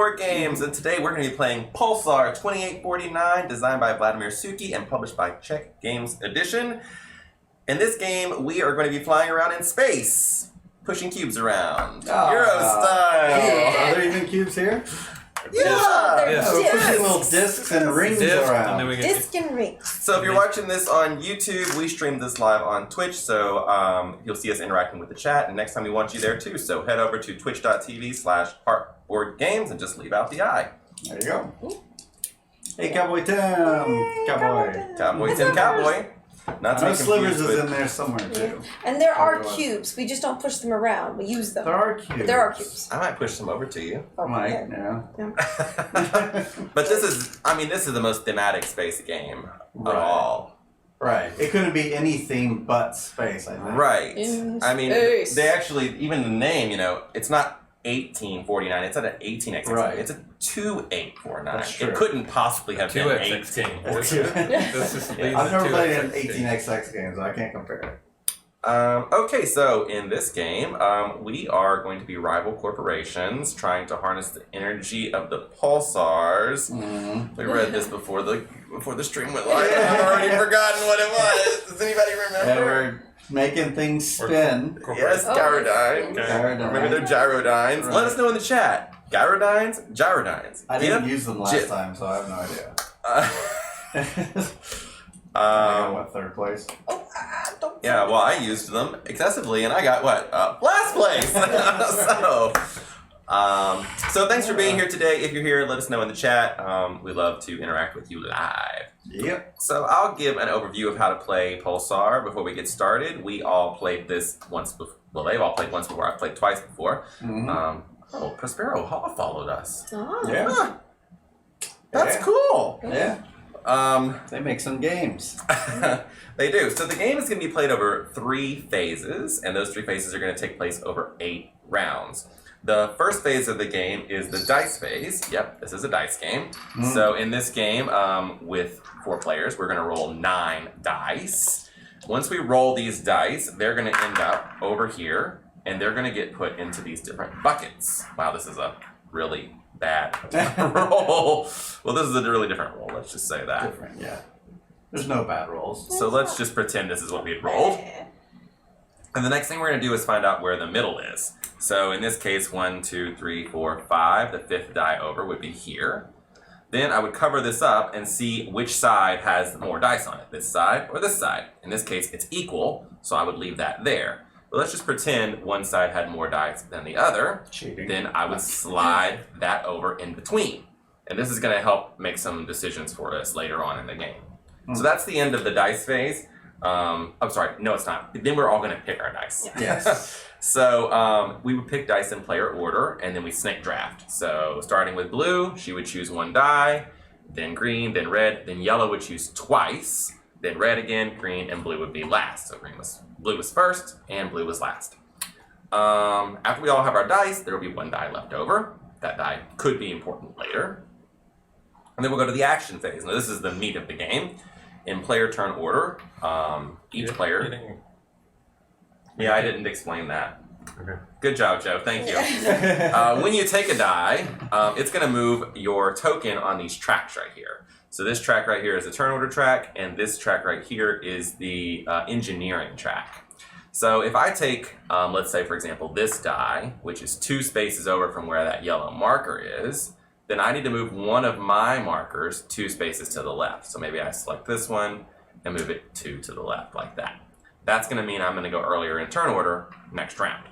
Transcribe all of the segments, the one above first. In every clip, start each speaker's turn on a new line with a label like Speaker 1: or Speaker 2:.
Speaker 1: Board Games, and today we're going to be playing Pulsar 2849, designed by Vladimir Suki and published by Czech Games Edition. In this game, we are going to be flying around in space, pushing cubes around, Euro style.
Speaker 2: Are there even cubes here?
Speaker 1: Yeah!
Speaker 2: We're pushing little discs and rings around.
Speaker 3: Disc and rings.
Speaker 1: So if you're watching this on YouTube, we streamed this live on Twitch, so you'll see us interacting with the chat, and next time we want you there too. So head over to twitch.tv/heartboardgames and just leave out the I.
Speaker 2: There you go. Hey, Cowboy Tim! Cowboy.
Speaker 1: Cowboy Tim Cowboy. Not to be
Speaker 2: Slivers
Speaker 1: confused
Speaker 2: is
Speaker 1: with...
Speaker 2: in there somewhere too.
Speaker 3: And there are cubes. We just don't push them around. We use them.
Speaker 2: There are cubes.
Speaker 3: There are cubes.
Speaker 1: I might push some over to you.
Speaker 3: Oh,
Speaker 2: Might,
Speaker 3: yeah.
Speaker 2: yeah.
Speaker 1: But this is the most thematic space game of all.
Speaker 2: Right. It couldn't be anything but space, I think.
Speaker 1: Right.
Speaker 3: In
Speaker 1: I mean,
Speaker 3: space.
Speaker 1: they actually, even the name, it's not 1849, it's at an 18x16.
Speaker 2: Right.
Speaker 1: It's a 2849.
Speaker 2: That's true.
Speaker 1: It couldn't possibly have been
Speaker 4: 2x16.
Speaker 1: 18.
Speaker 2: I've never played an 18xx game, so I can't compare it.
Speaker 1: Okay, so in this game, we are going to be rival corporations trying to harness the energy of the pulsars.
Speaker 2: Mm-hmm.
Speaker 1: We read this before the stream went live. I've already forgotten what it was. Does anybody remember?
Speaker 2: Yeah, we're making things spin.
Speaker 1: Yes, gyrodynes.
Speaker 2: Gyrodyne.
Speaker 1: Maybe they're gyrodynes.
Speaker 2: Right.
Speaker 1: Let us know in the chat. Gyrodynes, gyrodynes.
Speaker 2: I didn't use them last
Speaker 1: Jip.
Speaker 2: time, so I have no idea. I got third place?
Speaker 1: Yeah, well, I used them excessively, and I got what? Last place! So thanks for being here today. If you're here, let us know in the chat. We love to interact with you live.
Speaker 2: Yep.
Speaker 1: So I'll give an overview of how to play Pulsar before we get started. We all played this once before. Well, they've all played once before. I've played twice before.
Speaker 2: Mm-hmm.
Speaker 1: Prospero Hall followed us.
Speaker 3: Oh.
Speaker 2: Yeah.
Speaker 1: Huh. That's
Speaker 2: Yeah.
Speaker 1: cool.
Speaker 2: Yeah. They make some games.
Speaker 1: They do. So the game is going to be played over 3 phases, and those 3 phases are going to take place over 8 rounds. The first phase of the game is the dice phase. Yep, this is a dice game. So in this game, with 4 players, we're going to roll 9 dice. Once we roll these dice, they're going to end up over here, and they're going to get put into these different buckets. Wow, this is a really bad roll. Well, this is a really different roll. Let's just say that.
Speaker 2: Different, yeah. There's no bad rolls.
Speaker 1: So let's just pretend this is what we had rolled. And the next thing we're going to do is find out where the middle is. So in this case, 1, 2, 3, 4, 5. The 5th die over would be here. Then I would cover this up and see which side has more dice on it. This side or this side. In this case, it's equal, so I would leave that there. But let's just pretend one side had more dice than the other.
Speaker 2: Cheating.
Speaker 1: Then I would slide that over in between. And this is going to help make some decisions for us later on in the game. So that's the end of the dice phase. I'm sorry, no it's not. Then we're all going to pick our dice.
Speaker 2: Yes.
Speaker 1: So we would pick dice in player order, and then we snake draft. So starting with blue, she would choose 1 die, then green, then red, then yellow would choose twice, then red again, green, and blue would be last. So blue was first, and blue was last. After we all have our dice, there will be 1 die left over. That die could be important later. And then we'll go to the action phase. Now this is the meat of the game. In player turn order, each player... Yeah, I didn't explain that.
Speaker 4: Okay.
Speaker 1: Good job, Joe. Thank you. When you take a die, it's going to move your token on these tracks right here. So this track right here is the turn order track, and this track right here is the engineering track. So if I take, let's say, for example, this die, which is 2 spaces over from where that yellow marker is, then I need to move one of my markers 2 spaces to the left. So maybe I select this one and move it 2 to the left like that. That's going to mean I'm going to go earlier in turn order next round.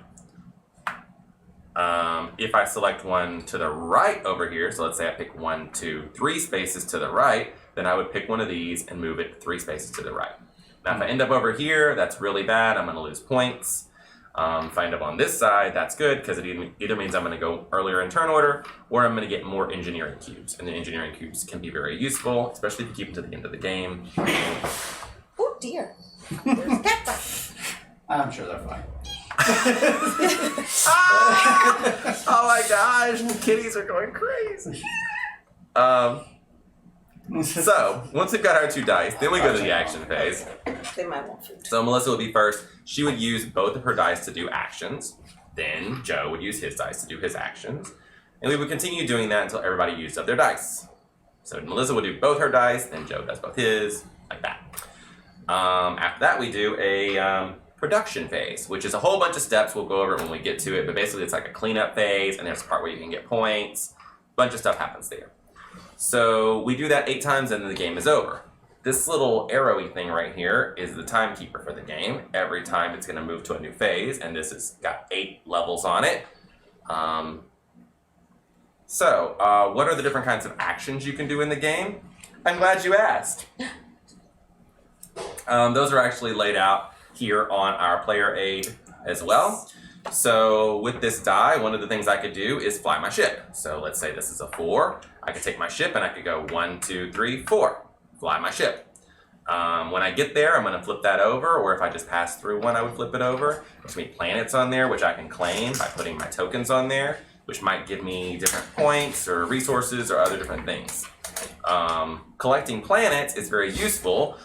Speaker 1: If I select one to the right over here, so let's say I pick 1, 2, 3 spaces to the right, then I would pick one of these and move it 3 spaces to the right. Now if I end up over here, that's really bad. I'm going to lose points. If I end up on this side, that's good, because it either means I'm going to go earlier in turn order, or I'm going to get more engineering cubes. And the engineering cubes can be very useful, especially if you keep them to the end of the game.
Speaker 3: Oh dear. There's a cat fight.
Speaker 2: I'm sure they're fine.
Speaker 1: Oh my gosh, kitties are going crazy. So, once we've got our 2 dice, then we go to the action phase.
Speaker 3: They might want food.
Speaker 1: So Melissa would be first. She would use both of her dice to do actions. Then Joe would use his dice to do his actions. And we would continue doing that until everybody used up their dice. So Melissa would do both her dice, then Joe does both his, like that. After that, we do a production phase, which is a whole bunch of steps. We'll go over it when we get to it, but basically it's like a cleanup phase, and there's a part where you can get points. A bunch of stuff happens there. So we do that 8 times, and then the game is over. This little arrowy thing right here is the timekeeper for the game. Every time it's going to move to a new phase, and this has got 8 levels on it. What are the different kinds of actions you can do in the game? I'm glad you asked. Those are actually laid out here on our player aid as well. So with this die, one of the things I could do is fly my ship. So let's say this is a 4. I could take my ship and I could go 1, 2, 3, 4. Fly my ship. When I get there, I'm going to flip that over, or if I just pass through one, I would flip it over. There's going to be planets on there, which I can claim by putting my tokens on there, which might give me different points or resources or other different things. Collecting planets is very useful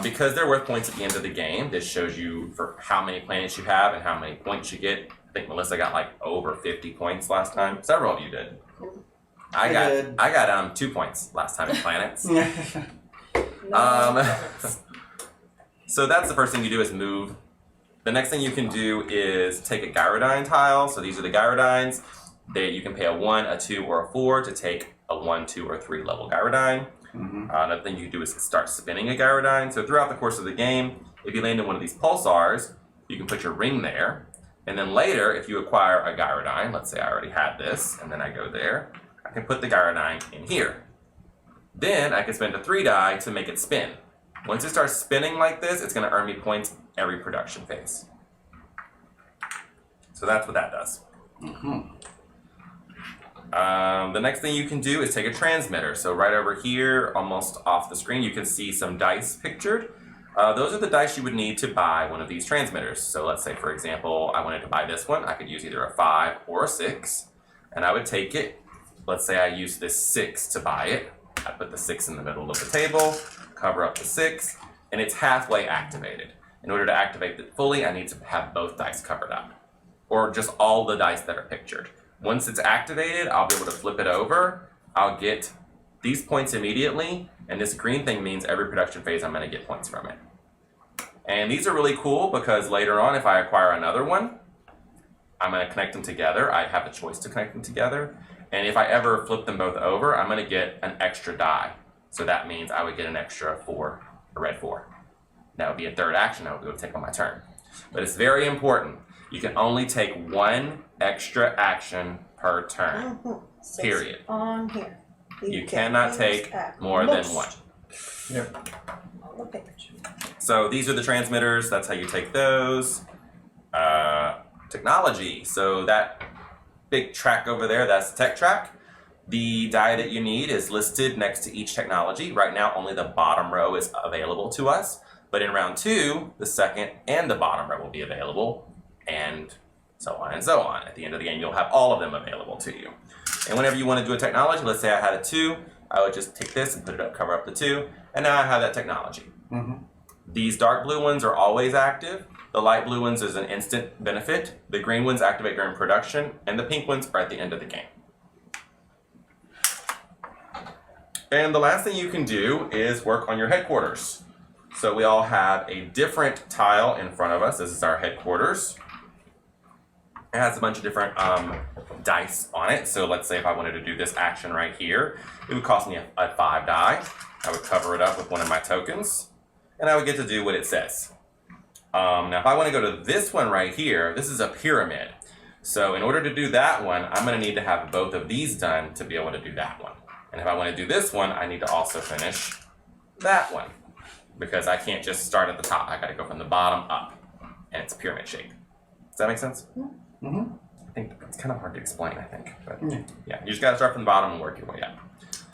Speaker 1: because they're worth points at the end of the game. This shows you for how many planets you have and how many points you get. I think Melissa got like over 50 points last time. Several of you did. I got 2 points last time in planets. So that's the first thing you do is move. The next thing you can do is take a gyrodyne tile. So these are the gyrodynes. You can pay a 1, a 2, or a 4 to take a 1, 2, or 3 level gyrodyne. Another thing you can do is start spinning a gyrodyne. So throughout the course of the game, if you land in one of these pulsars, you can put your ring there. And then later, if you acquire a gyrodyne, let's say I already had this, and then I go there, I can put the gyrodyne in here. Then I can spend a 3 die to make it spin. Once it starts spinning like this, it's going to earn me points every production phase. So that's what that does. The next thing you can do is take a transmitter. So right over here, almost off the screen, you can see some dice pictured. Those are the dice you would need to buy one of these transmitters. So let's say, for example, I wanted to buy this one. I could use either a 5 or a 6, and I would take it. Let's say I use this 6 to buy it. I put the 6 in the middle of the table, cover up the 6, and it's halfway activated. In order to activate it fully, I need to have both dice covered up, or just all the dice that are pictured. Once it's activated, I'll be able to flip it over. I'll get these points immediately, and this green thing means every production phase I'm going to get points from it. And these are really cool because later on, if I acquire another one, I'm going to connect them together. I have the choice to connect them together. And if I ever flip them both over, I'm going to get an extra die. So that means I would get an extra 4, a red 4. That would be a third action I would be able to take on my turn. But it's very important. You can only take 1 extra action per turn. Period.
Speaker 3: On here.
Speaker 1: You cannot take more than 1.
Speaker 2: Yep.
Speaker 3: On the page.
Speaker 1: So these are the transmitters. That's how you take those. Technology. So that big track over there, that's the tech track. The die that you need is listed next to each technology. Right now, only the bottom row is available to us. But in round 2, the second and the bottom row will be available, and so on and so on. At the end of the game, you'll have all of them available to you. And whenever you want to do a technology, let's say I had a 2, I would just take this and put it up, cover up the 2, and now I have that technology. These dark blue ones are always active. The light blue ones is an instant benefit. The green ones activate during production, and the pink ones are at the end of the game. And the last thing you can do is work on your headquarters. So we all have a different tile in front of us. This is our headquarters. It has a bunch of different dice on it. So let's say if I wanted to do this action right here, it would cost me a 5 die. I would cover it up with one of my tokens, and I would get to do what it says. Now if I want to go to this one right here, this is a pyramid. So in order to do that one, I'm going to need to have both of these done to be able to do that one. And if I want to do this one, I need to also finish that one, because I can't just start at the top. I got to go from the bottom up, and it's pyramid shape. Does that make sense? I think it's kind of hard to explain, I think. But yeah, you just got to start from the bottom and work your way up.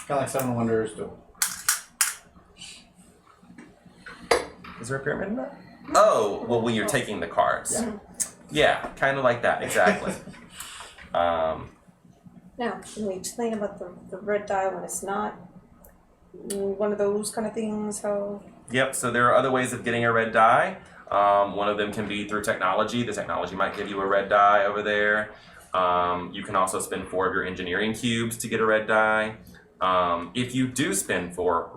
Speaker 2: Kind of like Seven Wonders too.
Speaker 1: Is there a pyramid in that? Oh, well, when you're taking the cards. Yeah, kind of like that, exactly.
Speaker 3: Now, can we explain about the red die when it's not one of those kind of things? How?
Speaker 1: Yep, so there are other ways of getting a red die. One of them can be through technology. The technology might give you a red die over there. You can also spend 4 of your engineering cubes to get a red die. If you do spend 4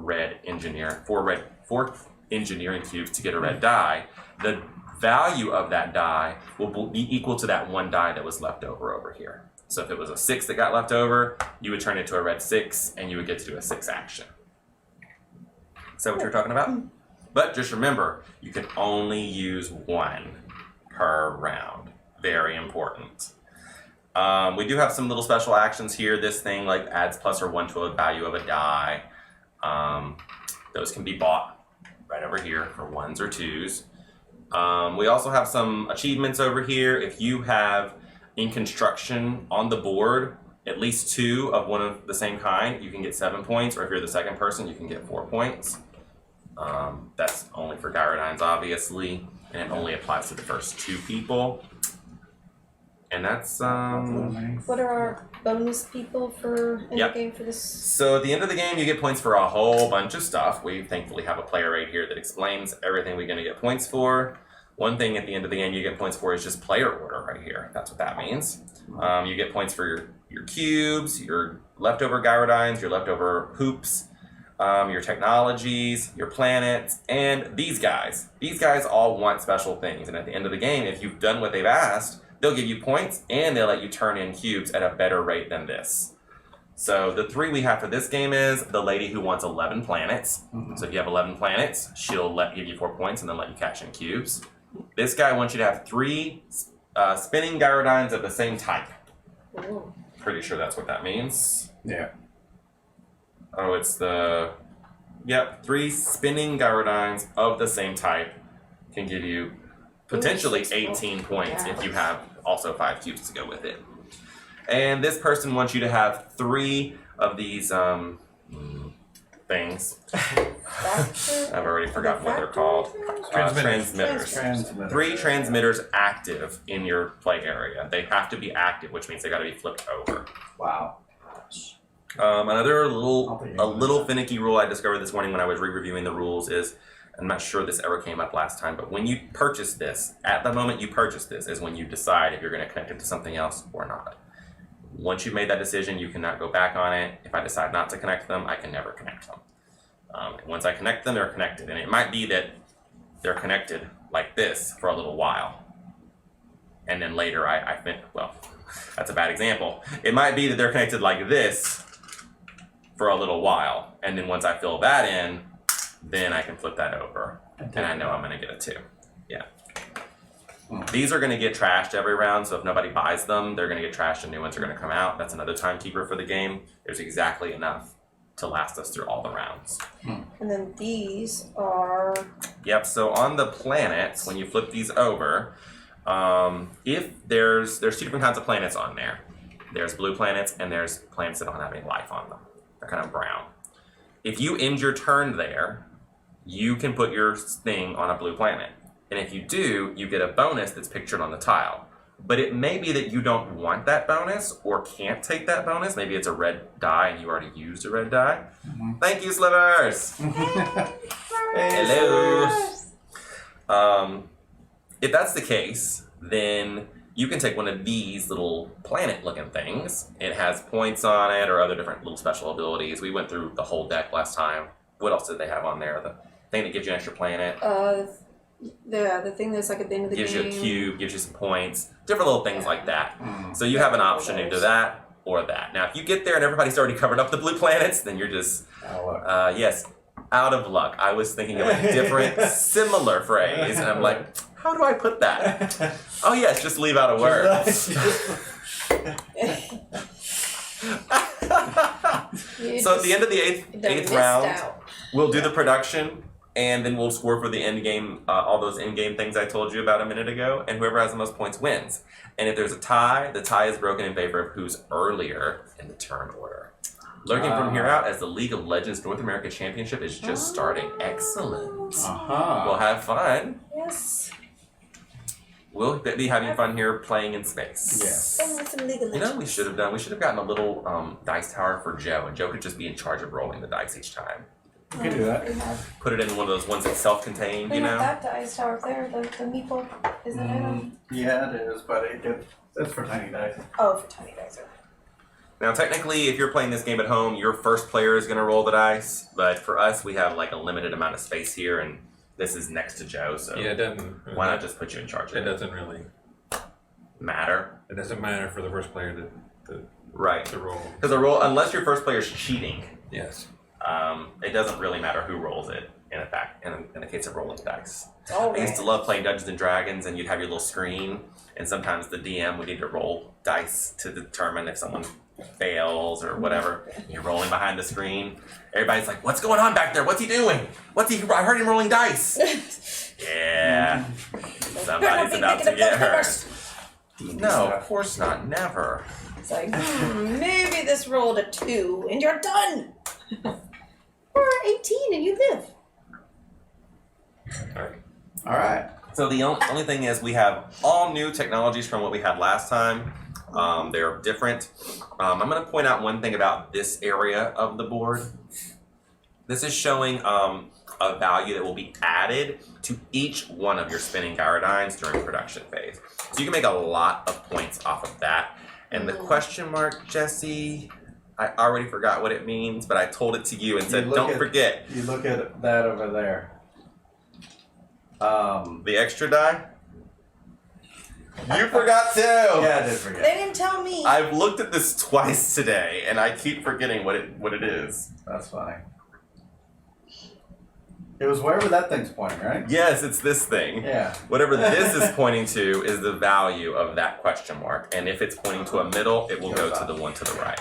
Speaker 1: engineering cubes to get a red die, the value of that die will be equal to that 1 die that was left over here. So if it was a 6 that got left over, you would turn it to a red 6, and you would get to do a 6 action. Is that what you're talking about? But just remember, you can only use 1 per round. Very important. We do have some little special actions here. This thing like adds +1 to a value of a die. Those can be bought right over here for 1s or 2s. We also have some achievements over here. If you have in construction on the board at least 2 of one of the same kind, you can get 7 points, or if you're the second person, you can get 4 points. That's only for Gyrodines, obviously, and it only applies to the first 2 people. And that's
Speaker 3: What are our bonus people for in the game for this?
Speaker 1: So at the end of the game, you get points for a whole bunch of stuff. We thankfully have a player right here that explains everything we're going to get points for. One thing at the end of the game you get points for is just player order right here. That's what that means. You get points for your cubes, your leftover Gyrodines, your leftover hoops, your technologies, your planets, and these guys. These guys all want special things. And at the end of the game, if you've done what they've asked, they'll give you points and they'll let you turn in cubes at a better rate than this. So the 3 we have for this game is the lady who wants 11 planets. So if you have 11 planets, she'll give you 4 points and then let you cash in cubes. This guy wants you to have 3 spinning Gyrodines of the same type.
Speaker 3: Ooh.
Speaker 1: Pretty sure that's what that means.
Speaker 2: Yeah.
Speaker 1: Oh, it's the... Yep, 3 spinning Gyrodines of the same type can give you potentially 18 points if you have also 5 cubes to go with it. And this person wants you to have 3 of these things. I've already forgotten what they're called. Transmitters. 3 transmitters active in your play area. They have to be active, which means they got to be flipped over.
Speaker 2: Wow.
Speaker 1: Another little finicky rule I discovered this morning when I was re-reviewing the rules is, I'm not sure this ever came up last time, but when you purchase this, at the moment you purchase this is when you decide if you're going to connect it to something else or not. Once you've made that decision, you cannot go back on it. If I decide not to connect them, I can never connect them. Once I connect them, they're connected. And it might be that they're connected like this for a little while. And then later I think, well, that's a bad example. It might be that they're connected like this for a little while. And then once I fill that in, then I can flip that over. And I know I'm going to get a 2. Yeah. These are going to get trashed every round, so if nobody buys them, they're going to get trashed and new ones are going to come out. That's another timekeeper for the game. There's exactly enough to last us through all the rounds.
Speaker 3: And then these are...
Speaker 1: Yep, so on the planets, when you flip these over, if there's 2 different kinds of planets on there. There's blue planets and there's planets that don't have any life on them. They're kind of brown. If you end your turn there, you can put your thing on a blue planet. And if you do, you get a bonus that's pictured on the tile. But it may be that you don't want that bonus or can't take that bonus. Maybe it's a red die and you already used a red die. Thank you, Slivers! Hello! If that's the case, then you can take one of these little planet-looking things. It has points on it or other different little special abilities. We went through the whole deck last time. What else did they have on there? The thing that gives you an extra planet.
Speaker 3: The thing that's like at the end of the
Speaker 1: gives
Speaker 3: game.
Speaker 1: You a cube, gives you some points, different little things like that. So you have an option to do that or that. Now, if you get there and everybody's already covered up the blue planets, then you're just, yes, out of luck. I was thinking of a different, similar phrase, and I'm like, how do I put that? Oh yes, just leave out a word. So at the end of the eighth round, we'll do the production. And then we'll score for the end game, all those end game things I told you about a minute ago, and whoever has the most points wins. And if there's a tie, the tie is broken in favor of who's earlier in the turn order. Lurking from here out as the League of Legends North America Championship is just starting. Excellent. We'll have fun.
Speaker 3: Yes.
Speaker 1: We'll be having fun here playing in space.
Speaker 3: Yes.
Speaker 1: You know what we should have done? We should have gotten a little dice tower for Joe, and Joe could just be in charge of rolling the dice each time.
Speaker 2: You can do that.
Speaker 1: Put it in one of those ones that's self-contained, you know?
Speaker 3: That dice tower up there, the meeple, isn't it?
Speaker 2: Yeah, it is, but it gets That's for tiny dice.
Speaker 3: Oh, for tiny dice. Okay.
Speaker 1: Now, technically, if you're playing this game at home, your first player is going to roll the dice. But for us, we have like a limited amount of space here, and this is next to Joe, so
Speaker 4: Yeah, it doesn't.
Speaker 1: why not just put you in charge of
Speaker 4: It
Speaker 1: it?
Speaker 4: doesn't really.
Speaker 1: Matter.
Speaker 4: It doesn't matter for the first player
Speaker 1: Right.
Speaker 4: to roll.
Speaker 1: Because a roll, unless your first player is cheating,
Speaker 4: Yes.
Speaker 1: it doesn't really matter who rolls it. In the case of rolling dice,
Speaker 3: All
Speaker 1: I used
Speaker 3: right.
Speaker 1: to love playing Dungeons and Dragons, and you'd have your little screen, and sometimes the DM would need to roll dice to determine if someone fails or whatever. You're rolling behind the screen. Everybody's like, "What's going on back there? What's he doing? I heard him rolling dice." Yeah, somebody's about to get hurt. No, of course not. Never.
Speaker 3: It's like, maybe this rolled a 2 and you're done. Or 18 and you live.
Speaker 4: All right.
Speaker 2: All right.
Speaker 1: So the only thing is we have all new technologies from what we had last time. They're different. I'm going to point out one thing about this area of the board. This is showing a value that will be added to each one of your spinning gyrodynes during production phase. So you can make a lot of points off of that. And the question mark, Jesse, I already forgot what it means, but I told it to you and said, don't forget.
Speaker 2: You look at that over there.
Speaker 1: The extra die? You forgot too!
Speaker 2: Yeah, I did forget.
Speaker 3: They didn't tell me.
Speaker 1: I've looked at this twice today, and I keep forgetting what it is.
Speaker 2: That's funny. It was wherever that thing's pointing, right?
Speaker 1: Yes, it's this thing.
Speaker 2: Yeah.
Speaker 1: Whatever this is pointing to is the value of that question mark, and if it's pointing to a middle, it will go to the one to the right.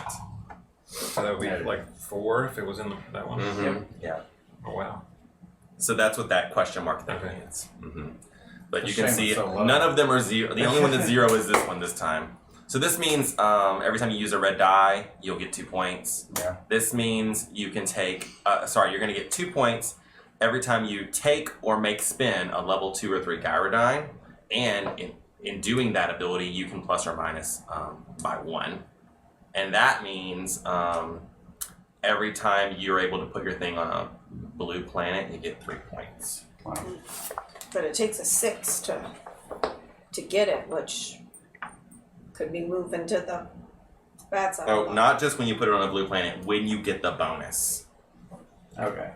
Speaker 4: So that would be like 4 if it was in that one.
Speaker 1: Mm-hmm. Yeah.
Speaker 4: Oh wow.
Speaker 1: So that's what that question mark thing
Speaker 4: Okay.
Speaker 1: means. Mm-hmm. But
Speaker 2: It's
Speaker 1: you
Speaker 2: a
Speaker 1: can
Speaker 2: shame
Speaker 1: see
Speaker 2: it's so low.
Speaker 1: none of them are 0. The only one that's 0 is this one this time. So this means every time you use a red die, you'll get 2 points.
Speaker 2: Yeah.
Speaker 1: This means you can take, you're going to get 2 points every time you take or make spin a level 2 or 3 gyrodyne. And in doing that ability, you can plus or minus by 1. And that means every time you're able to put your thing on a blue planet, you get 3 points.
Speaker 2: Wow.
Speaker 3: But it takes a 6 to get it, which could be moving to the bad side.
Speaker 1: Oh, not just when you put it on a blue planet, when you get the bonus.
Speaker 2: Okay.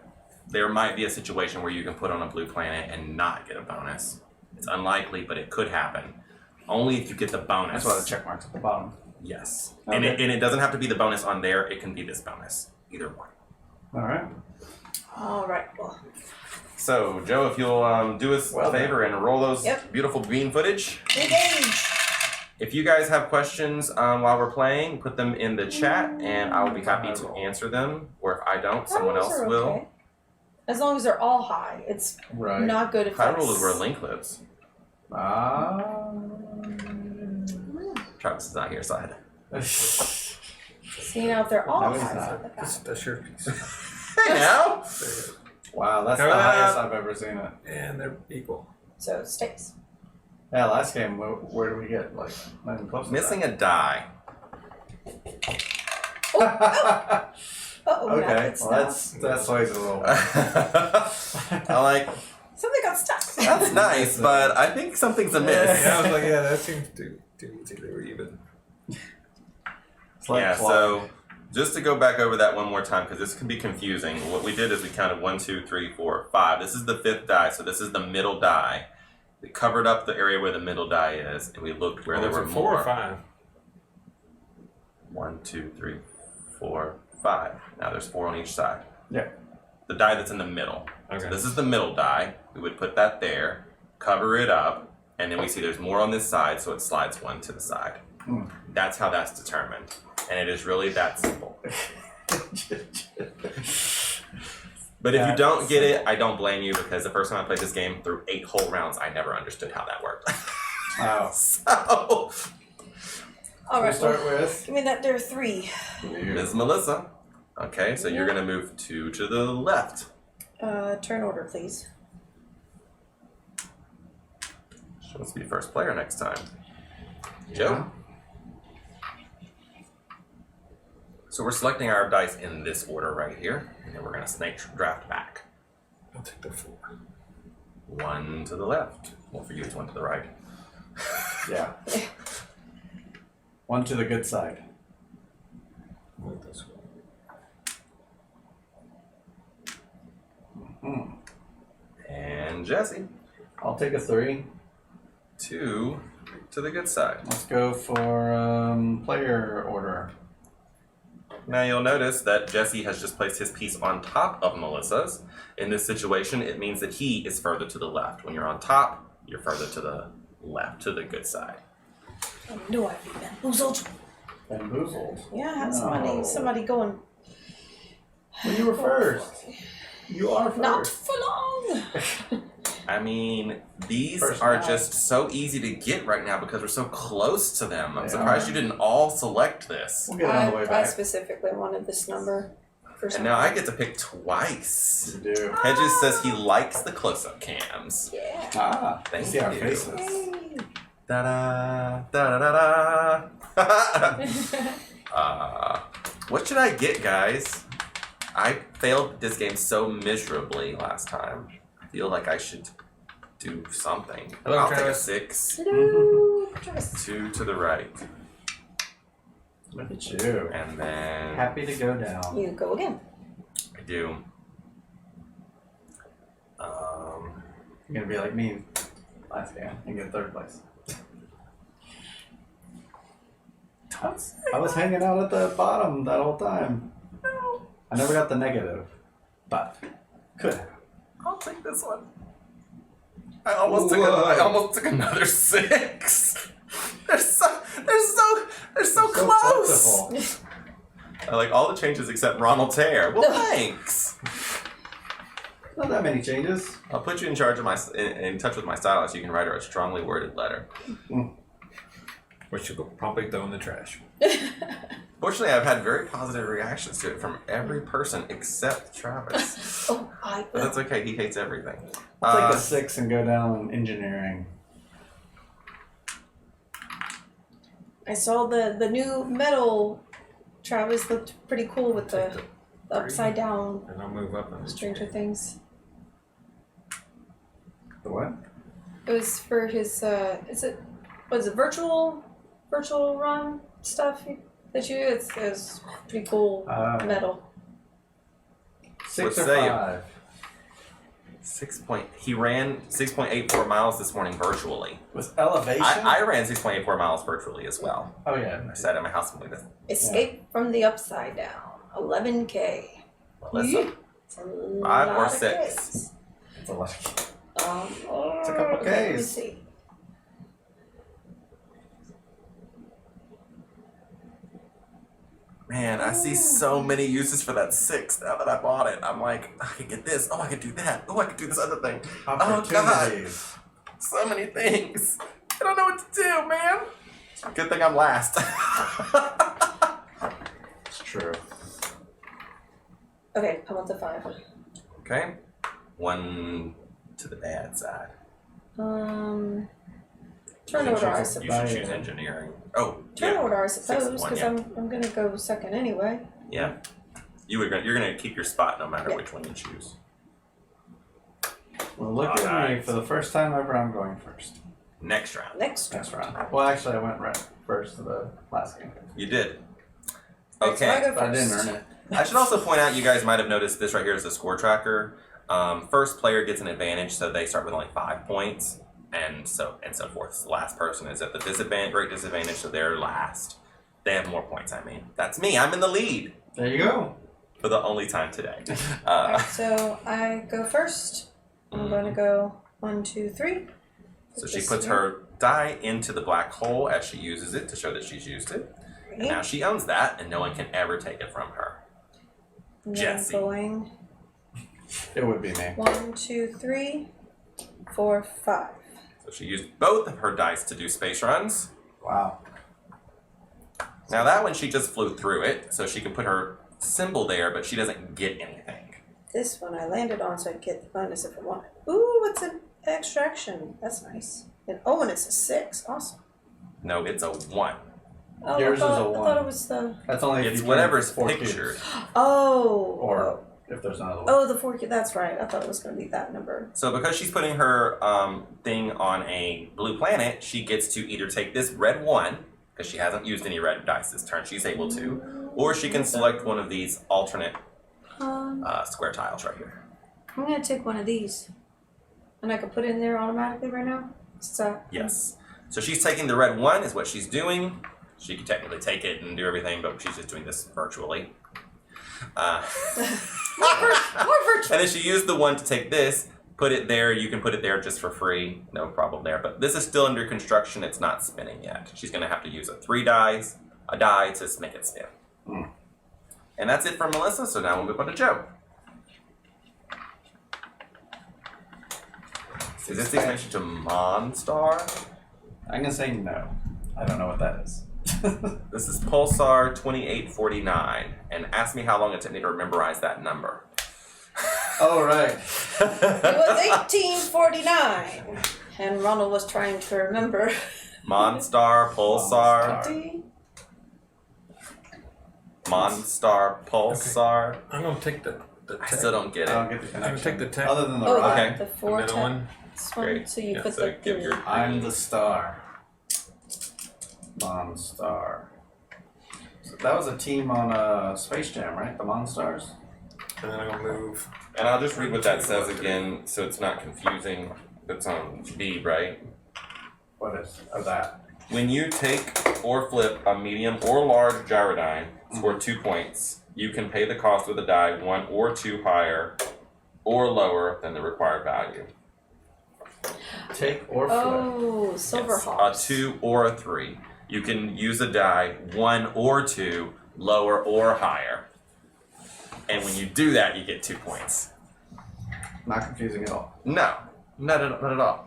Speaker 1: There might be a situation where you can put on a blue planet and not get a bonus. It's unlikely, but it could happen. Only if you get the bonus.
Speaker 2: That's why the check mark's at the bottom.
Speaker 1: Yes.
Speaker 2: Okay.
Speaker 1: And it doesn't have to be the bonus on there. It can be this bonus. Either one.
Speaker 2: All right.
Speaker 3: All right. Well,
Speaker 1: So, Joe, if you'll do us a favor and roll those beautiful bean footage.
Speaker 3: engage.
Speaker 1: If you guys have questions while we're playing, put them in the chat, and I will be happy to answer them. Or if I don't, someone
Speaker 3: High
Speaker 1: else
Speaker 3: rolls are
Speaker 1: will.
Speaker 3: okay. As long as they're all high, it's
Speaker 2: Right.
Speaker 3: not good if
Speaker 1: High
Speaker 3: that's...
Speaker 1: roll is where Link lives. Travis is not here, so I had to.
Speaker 3: See, now if they're all
Speaker 2: No, he's
Speaker 3: high,
Speaker 2: not.
Speaker 3: so the bad.
Speaker 4: That's your piece.
Speaker 1: Hey now!
Speaker 2: Wow, that's
Speaker 4: Cover
Speaker 2: the
Speaker 4: that
Speaker 2: highest
Speaker 4: up.
Speaker 2: I've ever seen it.
Speaker 4: And they're equal.
Speaker 3: So it stays.
Speaker 2: Yeah, last game, where do we get? Like, not even close to
Speaker 1: Missing a die.
Speaker 2: that.
Speaker 3: Uh-oh,
Speaker 2: Okay,
Speaker 3: that's
Speaker 2: well, that's always a roll.
Speaker 1: I like,
Speaker 3: Something got stuck.
Speaker 1: that's nice, but I think something's amiss.
Speaker 4: Yeah, I was like, yeah, that seems too easy. They were even.
Speaker 2: It's like
Speaker 1: Yeah,
Speaker 2: claw.
Speaker 1: so just to go back over that one more time, because this can be confusing. What we did is we counted 1, 2, 3, 4, 5. This is the 5th die, so this is the middle die. We covered up the area where the middle die is, and we looked where there
Speaker 4: was
Speaker 1: were
Speaker 4: it 4
Speaker 1: more.
Speaker 4: or 5?
Speaker 1: 1, 2, 3, 4, 5. Now there's 4 on each side.
Speaker 2: Yeah.
Speaker 1: The die that's in the middle.
Speaker 4: Okay.
Speaker 1: So this is the middle die. We would put that there, cover it up, and then we see there's more on this side, so it slides 1 to the side.
Speaker 2: Hmm.
Speaker 1: That's how that's determined. And it is really that simple. But if you don't get it, I don't blame you, because the first time I played this game through 8 whole rounds, I never understood how that worked.
Speaker 2: Wow.
Speaker 1: So,
Speaker 3: All
Speaker 2: We'll
Speaker 3: right.
Speaker 2: start
Speaker 3: Well,
Speaker 2: with
Speaker 3: give me that. There are 3.
Speaker 1: Ms. Melissa. Okay, so you're going to move 2 to the left.
Speaker 3: Turn order, please.
Speaker 1: She wants to be first player next time. Joe? So we're selecting our dice in this order right here, and then we're going to snake draft back.
Speaker 4: I'll take the 4.
Speaker 1: 1 to the left. Well, for you, it's 1 to the right.
Speaker 2: Yeah. One to the good side.
Speaker 4: Move this way.
Speaker 1: And Jesse.
Speaker 2: I'll take a 3.
Speaker 1: 2 to the good side.
Speaker 2: Let's go for player order.
Speaker 1: Now you'll notice that Jesse has just placed his piece on top of Melissa's. In this situation, it means that he is further to the left. When you're on top, you're further to the left, to the good side.
Speaker 3: I knew I'd be bamboozled.
Speaker 2: Bamboozled.
Speaker 3: Yeah, I had
Speaker 2: No.
Speaker 3: somebody going.
Speaker 2: Well, you were first. You are first.
Speaker 3: Not for long.
Speaker 1: I mean, these
Speaker 2: First
Speaker 1: are
Speaker 2: time.
Speaker 1: just so easy to get right now because we're so close to them. I'm
Speaker 2: They
Speaker 1: surprised
Speaker 2: are.
Speaker 1: you didn't all select this.
Speaker 2: We'll get it on the way
Speaker 3: I
Speaker 2: back.
Speaker 3: specifically wanted this number for
Speaker 1: And
Speaker 3: some
Speaker 1: now I get to pick twice.
Speaker 2: You do.
Speaker 1: Hedges says he likes the close-up cams.
Speaker 3: Yeah.
Speaker 2: Ah,
Speaker 1: Thank
Speaker 2: you see our
Speaker 1: you.
Speaker 2: faces.
Speaker 3: Yay.
Speaker 1: Da-da, da-da-da-da. What should I get, guys? I failed this game so miserably last time. I feel like I should do something.
Speaker 4: Hello,
Speaker 1: I'll take a
Speaker 4: Travis.
Speaker 1: 6.
Speaker 3: Hello, Travis.
Speaker 1: 2 to the right.
Speaker 2: Look at you.
Speaker 1: And then
Speaker 2: Happy to go down.
Speaker 3: You go again.
Speaker 1: I do.
Speaker 2: You're gonna be like me last game and get 3rd place. I was hanging out at the bottom that whole time. I never got the negative, but could have.
Speaker 1: I'll take this one. I almost took another 6. They're so close.
Speaker 2: plentiful.
Speaker 1: I like all the changes except Ronald Tear. Well, thanks.
Speaker 2: Not that many changes.
Speaker 1: I'll put you in charge of in touch with my stylist. You can write her a strongly worded letter.
Speaker 4: Which you'll probably throw in the trash.
Speaker 1: Fortunately, I've had very positive reactions to it from every person except Travis.
Speaker 3: Oh, I
Speaker 1: But that's okay. He hates everything.
Speaker 2: I'll take a 6 and go down engineering.
Speaker 3: I saw the new metal. Travis looked pretty cool with the upside down
Speaker 4: And I'll move up on this.
Speaker 3: Stranger Things.
Speaker 2: The what?
Speaker 3: It was for his was it virtual run stuff that you do? It's pretty cool metal.
Speaker 2: 6
Speaker 1: What
Speaker 2: or
Speaker 1: say you?
Speaker 2: 5.
Speaker 1: He ran 6.84 miles this morning virtually.
Speaker 2: With elevation?
Speaker 1: I ran 6.84 miles virtually as well.
Speaker 2: Oh yeah.
Speaker 1: I sat at my house and believe it.
Speaker 3: Escape from the upside down. 11K.
Speaker 1: Melissa?
Speaker 3: It's a
Speaker 1: 5
Speaker 3: lot
Speaker 1: or
Speaker 3: of
Speaker 1: 6?
Speaker 3: Ks.
Speaker 2: It's a lot.
Speaker 3: It's
Speaker 2: a couple
Speaker 3: Let me
Speaker 2: Ks.
Speaker 3: see.
Speaker 1: Man, I see so many uses for that 6 now that I bought it. I'm like, I could get this. Oh, I could do that. Oh, I could do this other thing. Oh, God.
Speaker 2: Opportunities.
Speaker 1: So many things. I don't know what to do, man. Good thing I'm last.
Speaker 2: It's true.
Speaker 3: Okay, I want the 5.
Speaker 1: Okay. 1 to the bad side.
Speaker 3: Turn order, I
Speaker 1: You
Speaker 3: suppose.
Speaker 1: should choose engineering. Oh,
Speaker 3: Turn
Speaker 1: yeah.
Speaker 3: order, I
Speaker 1: 6
Speaker 3: suppose,
Speaker 1: and 1,
Speaker 3: because
Speaker 1: yeah.
Speaker 3: I'm gonna go second anyway.
Speaker 1: Yeah. You're gonna keep your spot no matter
Speaker 3: Yeah.
Speaker 1: which one you choose.
Speaker 2: Well, look at me.
Speaker 1: Alright.
Speaker 2: For the first time ever, I'm going first.
Speaker 1: Next round.
Speaker 3: Next.
Speaker 2: Next round. Well, actually, I went right first to the last game.
Speaker 1: You did.
Speaker 3: Alright, so I
Speaker 1: Okay.
Speaker 3: go
Speaker 2: But I didn't
Speaker 3: first.
Speaker 2: earn it.
Speaker 1: I should also point out, you guys might have noticed this right here is a score tracker. First player gets an advantage, so they start with only 5 points, and so forth. The last person is at the great disadvantage, so they're last. They have more points. I mean, that's me. I'm in the lead
Speaker 2: There you go.
Speaker 1: for the only time today.
Speaker 3: Alright, so I go first. I'm gonna go 1, 2, 3.
Speaker 1: So she
Speaker 3: This
Speaker 1: puts
Speaker 3: here.
Speaker 1: her die into the black hole as she uses it to show that she's used it. And now she owns that, and no one can ever take it from her.
Speaker 3: And then
Speaker 1: Jesse.
Speaker 3: going
Speaker 2: It would be me.
Speaker 3: 1, 2, 3, 4, 5.
Speaker 1: So she used both of her dice to do space runs.
Speaker 2: Wow.
Speaker 1: Now that one, she just flew through it, so she can put her symbol there, but she doesn't get anything.
Speaker 3: This one I landed on, so I'd get the bonus if I wanted. Ooh, it's an extraction. That's nice. And it's a 6. Awesome.
Speaker 1: No, it's a 1.
Speaker 3: Oh,
Speaker 2: Yours is
Speaker 3: I
Speaker 2: a 1.
Speaker 3: thought it was the.
Speaker 2: That's only if
Speaker 1: It's
Speaker 2: you
Speaker 1: whatever's
Speaker 2: turn 4
Speaker 1: pictured.
Speaker 2: cubes.
Speaker 3: Oh.
Speaker 2: Or if there's another one.
Speaker 3: Oh, the 4. That's right. I thought it was going to be that number.
Speaker 1: So because she's putting her thing on a blue planet, she gets to either take this red 1 because she hasn't used any red dice this turn. She's able to. Or she can select one of these alternate square tiles right here.
Speaker 3: I'm gonna take one of these, and I can put it in there automatically right now. So
Speaker 1: Yes. So she's taking the red one, is what she's doing. She could technically take it and do everything, but she's just doing this virtually.
Speaker 3: more virtual.
Speaker 1: And then she used the one to take this, put it there. You can put it there just for free, no problem there. But this is still under construction. It's not spinning yet. She's going to have to use a die to make it spin. And that's it for Melissa. So now we'll move on to Joe. Is this the expansion to Monstar?
Speaker 2: I'm gonna say no. I don't know what that is.
Speaker 1: This is Pulsar 2849, and ask me how long it took me to memorize that number.
Speaker 2: Oh, right.
Speaker 3: It was 1849, and Ronald was trying to remember.
Speaker 1: Monstar, Pulsar,
Speaker 2: Monstar.
Speaker 1: Monstar, Pulsar.
Speaker 4: I'm gonna take the
Speaker 1: I still don't get
Speaker 2: I don't
Speaker 1: it.
Speaker 2: get the
Speaker 4: I'm gonna
Speaker 2: connection.
Speaker 4: take the tech.
Speaker 2: Other than the
Speaker 3: Oh,
Speaker 2: rock.
Speaker 1: Okay.
Speaker 3: the
Speaker 4: The
Speaker 3: four
Speaker 4: middle one.
Speaker 1: Great.
Speaker 3: So you
Speaker 1: Yeah,
Speaker 3: put
Speaker 1: so
Speaker 3: the
Speaker 1: give your-
Speaker 2: I'm the star. Monstar. So that was a team on Space Jam, right? The Monstars?
Speaker 4: And then I'm gonna move.
Speaker 1: And I'll just read what that says again so it's not confusing. It's on B, right?
Speaker 2: What is that?
Speaker 1: When you take or flip a medium or large gyrodyne, score 2 points. You can pay the cost of the die 1 or 2 higher or lower than the required value.
Speaker 2: Take or flip.
Speaker 3: Oh, silver
Speaker 1: Yes,
Speaker 3: hawks.
Speaker 1: a 2 or a 3. You can use a die 1 or 2, lower or higher. And when you do that, you get 2 points.
Speaker 2: Not confusing at all.
Speaker 1: No, not at all.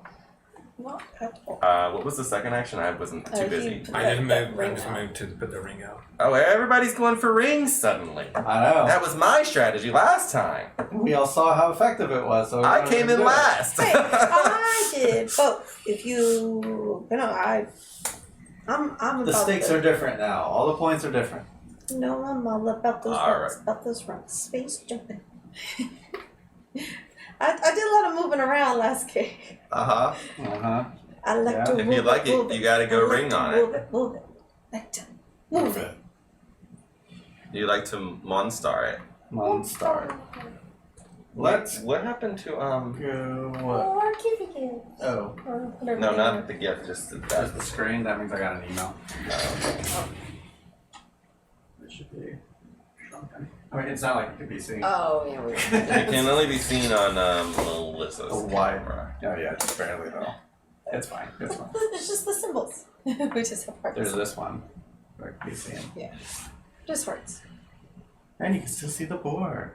Speaker 3: Not at all.
Speaker 1: What was the second action? I wasn't too
Speaker 3: He
Speaker 1: busy.
Speaker 3: put
Speaker 4: I didn't
Speaker 3: that
Speaker 4: move. I
Speaker 3: ring
Speaker 4: just
Speaker 3: out.
Speaker 4: moved to put the ring out.
Speaker 1: Oh, everybody's going for rings suddenly.
Speaker 2: I know.
Speaker 1: That was my strategy last time.
Speaker 2: We all saw how effective it was. So
Speaker 1: I came in last.
Speaker 3: Hey, I did both. If you know, I'm
Speaker 2: The
Speaker 3: about
Speaker 2: stakes
Speaker 3: the,
Speaker 2: are different now. All the points are different.
Speaker 3: No, I'm all about those
Speaker 1: All
Speaker 3: runs.
Speaker 1: right.
Speaker 3: About those runs. Space jumping. I did a lot of moving around last game.
Speaker 1: Uh-huh.
Speaker 2: Uh-huh.
Speaker 3: I like
Speaker 2: Yeah.
Speaker 3: to
Speaker 1: If
Speaker 3: move
Speaker 1: you like
Speaker 3: move
Speaker 1: it, you gotta go
Speaker 3: I like
Speaker 1: ring
Speaker 3: to
Speaker 1: on
Speaker 3: move
Speaker 1: it.
Speaker 3: Move it. Like to move it.
Speaker 1: You like to Monstar it.
Speaker 2: Monstar. Let's
Speaker 1: What happened to
Speaker 2: go. What?
Speaker 3: Or kitty kids.
Speaker 2: Oh,
Speaker 3: Or whatever.
Speaker 1: No,
Speaker 3: they
Speaker 1: not
Speaker 3: are.
Speaker 1: the gift, just the
Speaker 2: there's the screen. That means I got an email.
Speaker 1: Oh.
Speaker 2: It should be shrunken. I mean, it's not like it could be seen.
Speaker 3: Oh, yeah, we
Speaker 1: It can only be seen on Melissa's
Speaker 2: A wide.
Speaker 1: camera.
Speaker 2: Oh yeah, just barely though. It's fine. It's fine.
Speaker 3: It's just the symbols. We just have hearts.
Speaker 2: There's this one. Where it can be seen.
Speaker 3: Just hearts.
Speaker 2: And you can still see the board.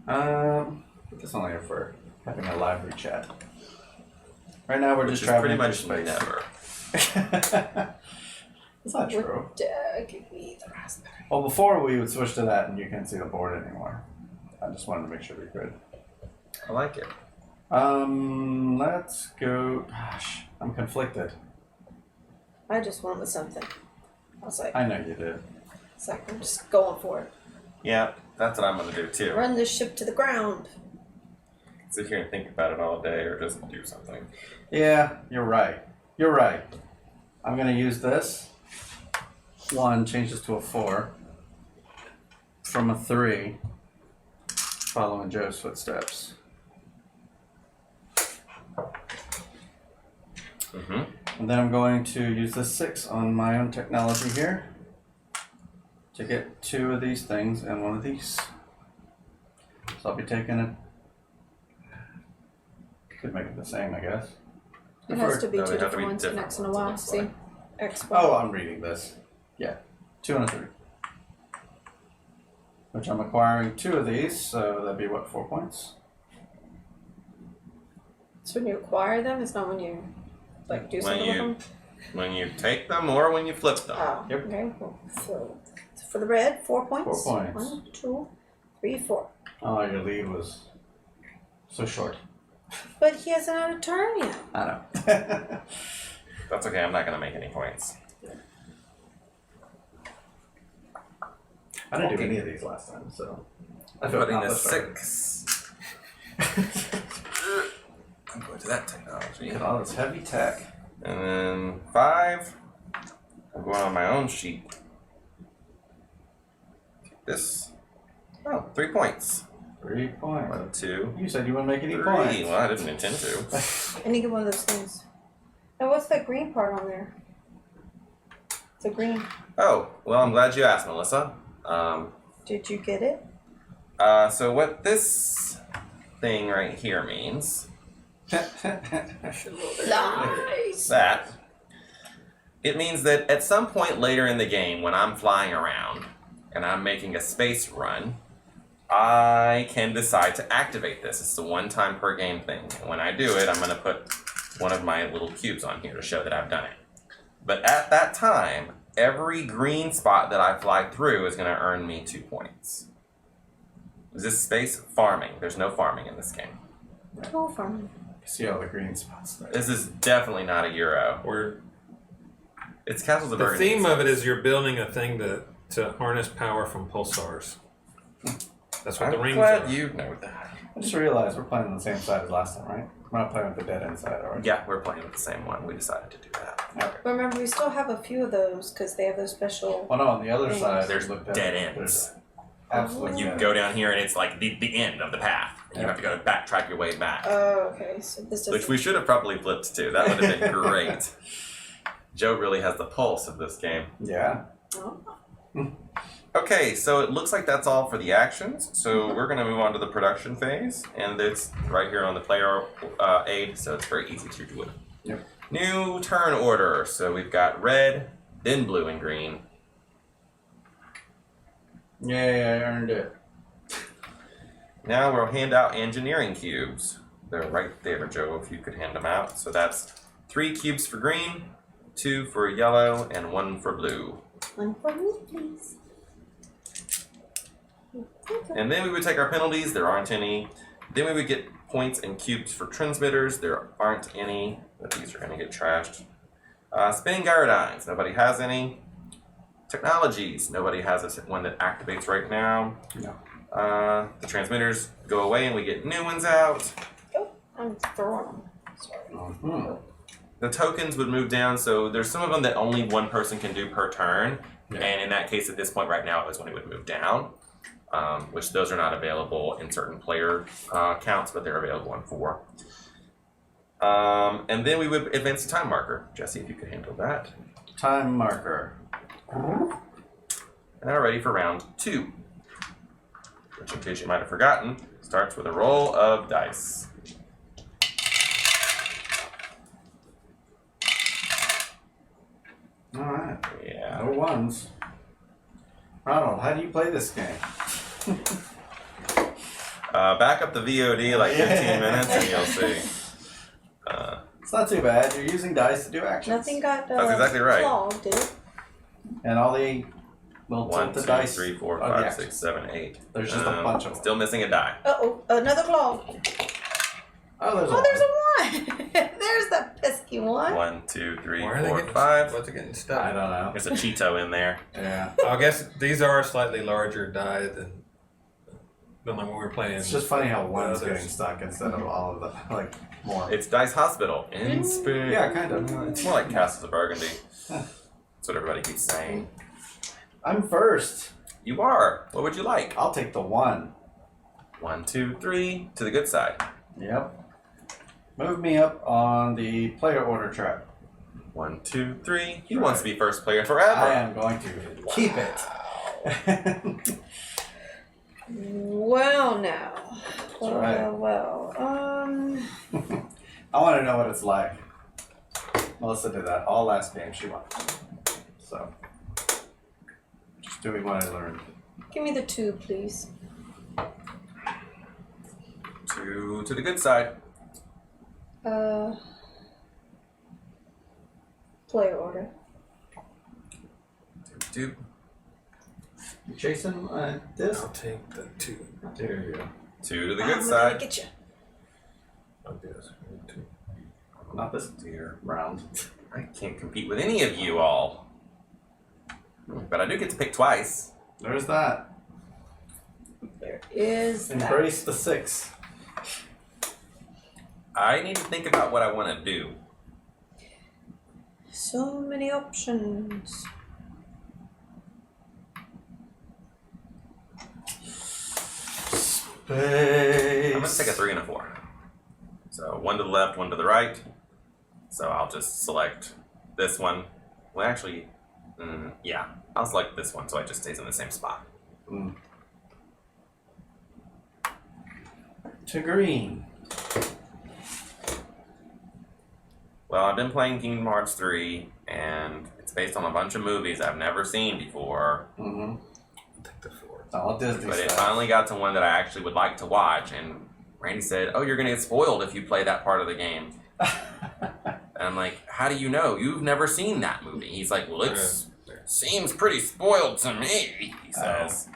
Speaker 2: Put this on here for having a lively chat. Right now we're
Speaker 1: Which
Speaker 2: just
Speaker 1: is pretty
Speaker 2: traveling
Speaker 1: much
Speaker 2: through space.
Speaker 1: never.
Speaker 2: It's not true.
Speaker 3: Give me the raspberry.
Speaker 2: Well, before we would switch to that and you can't see the board anymore. I just wanted to make sure we could.
Speaker 1: I like it.
Speaker 2: Let's go. Gosh, I'm conflicted.
Speaker 3: I just went with something. I was like,
Speaker 2: I know you did.
Speaker 3: it's like I'm just going for it.
Speaker 1: Yeah, that's what I'm gonna do too.
Speaker 3: Run this ship to the ground.
Speaker 1: Sit here and think about it all day or just do something.
Speaker 2: Yeah, you're right. You're right. I'm gonna use this. 1 changes to a 4. From a 3. Following Joe's footsteps.
Speaker 1: Mm-hmm.
Speaker 2: And then I'm going to use the 6 on my own technology here. To get 2 of these things and 1 of these. So I'll be taking it. Could make it the same, I guess.
Speaker 3: It has to be
Speaker 1: No,
Speaker 3: two
Speaker 1: they have to
Speaker 3: different
Speaker 1: be
Speaker 3: ones.
Speaker 1: different
Speaker 3: X and a
Speaker 1: ones, it
Speaker 3: Y.
Speaker 1: looks
Speaker 3: See?
Speaker 1: like.
Speaker 3: X, Y.
Speaker 2: Oh, I'm reading this. Yeah, 2 and a 3. Which I'm acquiring 2 of these, so that'd be what, 4 points?
Speaker 3: It's when you acquire them. It's not when you like do
Speaker 1: When
Speaker 3: something
Speaker 1: you-
Speaker 3: with them.
Speaker 1: When you take them or when you flip them.
Speaker 3: Oh,
Speaker 2: Yep.
Speaker 3: okay. Well, so for the red, 4 points.
Speaker 2: 4 points.
Speaker 3: 1, 2, 3, 4.
Speaker 2: Oh, your lead was so short.
Speaker 3: But he hasn't had a turn yet.
Speaker 2: I know.
Speaker 1: That's okay, I'm not gonna make any points.
Speaker 2: I didn't do
Speaker 1: Okay.
Speaker 2: any of these last time, so. I
Speaker 1: I'm
Speaker 2: feel
Speaker 1: putting a
Speaker 2: accomplished already.
Speaker 1: 6. I'm going to that technology.
Speaker 2: Look at all this heavy tech.
Speaker 1: And then 5. I'm going on my own sheet. Take this. Oh, 3 points.
Speaker 2: 3 points.
Speaker 1: 1, 2,
Speaker 2: You said you wouldn't make any
Speaker 1: 3.
Speaker 2: points.
Speaker 1: Well, I didn't intend to.
Speaker 3: I need to get one of those things. Now, what's that green part on there? It's a green.
Speaker 1: Oh, well, I'm glad you asked, Melissa.
Speaker 3: Did you get it?
Speaker 1: So what this thing right here means,
Speaker 3: Nice.
Speaker 1: that it means that at some point later in the game, when I'm flying around and I'm making a space run, I can decide to activate this. It's a 1 time per game thing. And when I do it, I'm going to put one of my little cubes on here to show that I've done it. But at that time, every green spot that I fly through is going to earn me 2 points. Is this space farming? There's no farming in this game.
Speaker 3: Go farming.
Speaker 2: See all the green spots there.
Speaker 1: This is definitely not a Euro. It's Castles of
Speaker 4: The
Speaker 1: Burgundy.
Speaker 4: theme of it is you're building a thing to harness power from pulsars. That's what the
Speaker 1: I'm
Speaker 4: rings
Speaker 1: glad
Speaker 4: are.
Speaker 1: you know that.
Speaker 2: I just realized we're playing on the same side as last time, right? We're not playing with the dead end side, are we?
Speaker 1: Yeah, we're playing with the same one. We decided to do that.
Speaker 2: Okay.
Speaker 3: Remember, we still have a few of those because they have those special.
Speaker 2: Well, no, on the other
Speaker 3: Things.
Speaker 2: side,
Speaker 1: There's
Speaker 2: looked at
Speaker 1: dead
Speaker 2: it,
Speaker 1: ends.
Speaker 2: there's absolutely
Speaker 1: You
Speaker 2: dead
Speaker 1: go
Speaker 2: ends.
Speaker 1: down here and it's like the end of the path. You have to go backtrack your way back.
Speaker 3: Oh, okay. So this doesn't.
Speaker 1: Which we should have probably flipped to. That would have been great. Joe really has the pulse of this game.
Speaker 2: Yeah.
Speaker 3: Oh.
Speaker 1: Okay, so it looks like that's all for the actions. So we're going to move on to the production phase. And it's right here on the player aid, so it's very easy to do it.
Speaker 2: Yep.
Speaker 1: New turn order. So we've got red, then blue and green.
Speaker 2: Yay, I earned it.
Speaker 1: Now we'll hand out engineering cubes. They're right there, Joe, if you could hand them out. So that's 3 cubes for green, 2 for yellow, and 1 for blue.
Speaker 3: One for me, please.
Speaker 1: And then we would take our penalties. There aren't any. Then we would get points and cubes for transmitters. There aren't any, but these are going to get trashed. Spinning gyrodynes. Nobody has any. Technologies. Nobody has one that activates right now.
Speaker 2: No.
Speaker 1: The transmitters go away and we get new ones out.
Speaker 3: Oh, I'm throwing them. Sorry.
Speaker 2: Mhm.
Speaker 1: The tokens would move down, so there's some of them that only one person can do per turn.
Speaker 2: Yeah.
Speaker 1: And in that case, at this point right now, is when it would move down. Which those are not available in certain player counts, but they're available in 4. And then we would advance the time marker. Jesse, if you could handle that.
Speaker 2: Time marker.
Speaker 1: And now we're ready for round 2. Which, in case you might have forgotten, starts with a roll of dice.
Speaker 2: Alright.
Speaker 1: Yeah.
Speaker 2: No ones. Ronald, how do you play this game?
Speaker 1: Back up the VOD like 15 minutes and you'll see.
Speaker 2: It's not too bad. You're using dice to do actions.
Speaker 3: Nothing got
Speaker 1: That's exactly right.
Speaker 3: clogged, did it?
Speaker 2: And all the little
Speaker 1: 1,
Speaker 2: tilted
Speaker 1: 2,
Speaker 2: dice
Speaker 1: 3, 4,
Speaker 2: are the
Speaker 1: 5,
Speaker 2: actions.
Speaker 1: 6, 7, 8.
Speaker 2: There's just a bunch of them.
Speaker 1: Still missing a die.
Speaker 3: Uh-oh, another clog.
Speaker 2: Oh, there's
Speaker 3: Oh, there's a 1. There's the pesky one.
Speaker 1: 1, 2, 3,
Speaker 4: Why are they
Speaker 1: 4,
Speaker 4: getting
Speaker 1: 5.
Speaker 4: What's it getting
Speaker 2: I
Speaker 4: stuck?
Speaker 2: don't know.
Speaker 1: There's a Cheeto in there.
Speaker 2: Yeah.
Speaker 4: I guess these are a slightly larger die than like when we were playing.
Speaker 2: It's just funny how one's
Speaker 4: others.
Speaker 2: getting stuck instead of all of the, like, more.
Speaker 1: It's Dice Hospital in Spain.
Speaker 2: Yeah, kind of.
Speaker 1: It's more like Castles of Burgundy.
Speaker 2: Huh.
Speaker 1: That's what everybody keeps saying.
Speaker 2: I'm first.
Speaker 1: You are. What would you like?
Speaker 2: I'll take the 1.
Speaker 1: 1, 2, 3. To the good side.
Speaker 2: Yep. Move me up on the player order track.
Speaker 1: 1, 2, 3. He
Speaker 2: Right.
Speaker 1: wants to be first player forever.
Speaker 2: I am going to keep it.
Speaker 3: Well, now. Well,
Speaker 2: right.
Speaker 3: well.
Speaker 2: I want to know what it's like. Melissa did that all last game. She won. So, just doing what I learned.
Speaker 3: Give me the 2, please.
Speaker 1: 2 to the good side.
Speaker 3: Player order.
Speaker 1: 2.
Speaker 2: You chasing this?
Speaker 4: I'll take the 2.
Speaker 2: There you go.
Speaker 1: 2 to the
Speaker 3: I'm
Speaker 1: good
Speaker 3: gonna
Speaker 1: side.
Speaker 3: Get you.
Speaker 4: Like this. 2.
Speaker 2: Not this dear round.
Speaker 1: I can't compete with any of you all. But I do get to pick twice.
Speaker 2: There's that.
Speaker 3: There is that.
Speaker 2: Embrace the 6.
Speaker 1: I need to think about what I want to do.
Speaker 3: So many options.
Speaker 2: Space.
Speaker 1: I'm gonna take a 3 and a 4. So 1 to the left, 1 to the right. So I'll just select this one. Well, actually, yeah, I'll select this one so it just stays in the same spot.
Speaker 2: To green.
Speaker 1: Well, I've been playing Kingdom Hearts 3, and it's based on a bunch of movies I've never seen before.
Speaker 2: Mm-hmm.
Speaker 4: I'll take the 4.
Speaker 2: It's all Disney
Speaker 1: But
Speaker 2: stuff.
Speaker 1: it finally got to one that I actually would like to watch, and Randy said, "Oh, you're gonna get spoiled if you play that part of the game." And I'm like, "How do you know? You've never seen that movie." He's like, "Well, it seems pretty spoiled to me," he says.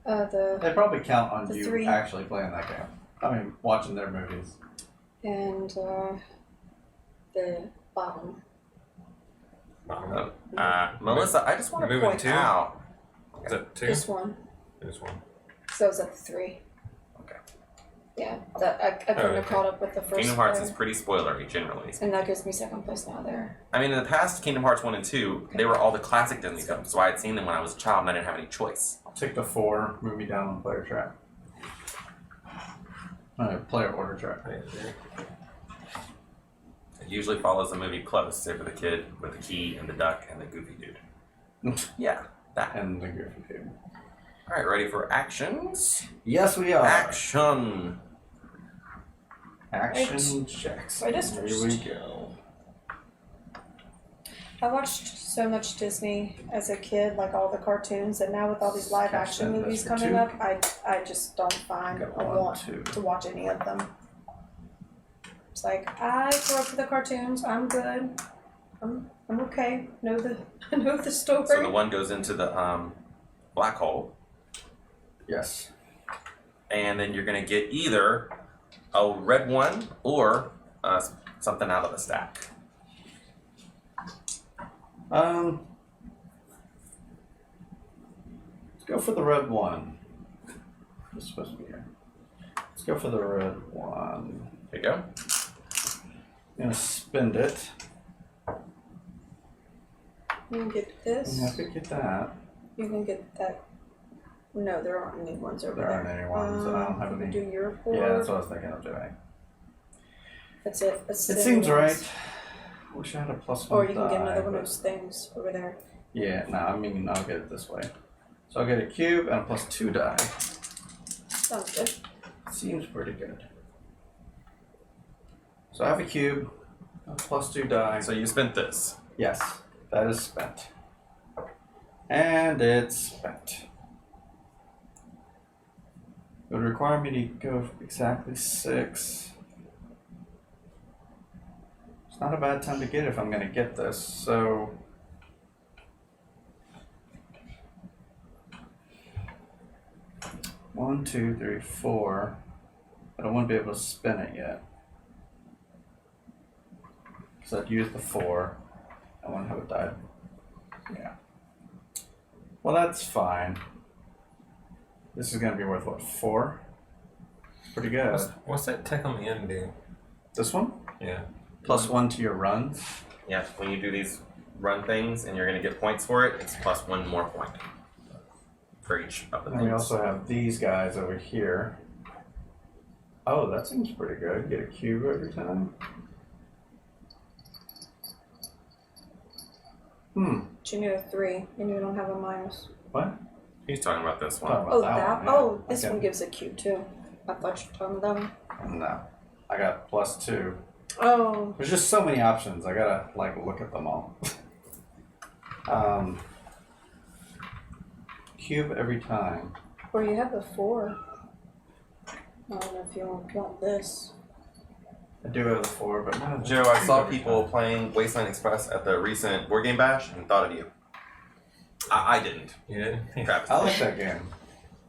Speaker 2: They probably count on
Speaker 3: the
Speaker 2: you
Speaker 3: 3.
Speaker 2: actually playing that game. I mean, watching their movies.
Speaker 3: And the bottom.
Speaker 1: Melissa, I just want to
Speaker 4: Moving
Speaker 1: point
Speaker 4: 2?
Speaker 1: out.
Speaker 4: Is that 2?
Speaker 3: This one.
Speaker 4: This one.
Speaker 3: So I was at the 3.
Speaker 1: Okay.
Speaker 3: Yeah, that I couldn't have
Speaker 4: okay.
Speaker 3: caught up with the first
Speaker 1: Kingdom Hearts
Speaker 3: player.
Speaker 1: is pretty spoilery generally.
Speaker 3: And that gives me second place now there.
Speaker 1: I mean, in the past, Kingdom Hearts 1 and 2, they were all the classic Disney films, so I had seen them when I was a child and I didn't have any choice.
Speaker 2: I'll take the 4, move me down on player track. Player order track.
Speaker 1: It usually follows the movie close, save for the kid with the key and the duck and the goofy dude. Yeah, that.
Speaker 2: And the Griffin dude.
Speaker 1: Alright, ready for actions?
Speaker 2: Yes, we are.
Speaker 1: Action!
Speaker 2: Action checks.
Speaker 3: Right is
Speaker 2: Here
Speaker 3: first.
Speaker 2: we go.
Speaker 3: I watched so much Disney as a kid, like all the cartoons, and now with all these live
Speaker 2: Catch
Speaker 3: action
Speaker 2: that,
Speaker 3: movies
Speaker 2: that's for
Speaker 3: coming
Speaker 2: 2.
Speaker 3: up, I just don't find
Speaker 2: Got
Speaker 3: I
Speaker 2: 1,
Speaker 3: want
Speaker 2: 2.
Speaker 3: to watch any of them. It's like I grew up with the cartoons. I'm good. I'm okay. Know the story.
Speaker 1: So the one goes into the black hole,
Speaker 2: Yes.
Speaker 1: and then you're going to get either a red one or something out of the stack.
Speaker 2: Let's go for the red one. It's supposed to be here. Let's go for the red one.
Speaker 1: There you go.
Speaker 2: I'm gonna spend it.
Speaker 3: You can get this.
Speaker 2: Yeah, I could get that.
Speaker 3: You can get that. No, there aren't any ones over
Speaker 2: There
Speaker 3: there.
Speaker 2: aren't any ones, and I don't have
Speaker 3: you
Speaker 2: any.
Speaker 3: can do your 4.
Speaker 2: Yeah, that's what I was thinking of doing.
Speaker 3: That's it. That's
Speaker 2: It
Speaker 3: the
Speaker 2: seems
Speaker 3: only
Speaker 2: right.
Speaker 3: ones.
Speaker 2: Wish I had a +1
Speaker 3: Or you can
Speaker 2: die,
Speaker 3: get another one of
Speaker 2: but-
Speaker 3: those things over there.
Speaker 2: Yeah, no, I mean, I'll get it this way. So I'll get a cube and a +2 die.
Speaker 3: Sounds good.
Speaker 2: Seems pretty good. So I have a cube, a +2 die.
Speaker 1: So you spent this.
Speaker 2: Yes, that is spent. And it's spent. It would require me to go exactly 6. It's not a bad time to get it if I'm going to get this, so... One, two, three, 4. But I won't be able to spin it yet. Because I'd use the 4. I want to have it die. Yeah. Well, that's fine. This is going to be worth, what, 4? Pretty good.
Speaker 4: What's that tech on the end do?
Speaker 2: This one?
Speaker 4: Yeah.
Speaker 2: +1 to your runs.
Speaker 1: Yeah, when you do these run things and you're going to get points for it, it's +1 more point for each of the
Speaker 2: And we
Speaker 1: things.
Speaker 2: also have these guys over here. Oh, that seems pretty good. Get a cube every time.
Speaker 3: But you need a 3, and you don't have a minus.
Speaker 2: What?
Speaker 1: He's talking about this one.
Speaker 2: Talking
Speaker 3: Oh,
Speaker 2: about
Speaker 3: that?
Speaker 2: one, yeah.
Speaker 3: Oh,
Speaker 2: I
Speaker 3: this
Speaker 2: can-
Speaker 3: one gives a cube too. I thought you were talking about that one.
Speaker 2: No. I got +2.
Speaker 3: Oh,
Speaker 2: There's just so many options. I gotta, like, look at them all. Cube every time.
Speaker 3: or you have a 4. I don't know if you want this.
Speaker 2: I do have the 4, but no.
Speaker 1: Joe, I saw
Speaker 2: every
Speaker 1: people
Speaker 2: time.
Speaker 1: playing Wasteland Express at the recent Board Game Bash and thought of you. I didn't.
Speaker 4: You did?
Speaker 1: Travis.
Speaker 2: I like that game.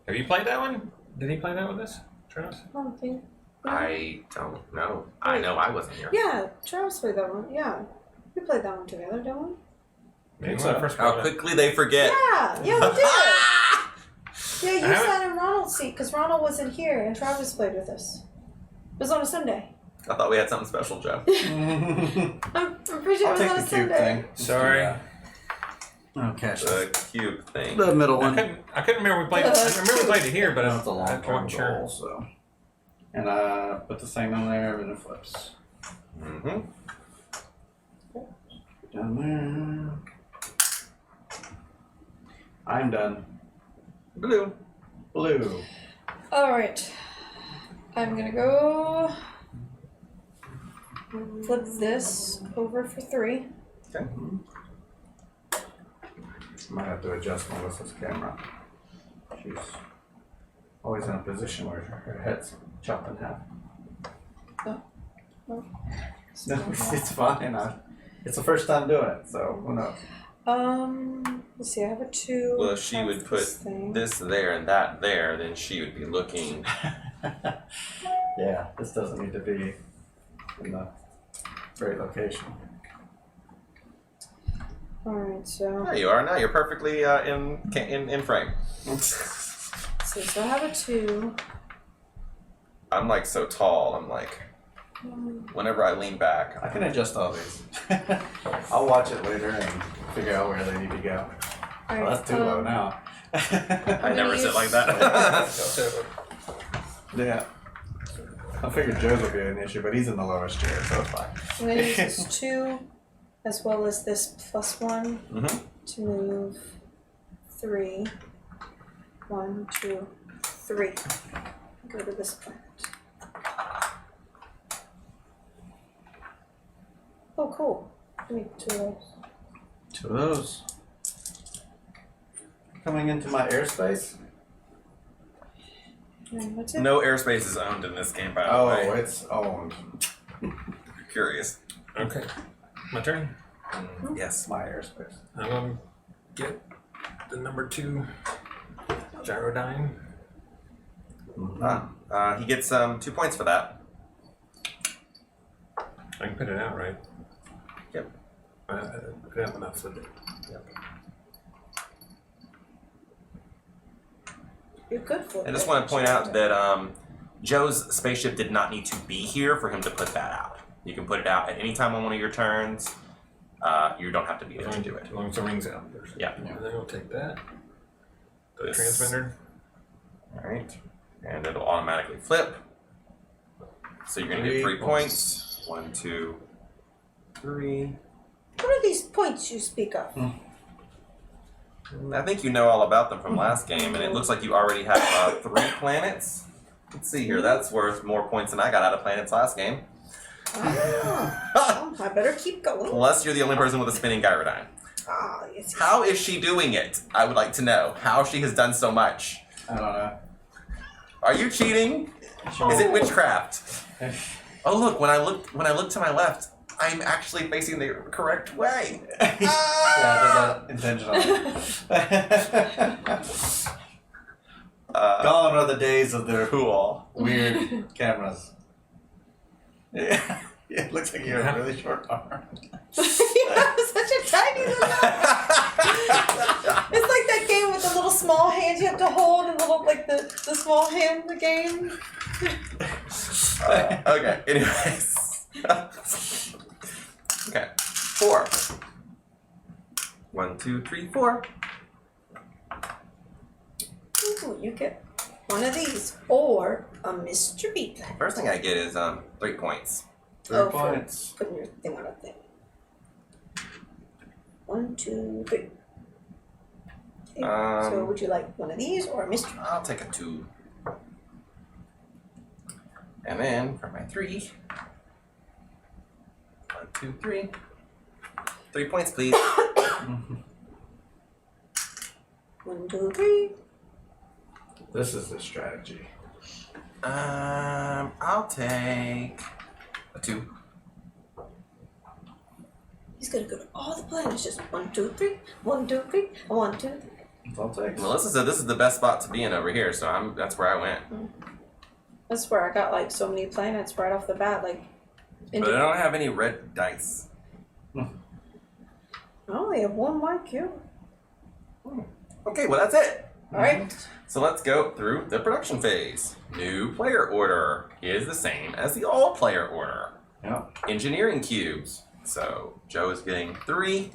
Speaker 4: Have you played that one? Did he play that with us? Travis?
Speaker 3: I don't think.
Speaker 1: I don't know. I know I wasn't here.
Speaker 3: Yeah, Travis played that one. Yeah, we played that one together, didn't we?
Speaker 4: Maybe
Speaker 2: so.
Speaker 4: when I first
Speaker 1: How
Speaker 4: played it.
Speaker 1: quickly they forget.
Speaker 3: Yeah, yeah, we did. Yeah, you
Speaker 4: I haven't-
Speaker 3: sat in Ronald's seat because Ronald wasn't here and Travis played with us. It was on a Sunday.
Speaker 1: I thought we had something special, Joe.
Speaker 3: I'm pretty sure
Speaker 2: I'll
Speaker 3: it was
Speaker 2: take
Speaker 3: on
Speaker 2: the
Speaker 3: a
Speaker 2: cube
Speaker 3: Sunday.
Speaker 2: thing.
Speaker 4: Sorry.
Speaker 2: Okay.
Speaker 1: The cube thing.
Speaker 2: The middle
Speaker 4: I
Speaker 2: one.
Speaker 4: couldn't remember we played. I remember we played it here, but
Speaker 2: That's a
Speaker 4: I
Speaker 2: long-term
Speaker 4: wasn't sure.
Speaker 2: goal, so. And put the thing on there and it flips.
Speaker 1: Mm-hmm.
Speaker 2: Down there. I'm done.
Speaker 1: Blue.
Speaker 2: Blue.
Speaker 3: Alright. I'm gonna go flip this over for 3.
Speaker 1: Okay.
Speaker 2: Might have to adjust Melissa's camera. She's always in a position where her head's chopped in half.
Speaker 3: Oh.
Speaker 2: No, it's fine. It's the first time doing it, so who knows?
Speaker 3: Let's see, I have a 2.
Speaker 1: Well, if she would put
Speaker 3: thing.
Speaker 1: this there and that there, then she would be looking.
Speaker 2: Yeah, this doesn't need to be in the right location.
Speaker 3: Alright, so
Speaker 1: There you are. Now you're perfectly in frame.
Speaker 3: so I have a 2.
Speaker 1: I'm like so tall. I'm like, whenever I lean back,
Speaker 2: I can adjust all these. I'll watch it later and figure out where they need to go.
Speaker 3: Alright,
Speaker 2: Well, that's too low now.
Speaker 1: I never sit like that.
Speaker 2: Yeah. I figured Joe's would be an issue, but he's in the lowest chair, so it's fine.
Speaker 3: I'm gonna use this 2 as well as this +1
Speaker 1: Mm-hmm.
Speaker 3: to move 3. 1, 2, 3. Go to this planet. Oh, cool. I need 2 of those.
Speaker 2: 2 of those. Coming into my airspace?
Speaker 3: And what's it?
Speaker 1: No airspace is owned in this game, by the
Speaker 2: Oh,
Speaker 1: way.
Speaker 2: it's owned.
Speaker 1: Curious.
Speaker 4: Okay, my turn.
Speaker 1: Yes.
Speaker 2: My airspace.
Speaker 4: I'm gonna get the number 2 gyrodyne.
Speaker 1: He gets 2 points for that.
Speaker 4: I can put it out, right?
Speaker 1: Yep.
Speaker 4: I could have enough for it.
Speaker 1: Yep.
Speaker 3: You're good for it.
Speaker 1: I just want to point out that Joe's spaceship did not need to be here for him to put that out. You can put it out at any time on one of your turns. You don't have to be there to do it.
Speaker 4: As long as the ring's out.
Speaker 1: Yeah.
Speaker 4: And then we'll take that. The
Speaker 1: This.
Speaker 4: transmitter.
Speaker 1: All right. And it'll automatically flip. So you're going to get 3 points. 1, 2, 3.
Speaker 3: What are these points you speak of?
Speaker 1: I think you know all about them from last game, and it looks like you already have 3 planets. Let's see here. That's worth more points than I got out of planets last game.
Speaker 3: Oh, I better keep going.
Speaker 1: Plus, you're the only person with a spinning gyrodyne.
Speaker 3: Ah, yes.
Speaker 1: How is she doing it? I would like to know how she has done so much.
Speaker 2: I don't know.
Speaker 1: Are you cheating? Is it witchcraft? Oh look! When I look to my left, I'm actually facing the correct way.
Speaker 2: Yeah, I did that intentionally. Gone are the days of their
Speaker 1: Cool.
Speaker 2: weird cameras. Yeah, it looks like you have a really short arm.
Speaker 3: You have such a tiny little. It's like that game with the little small hands you have to hold and little like the small hand in the game.
Speaker 1: Okay. Anyways. Okay. 4. 1, 2, 3, 4.
Speaker 3: Ooh, you get one of these or a mystery planet.
Speaker 1: First thing I get is 3 points.
Speaker 2: 3 points.
Speaker 3: For putting your thing on a thing. 1, 2, 3. Okay, so would you like one of these or a mystery?
Speaker 1: I'll take a 2. And then for my 3. 1, 2, 3. 3 points, please.
Speaker 3: 1, 2, 3.
Speaker 2: This is the strategy.
Speaker 1: I'll take a 2.
Speaker 3: He's gonna go to all the planets. Just 1, 2, 3. 1, 2, 3. 1, 2, 3.
Speaker 2: That's all it takes.
Speaker 1: Melissa said this is the best spot to be in over here, so that's where I went.
Speaker 3: That's where I got like so many planets right off the bat. Like,
Speaker 1: But I don't have any red dice.
Speaker 3: I only have 1 white cube.
Speaker 1: Okay, well that's it.
Speaker 3: All right.
Speaker 1: So let's go through the production phase. New player order is the same as the all player order.
Speaker 2: Yeah.
Speaker 1: Engineering cubes. So Joe is getting 3,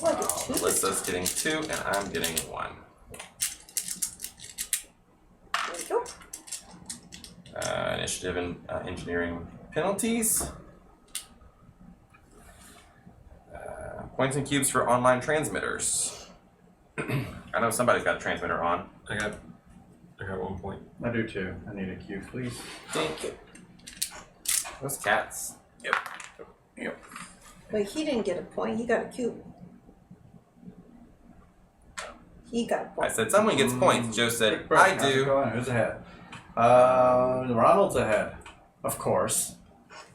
Speaker 3: Oh, I get 2.
Speaker 1: Melissa's getting 2, and I'm getting 1.
Speaker 3: There we go.
Speaker 1: Initiative and engineering penalties. Points and cubes for online transmitters. I know somebody's got a transmitter on.
Speaker 4: I got 1 point.
Speaker 2: I do too. I need a cube, please.
Speaker 1: Thank you. Those cats. Yep.
Speaker 3: Wait, he didn't get a point. He got a cube. He got a
Speaker 1: I
Speaker 3: point.
Speaker 1: said someone gets points. Joe said,
Speaker 2: Quick break.
Speaker 1: I
Speaker 2: How's it
Speaker 1: do.
Speaker 2: going? Who's ahead? Ronald's ahead. Of course.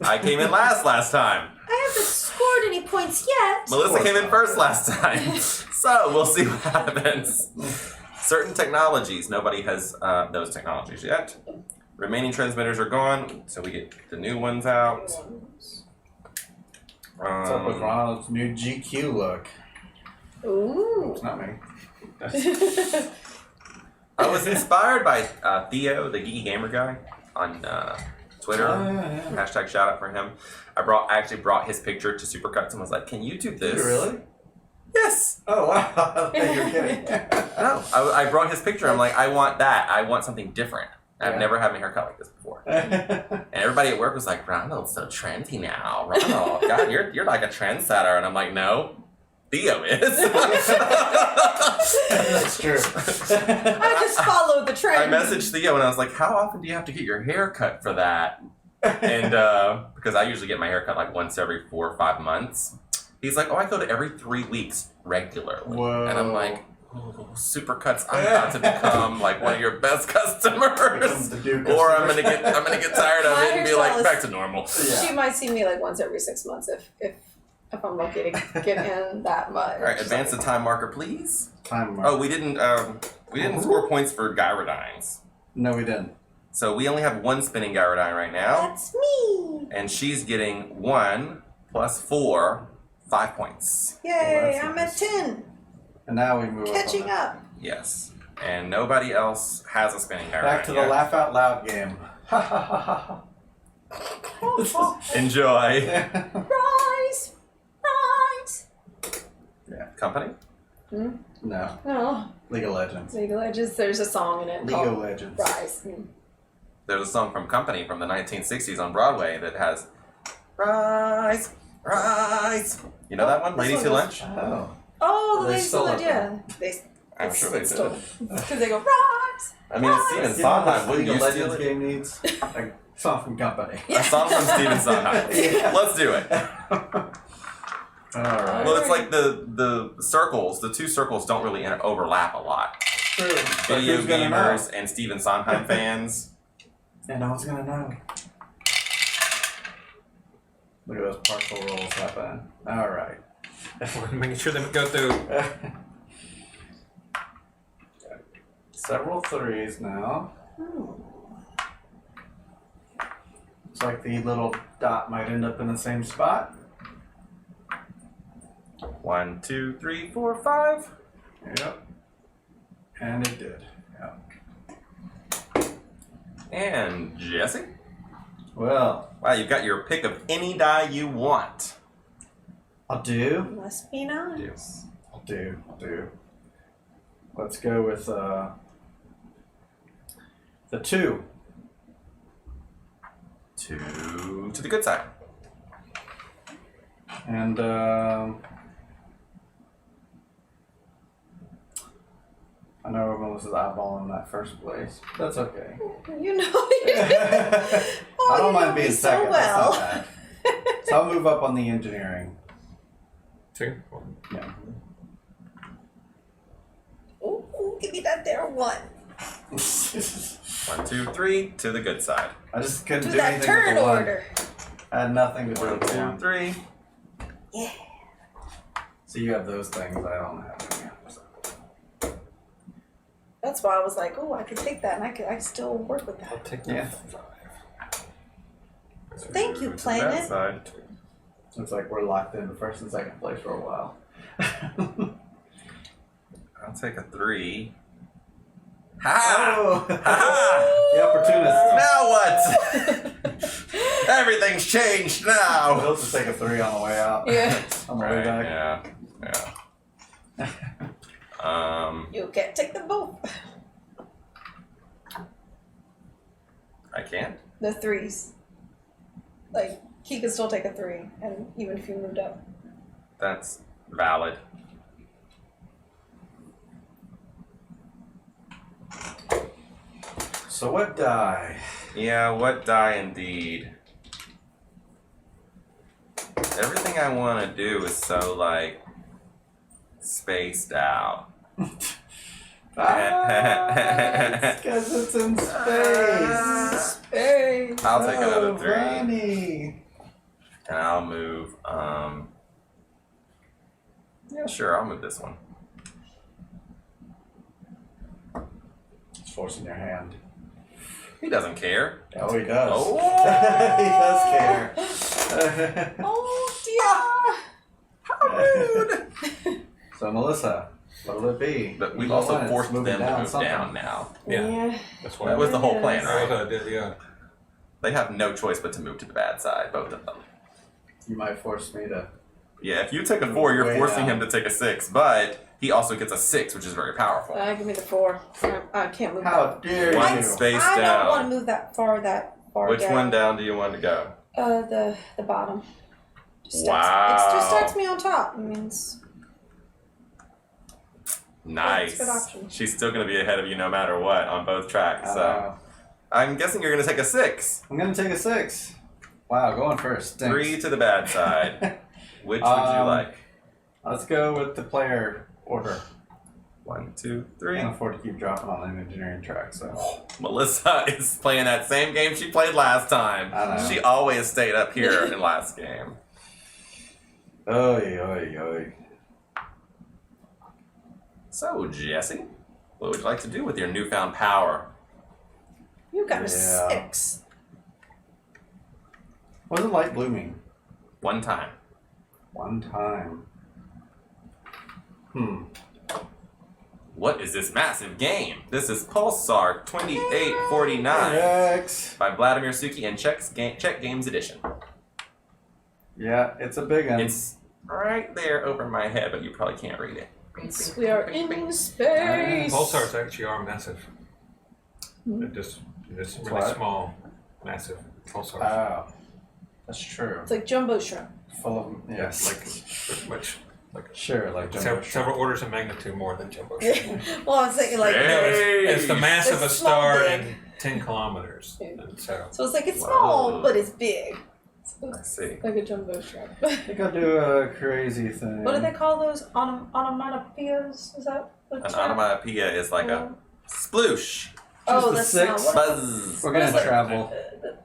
Speaker 1: I came in last time.
Speaker 3: I haven't scored any points yet.
Speaker 1: Melissa came in first last time. So we'll see what happens. Certain technologies. Nobody has those technologies yet. Remaining transmitters are gone, so we get the new ones out.
Speaker 2: What's up with Ronald's new GQ look?
Speaker 3: Ooh.
Speaker 2: It's not me.
Speaker 1: I was inspired by Theo, the geeky gamer guy, on Twitter.
Speaker 2: Yeah.
Speaker 1: Hashtag shout out for him. I actually brought his picture to Supercuts and was like, "Can you do this?"
Speaker 2: Did you really?
Speaker 1: Yes.
Speaker 2: Oh wow! I think you're kidding.
Speaker 1: No, I brought his picture. I'm like, I want that. I want something different. I've
Speaker 2: Yeah.
Speaker 1: never had my hair cut like this before. And everybody at work was like, "Ronald's so trendy now. Ronald, God, you're like a trendsetter." And I'm like, "No, Theo is."
Speaker 2: That's true.
Speaker 3: I just followed the
Speaker 1: I
Speaker 3: trend.
Speaker 1: messaged Theo and I was like, "How often do you have to get your hair cut for that?" And because I usually get my hair cut like once every 4 or 5 months. He's like, "Oh, I go to every 3 weeks regularly."
Speaker 2: Whoa.
Speaker 1: And I'm like, "Oh, Supercuts, I'm about to become like one of your best customers."
Speaker 2: The Duke
Speaker 1: Or I'm
Speaker 2: customer.
Speaker 1: gonna get tired of
Speaker 3: My
Speaker 1: it and be like
Speaker 3: hairstylist-
Speaker 1: back to normal.
Speaker 2: Yeah.
Speaker 3: She might see me like once every 6 months if I'm lucky to get in that much.
Speaker 1: All right, advance the time marker, please.
Speaker 2: Time mark.
Speaker 1: Oh, we didn't score points for gyrodynes.
Speaker 2: No, we didn't.
Speaker 1: So we only have 1 spinning gyrodyne right now,
Speaker 3: That's me.
Speaker 1: and she's getting 1 plus 4, 5 points.
Speaker 3: Yay,
Speaker 2: that's
Speaker 3: I'm
Speaker 2: nice.
Speaker 3: at 10.
Speaker 2: And now we move
Speaker 3: Catching
Speaker 2: on.
Speaker 3: up.
Speaker 1: Yes, and nobody else has a spinning gyrodyne.
Speaker 2: Back to the
Speaker 1: yet.
Speaker 2: laugh out loud game. Ha ha ha ha
Speaker 1: Enjoy.
Speaker 2: ha.
Speaker 3: Rise! Rise!
Speaker 1: Company?
Speaker 2: No.
Speaker 3: Oh,
Speaker 2: League of Legends.
Speaker 3: League of Legends, there's a song in it
Speaker 2: League
Speaker 3: called
Speaker 2: of Legends.
Speaker 3: Rise.
Speaker 1: There's a song from Company from the 1960s on Broadway that has Rise, Rise. You know that one?
Speaker 3: This
Speaker 1: Ladies
Speaker 3: one
Speaker 1: Who
Speaker 3: goes-
Speaker 1: Lunch?
Speaker 2: Oh.
Speaker 3: Oh, the
Speaker 2: They
Speaker 3: Ladies
Speaker 2: stole
Speaker 3: of
Speaker 2: it,
Speaker 3: Legends, yeah.
Speaker 1: I'm sure they did.
Speaker 3: Because they go, Rise!
Speaker 1: I mean, it's Steven
Speaker 2: You know
Speaker 1: Sondheim.
Speaker 2: what
Speaker 1: Wouldn't
Speaker 2: League
Speaker 1: you
Speaker 2: of
Speaker 1: steal
Speaker 2: Legends
Speaker 1: it?
Speaker 2: game needs? A song from Company.
Speaker 1: A song from Steven Sondheim.
Speaker 2: Yeah.
Speaker 1: Let's do it.
Speaker 2: Alright.
Speaker 1: Well, it's like the circles, the 2 circles don't really overlap a lot.
Speaker 2: True. But
Speaker 1: Video
Speaker 2: who's gonna know?
Speaker 1: gamers and Steven Sondheim fans.
Speaker 2: Yeah, no one's gonna know. Look at those partial rolls happening. Alright.
Speaker 4: Making sure they go through.
Speaker 2: Several 3s now. Looks like the little dot might end up in the same spot.
Speaker 1: 1, 2, 3, 4, 5.
Speaker 2: Yep. And it did. Yep.
Speaker 1: And Jesse?
Speaker 2: Well,
Speaker 1: Wow, you've got your pick of any die you want.
Speaker 2: I'll do.
Speaker 3: Must be nice.
Speaker 2: I'll do. Let's go with the 2.
Speaker 1: 2 to the good side.
Speaker 2: And I know Melissa's eyeballing that first place. That's okay.
Speaker 3: You know, I
Speaker 2: I don't mind being second.
Speaker 3: so
Speaker 2: That's
Speaker 3: well.
Speaker 2: not bad. So I'll move up on the engineering.
Speaker 4: 2.
Speaker 2: Yeah.
Speaker 3: Ooh, give me that there 1.
Speaker 1: 1, 2, 3 to the good side.
Speaker 2: I just couldn't
Speaker 3: Do
Speaker 2: do
Speaker 3: that
Speaker 2: anything
Speaker 3: turn
Speaker 2: with the 1.
Speaker 3: order.
Speaker 2: I had nothing to do
Speaker 1: 1,
Speaker 2: with the
Speaker 1: 2,
Speaker 2: 1.
Speaker 1: 3.
Speaker 3: Yeah.
Speaker 2: So you have those things. I don't have any.
Speaker 3: That's why I was like, oh, I could take that and I could still work with
Speaker 4: I'll
Speaker 3: that.
Speaker 4: take
Speaker 2: Yeah.
Speaker 4: the 5.
Speaker 3: Thank you,
Speaker 1: To that
Speaker 3: Planet.
Speaker 1: side.
Speaker 2: Looks like we're locked into first and second place for a while.
Speaker 1: I'll take a 3. Ha!
Speaker 2: Oh.
Speaker 1: The opportunist. Now what? Everything's changed now.
Speaker 2: We'll just take a 3 on the way out.
Speaker 3: Yeah.
Speaker 2: On the way back.
Speaker 1: Yeah.
Speaker 3: You can't take them both.
Speaker 1: I can't.
Speaker 3: The 3s. Like, he could still take a 3, and even if you moved up.
Speaker 1: That's valid.
Speaker 2: So what die?
Speaker 1: Yeah, what die indeed. Everything I want to do is so, like, spaced out.
Speaker 2: Because it's in space.
Speaker 3: Space.
Speaker 1: I'll take another 3.
Speaker 2: Funny.
Speaker 1: And I'll move, yeah, sure, I'll move this one.
Speaker 2: It's forcing your hand.
Speaker 1: He doesn't care.
Speaker 2: Oh, he does.
Speaker 1: Oh.
Speaker 2: He does care.
Speaker 3: Oh, dear.
Speaker 1: How rude!
Speaker 2: So, Melissa, what'll it be?
Speaker 1: But we've
Speaker 2: You
Speaker 1: also
Speaker 2: want it,
Speaker 1: forced
Speaker 2: it's
Speaker 1: them
Speaker 2: moving
Speaker 1: to move
Speaker 2: something.
Speaker 1: down now.
Speaker 4: Yeah. That's why.
Speaker 1: That was the whole plan,
Speaker 4: That's
Speaker 1: right?
Speaker 4: what I did, yeah.
Speaker 1: They have no choice but to move to the bad side, both of them.
Speaker 2: You might force me to.
Speaker 1: Yeah, if you take a 4, you're
Speaker 2: Way
Speaker 1: forcing
Speaker 2: down.
Speaker 1: him to take a 6, but he also gets a 6, which is very powerful.
Speaker 3: Give me the 4. I can't move
Speaker 2: How
Speaker 3: that.
Speaker 2: dare
Speaker 1: One
Speaker 2: you?
Speaker 1: space
Speaker 3: I
Speaker 1: down.
Speaker 3: don't want to move that far
Speaker 1: Which
Speaker 3: down.
Speaker 1: one down do you want to go?
Speaker 3: The bottom. Just
Speaker 1: Wow.
Speaker 3: It just starts me on top. It means
Speaker 1: Nice.
Speaker 3: That's a good option.
Speaker 1: She's still going to be ahead of you no matter what on both tracks. So
Speaker 2: Uh,
Speaker 1: I'm guessing you're going to take a 6.
Speaker 2: I'm gonna take a 6. Wow, going first. Stinks.
Speaker 1: 3 to the bad side. Which would you like?
Speaker 2: Let's go with the player order.
Speaker 1: 1, 2,
Speaker 2: I
Speaker 1: 3.
Speaker 2: can't afford to keep dropping on an engineering track, so.
Speaker 1: Melissa is playing that same game she played last time.
Speaker 2: I know.
Speaker 1: She always stayed up here in last game.
Speaker 2: Oy, oy, oy.
Speaker 1: So, Jesse, what would you like to do with your newfound power?
Speaker 3: you got a
Speaker 2: Yeah.
Speaker 3: 6.
Speaker 2: What does light blue mean?
Speaker 1: One time.
Speaker 2: One time.
Speaker 1: What is this massive game? This is Pulsar 2849
Speaker 2: X.
Speaker 1: by Vladimir Suki and Czech Games Edition.
Speaker 2: Yeah, it's a big one.
Speaker 1: It's right there over my head, but you probably can't read it.
Speaker 3: We are in space.
Speaker 4: Pulsars actually are massive. They're just really
Speaker 2: What?
Speaker 4: small, massive pulsars.
Speaker 2: Oh, that's true.
Speaker 3: It's like jumbo shrimp.
Speaker 2: Full of yes.
Speaker 4: Like pretty much
Speaker 2: Sure, like jumbo
Speaker 4: several orders of magnitude more than jumbo shrimp.
Speaker 3: Well, I was thinking like.
Speaker 1: Hey.
Speaker 4: It's the mass of a
Speaker 3: It's small
Speaker 4: star
Speaker 3: big.
Speaker 4: in 10 kilometers. And so
Speaker 3: So it's like it's
Speaker 1: Whoa.
Speaker 3: small, but it's big. So
Speaker 1: I
Speaker 3: it's
Speaker 1: see.
Speaker 3: like a jumbo shrimp.
Speaker 2: I think I'll do a crazy thing.
Speaker 3: What do they call those? Onomatopoeias? Is that what
Speaker 1: An onomatopoeia is like a sploosh,
Speaker 3: Oh,
Speaker 2: the
Speaker 3: that's
Speaker 2: six.
Speaker 3: not what
Speaker 1: buzz.
Speaker 2: We're
Speaker 3: What is
Speaker 2: gonna
Speaker 3: it?
Speaker 2: travel.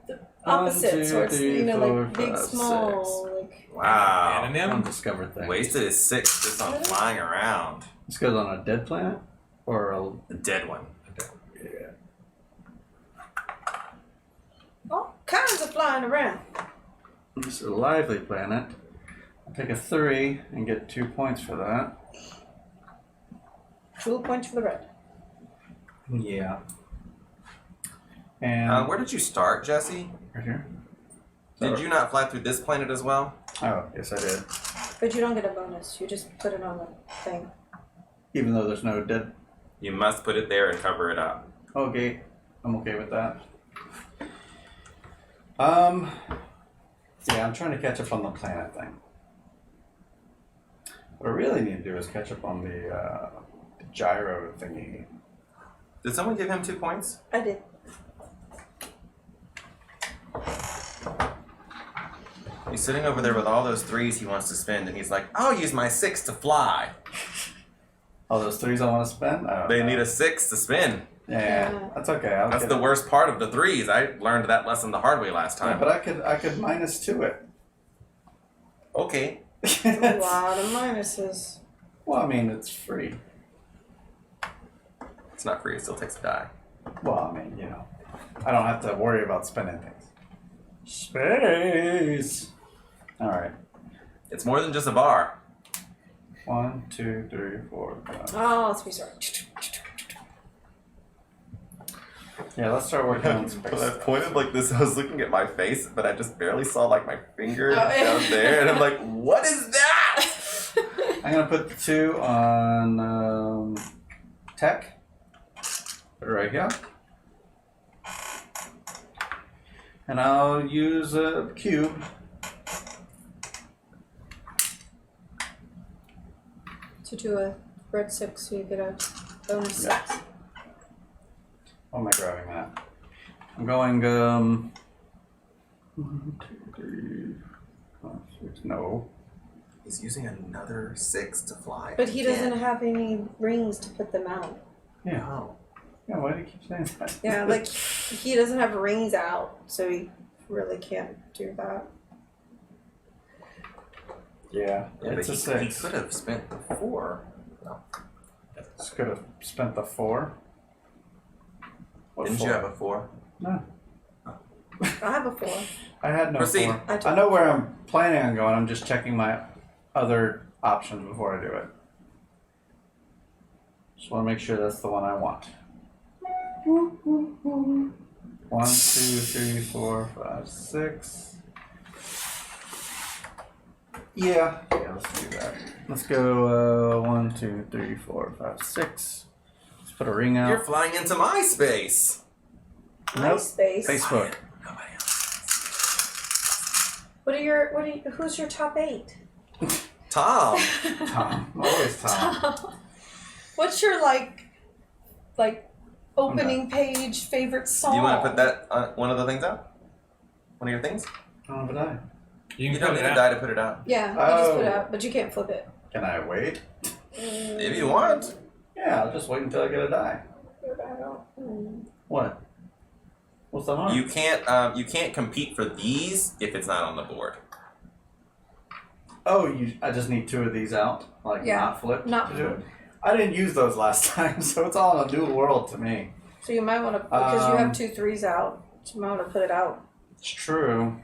Speaker 3: the opposites,
Speaker 2: two,
Speaker 3: or it's
Speaker 2: three,
Speaker 3: like
Speaker 2: four,
Speaker 3: big,
Speaker 2: five,
Speaker 3: small, like
Speaker 1: Wow.
Speaker 4: Anonym?
Speaker 2: Undiscovered thing.
Speaker 1: Wasted is 6 just on flying around.
Speaker 2: This goes on a dead planet, or a
Speaker 1: The dead one.
Speaker 2: yeah.
Speaker 3: all kinds of flying around.
Speaker 2: This is a lively planet. I'll take a 3 and get 2 points for that.
Speaker 3: 2 points for the red.
Speaker 2: Yeah. And
Speaker 1: Where did you start, Jesse?
Speaker 2: right here.
Speaker 1: Did you not fly through this planet as well?
Speaker 2: Oh, yes, I did.
Speaker 3: But you don't get a bonus. You just put it on the thing.
Speaker 2: Even though there's no dead.
Speaker 1: You must put it there and cover it up.
Speaker 2: Okay, I'm okay with that. Yeah, I'm trying to catch up on the planet thing. What I really need to do is catch up on the gyro thingy.
Speaker 1: Did someone give him 2 points?
Speaker 3: I did.
Speaker 1: He's sitting over there with all those 3s he wants to spend, and he's like, I'll use my 6 to fly.
Speaker 2: All those 3s I want to spend? Oh,
Speaker 1: They
Speaker 2: no.
Speaker 1: need a 6 to spin.
Speaker 2: Yeah, that's okay. I'll
Speaker 1: That's
Speaker 2: get
Speaker 1: the
Speaker 2: it.
Speaker 1: worst part of the 3s. I learned that lesson the hard way last
Speaker 2: Yeah,
Speaker 1: time.
Speaker 2: but I could minus 2 it.
Speaker 1: Okay.
Speaker 3: A lot of minuses.
Speaker 2: Well, I mean, it's free.
Speaker 1: It's not free, it still takes a die.
Speaker 2: Well, I mean, you know, I don't have to worry about spending things. Space. All right.
Speaker 1: It's more than just a bar.
Speaker 2: 1, 2, 3, 4, 5.
Speaker 3: Oh, let's restart.
Speaker 2: Yeah, let's start working on space.
Speaker 1: When I pointed like this, I was looking at my face, but I just barely saw like my finger
Speaker 3: Oh, yeah.
Speaker 1: down there, and I'm like, what is that?
Speaker 2: I'm gonna put the 2 on tech. Put it right here. And I'll use a cube.
Speaker 3: To do a red 6, so you get a bonus 6.
Speaker 2: Why am I grabbing that? I'm going 1, 2, 3, 4, 6. No.
Speaker 1: He's using another 6 to fly.
Speaker 3: But he doesn't have any rings to put them out.
Speaker 2: Yeah.
Speaker 1: Oh.
Speaker 2: Yeah, why do you keep saying that?
Speaker 3: Yeah, like he doesn't have rings out, so he really can't do that.
Speaker 2: Yeah,
Speaker 1: Yeah,
Speaker 2: it's
Speaker 1: but
Speaker 2: a
Speaker 1: he
Speaker 2: 6.
Speaker 1: could have spent the 4. No.
Speaker 2: Just could have spent the 4. What
Speaker 1: Didn't
Speaker 2: 4?
Speaker 1: you have a 4?
Speaker 2: No.
Speaker 3: I have a 4.
Speaker 2: I had no
Speaker 1: Proceed.
Speaker 2: 4. I know where I'm planning on going. I'm just checking my other options before I do it. Just want to make sure that's the one I want. 1, 2, 3, 4, 5, 6. Yeah, let's do that. Let's go 1, 2, 3, 4, 5, 6. Let's put a ring out.
Speaker 1: You're flying into my space.
Speaker 2: Nope.
Speaker 3: MySpace.
Speaker 2: Facebook.
Speaker 1: Nobody else.
Speaker 3: Who's your top 8?
Speaker 1: Tom.
Speaker 2: Tom. Always Tom.
Speaker 3: What's your like opening page favorite song?
Speaker 1: Do you want to put that one of the things out? One of your things?
Speaker 2: Oh, but I.
Speaker 4: You
Speaker 1: You
Speaker 4: can
Speaker 1: don't
Speaker 4: put
Speaker 1: need
Speaker 4: it
Speaker 1: a
Speaker 4: out.
Speaker 1: die to put it out.
Speaker 3: Yeah, you just put it
Speaker 2: Oh.
Speaker 3: out, but you can't flip it.
Speaker 2: Can I wait?
Speaker 1: If you want.
Speaker 2: Yeah, I'll just wait until I get a die. What? What's the harm?
Speaker 1: You can't compete for these if it's not on the board.
Speaker 2: Oh, I just need 2 of these out, like
Speaker 3: Yeah,
Speaker 2: not flipped.
Speaker 3: not
Speaker 2: to do it. I didn't use those last time, so it's all a new world to me.
Speaker 3: So you might want to, because you have
Speaker 2: Um,
Speaker 3: 2 3s out, so you might want to put it out.
Speaker 2: It's true.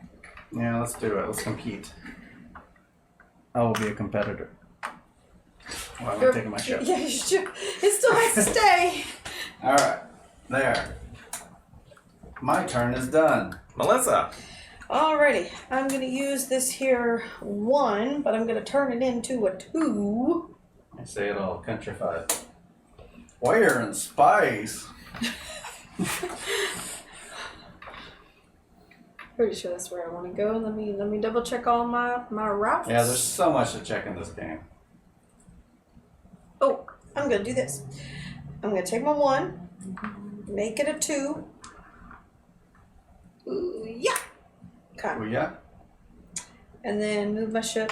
Speaker 2: Yeah, let's do it. Let's compete. I will be a competitor. Well, I'm taking my ship.
Speaker 3: Yeah, you should. It still has to stay.
Speaker 2: All right, there. My turn is done.
Speaker 1: Melissa.
Speaker 3: Alrighty, I'm gonna use this here 1, but I'm gonna turn it into a 2.
Speaker 2: I say it all countrified. Where in space?
Speaker 3: Pretty sure that's where I want to go. Let me double check all my routes.
Speaker 2: Yeah, there's so much to check in this game.
Speaker 3: Oh, I'm gonna do this. I'm gonna take my 1, make it a 2. Ooh, yeah. Okay.
Speaker 2: Oh yeah.
Speaker 3: And then move my ship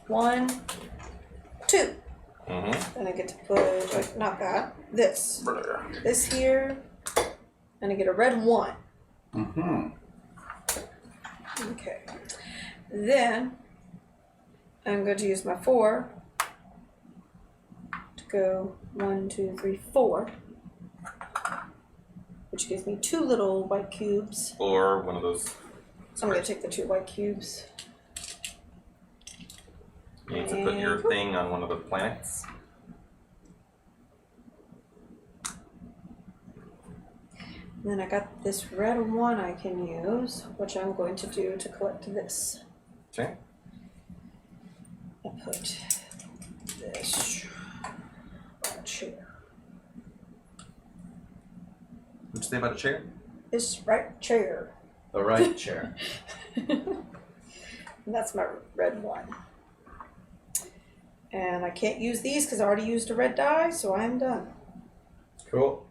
Speaker 3: 1, 2.
Speaker 1: Mm-hmm.
Speaker 3: And I get to put, like, not that, this here, and I get a red 1.
Speaker 2: Mm-hmm.
Speaker 3: Okay. Then I'm going to use my 4 to go 1, 2, 3, 4, which gives me 2 little white cubes.
Speaker 1: Or one of those.
Speaker 3: I'm going to take the 2 white cubes.
Speaker 1: You need to put your thing on one of the planets.
Speaker 3: And then I got this red 1 I can use, which I'm going to do to collect this.
Speaker 1: Okay.
Speaker 3: I put this on a chair.
Speaker 1: What'd you say about a chair?
Speaker 3: This right chair.
Speaker 2: The right chair.
Speaker 3: And that's my red 1. And I can't use these because I already used a red die, so I'm done.
Speaker 2: Cool.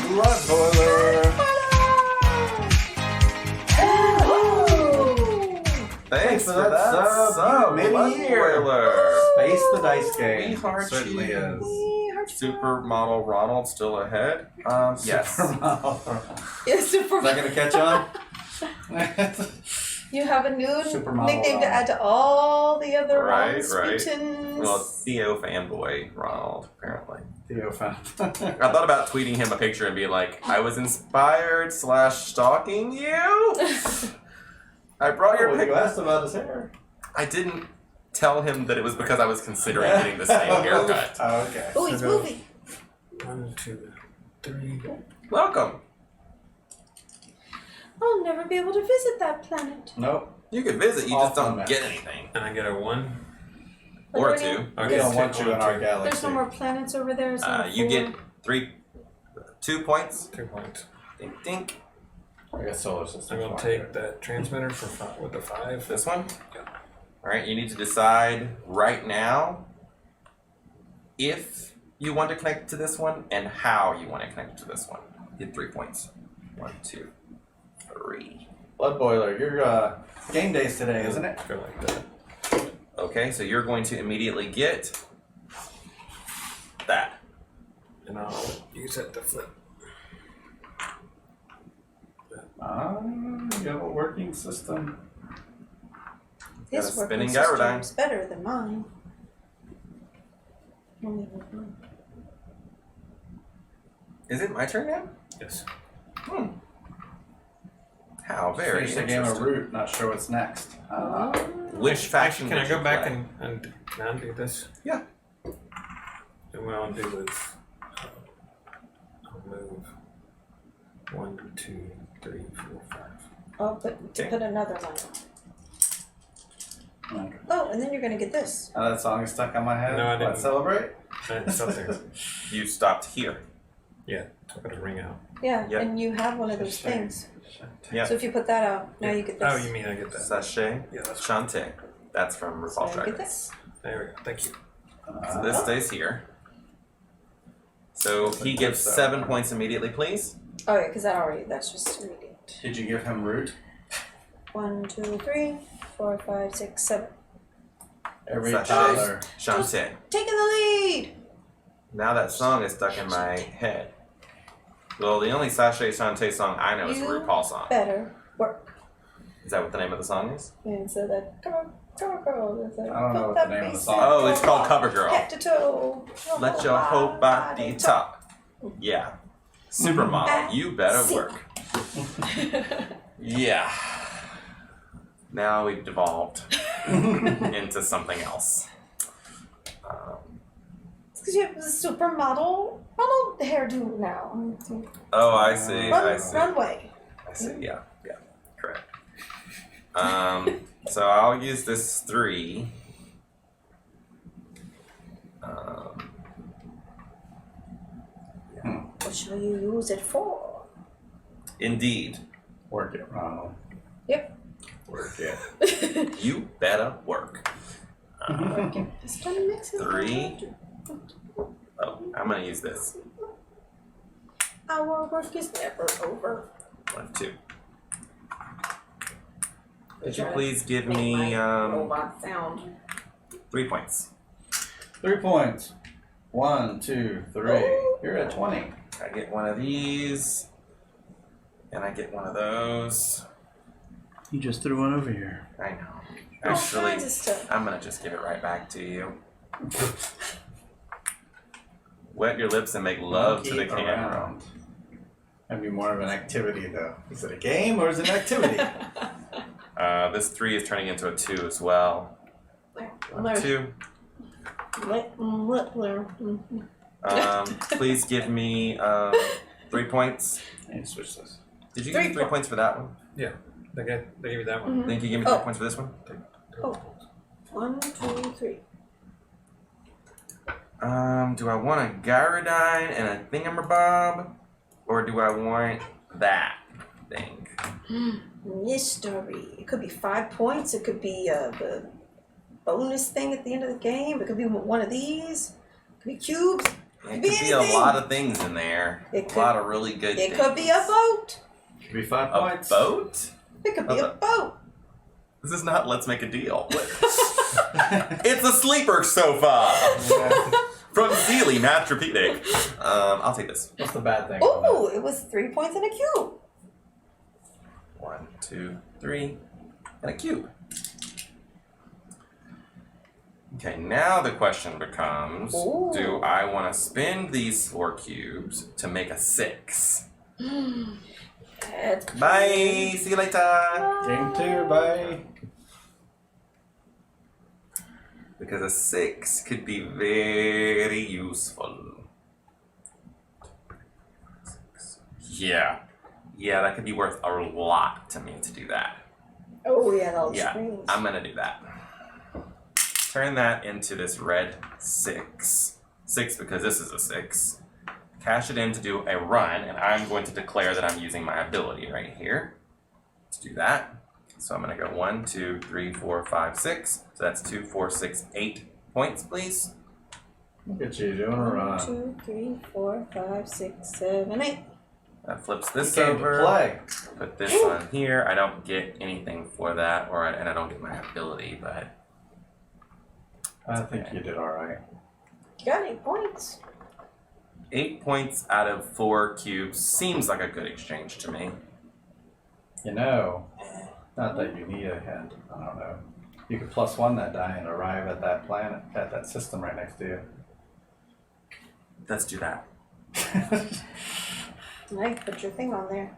Speaker 2: Blood boiler.
Speaker 1: Thanks
Speaker 2: for
Speaker 1: for
Speaker 2: that
Speaker 1: that
Speaker 2: sub,
Speaker 1: sub,
Speaker 2: you
Speaker 1: mid-year.
Speaker 2: Space the dice game.
Speaker 1: We heart
Speaker 2: Certainly
Speaker 1: you.
Speaker 2: is.
Speaker 1: Supermodel Ronald still ahead? Yes.
Speaker 3: Yes, super.
Speaker 2: Is that gonna catch on?
Speaker 3: You have a new
Speaker 2: Supermodel
Speaker 3: nickname to add to all the other
Speaker 1: Right, right.
Speaker 3: Rasputins.
Speaker 1: Well, it's Theo fanboy Ronald, apparently.
Speaker 2: Theo found.
Speaker 1: I thought about tweeting him a picture and being like, I was inspired / stalking you. I brought your
Speaker 2: You
Speaker 1: picture.
Speaker 2: asked about his hair.
Speaker 1: I didn't tell him that it was because I was considering getting the same haircut.
Speaker 2: Oh, okay.
Speaker 3: Oh, he's moving.
Speaker 4: 1, 2, 3.
Speaker 1: Welcome.
Speaker 3: I'll never be able to visit that planet.
Speaker 2: Nope.
Speaker 1: You can visit, you just don't
Speaker 2: Off
Speaker 1: get anything.
Speaker 4: And I get a 1.
Speaker 1: Or
Speaker 3: Like,
Speaker 1: 2.
Speaker 4: I
Speaker 2: We
Speaker 4: get
Speaker 2: don't want
Speaker 4: 2,
Speaker 2: you in our
Speaker 4: 2.
Speaker 2: galaxy.
Speaker 3: There's no more planets over there. So
Speaker 1: You get 2 points.
Speaker 4: 2 points.
Speaker 1: Dink, dink.
Speaker 2: I guess solar system.
Speaker 4: I'm gonna take that transmitter for 5 with the 5.
Speaker 1: This one?
Speaker 4: Yeah.
Speaker 1: Alright, you need to decide right now if you want to connect to this one and how you want to connect to this one. Get 3 points. 1, 2, 3.
Speaker 2: Blood boiler. Your game days today, isn't it?
Speaker 4: Go like that.
Speaker 1: Okay, so you're going to immediately get that.
Speaker 4: And I'll use that to flip.
Speaker 2: You have a working system.
Speaker 3: His
Speaker 1: Got a
Speaker 3: working
Speaker 1: spinning gyrodyne.
Speaker 3: system's better than mine. Only with mine.
Speaker 1: Is it my turn now?
Speaker 4: Yes.
Speaker 1: How very
Speaker 2: Finish the game of
Speaker 1: interesting.
Speaker 2: Root. Not sure what's next.
Speaker 1: Which faction
Speaker 4: Can I
Speaker 1: would
Speaker 4: go
Speaker 1: you
Speaker 4: back
Speaker 1: play?
Speaker 4: and can I undo this?
Speaker 1: Yeah.
Speaker 4: And what I'll do is I'll move 1, 2, 3, 4, 5.
Speaker 3: Oh, but to
Speaker 1: Okay.
Speaker 3: put another line.
Speaker 2: Okay.
Speaker 3: Oh, and then you're gonna get this.
Speaker 2: That song is stuck on my head.
Speaker 4: No, I
Speaker 2: What,
Speaker 4: didn't.
Speaker 2: celebrate?
Speaker 4: It's up there.
Speaker 1: You stopped here.
Speaker 4: Yeah, I got a ring out.
Speaker 3: Yeah,
Speaker 1: Yep.
Speaker 3: and you have one of those
Speaker 2: Shame.
Speaker 3: things.
Speaker 1: Yeah.
Speaker 3: So if you put that out, now you get this.
Speaker 4: Oh, you mean I get that?
Speaker 1: Sachet.
Speaker 4: Yeah, that's
Speaker 1: Shantae. That's from
Speaker 3: So
Speaker 1: RuPaul's
Speaker 3: you
Speaker 1: Drag
Speaker 3: get
Speaker 1: Race.
Speaker 3: this.
Speaker 4: There we go. Thank you.
Speaker 1: So this stays here. So he gives 7 points immediately, please.
Speaker 3: Oh yeah, because that's just immediate.
Speaker 2: Did you give him Root?
Speaker 3: 1, 2, 3, 4, 5, 6, 7.
Speaker 2: Every
Speaker 1: Sachet.
Speaker 2: dollar.
Speaker 1: Shantae.
Speaker 3: Taking the lead!
Speaker 1: Now that song is stuck in my head. Well, the only Sachet Shantae song I know is the
Speaker 3: You
Speaker 1: RuPaul song.
Speaker 3: Better work.
Speaker 1: Is that what the name of the song is?
Speaker 3: And so that, come on, girl. It's like,
Speaker 2: I don't know
Speaker 3: put
Speaker 2: what the
Speaker 3: that
Speaker 2: name of the
Speaker 3: bass
Speaker 2: song
Speaker 3: in,
Speaker 1: Oh, it's called
Speaker 3: walk
Speaker 1: Cover Girl.
Speaker 3: Head to toe.
Speaker 1: Let your whole body talk. Yeah. Supermodel, you better
Speaker 3: Sing.
Speaker 1: work. Yeah. Now we've devolved into something else.
Speaker 3: It's because you have the supermodel hairdo now.
Speaker 1: Oh, I see. I see.
Speaker 3: Runway.
Speaker 1: I see. Yeah. Yeah. Correct. So I'll use this 3.
Speaker 3: What shall you use it for?
Speaker 1: Indeed.
Speaker 2: Work it, Ronald.
Speaker 3: Yep.
Speaker 2: Work it.
Speaker 1: You better work.
Speaker 3: Just trying to mix it.
Speaker 1: 3. Oh, I'm gonna use this.
Speaker 3: Our work is never over.
Speaker 1: 1, 2. Could you please give me
Speaker 3: robot sound.
Speaker 1: 3 points?
Speaker 2: 3 points. 1, 2, 3.
Speaker 3: Oh.
Speaker 2: You're at 20.
Speaker 1: I get one of these, and I get one of those.
Speaker 2: You just threw one over here.
Speaker 1: I know.
Speaker 3: All
Speaker 1: Actually,
Speaker 3: kinds of stuff.
Speaker 1: I'm gonna just give it right back to you. Wet your lips and make love to the
Speaker 2: Keep
Speaker 1: camera.
Speaker 2: around. That'd be more of an activity, though. Is it a game or is it an activity?
Speaker 1: This 3 is turning into a 2 as well. 1, 2. Please give me 3 points.
Speaker 2: I need to switch this.
Speaker 1: Did you give me 3 points for that one?
Speaker 4: Yeah, they gave you that one.
Speaker 1: Think you give me 3 points for this one?
Speaker 3: Oh. 1, 2, 3.
Speaker 1: Do I want a gyrodyne and a thingamabob? Or do I want that thing?
Speaker 3: Mystery. It could be 5 points. It could be the bonus thing at the end of the game. It could be one of these. It could be cubes.
Speaker 1: It could be a
Speaker 3: anything.
Speaker 1: lot of things in there.
Speaker 3: It
Speaker 1: A lot of really good things.
Speaker 3: It could be a boat.
Speaker 2: Could be 5
Speaker 1: A
Speaker 2: points.
Speaker 1: boat?
Speaker 3: It could be a boat.
Speaker 1: This is not Let's Make a Deal. It's a sleeper sofa from Sealy Matrapedic. I'll take this.
Speaker 2: What's the bad thing? about
Speaker 3: Ooh, it was 3 points and a cube.
Speaker 1: 1, 2, 3, and a cube. Okay, now the question becomes,
Speaker 3: Ooh.
Speaker 1: do I want to spend these 4 cubes to make a 6?
Speaker 3: That's
Speaker 1: Bye! See you later!
Speaker 2: that? Game 2, bye.
Speaker 1: Because a 6 could be very useful. Yeah. Yeah, that could be worth a lot to me to do that.
Speaker 3: Oh yeah, those
Speaker 1: Yeah,
Speaker 3: screens.
Speaker 1: I'm gonna do that. Turn that into this red 6. 6 because this is a 6. Cash it in to do a run, and I'm going to declare that I'm using my ability right here to do that. So I'm gonna go 1, 2, 3, 4, 5, 6. So that's 2, 4, 6, 8 points, please.
Speaker 2: Look at you doing a
Speaker 3: 1,
Speaker 2: run.
Speaker 3: 2, 3, 4, 5, 6, 7, 8.
Speaker 1: That flips
Speaker 2: You
Speaker 1: this
Speaker 2: came
Speaker 1: over.
Speaker 2: to play.
Speaker 1: Put this on here. I don't get anything for that, and I don't get my ability, but
Speaker 2: I think you did all right.
Speaker 3: You got 8 points.
Speaker 1: 8 points out of 4 cubes seems like a good exchange to me.
Speaker 2: You know, not that you need a hint. I don't know. You could +1 that die and arrive at that planet, at that system right next to you.
Speaker 1: Let's do that.
Speaker 3: Nice, put your thing on there.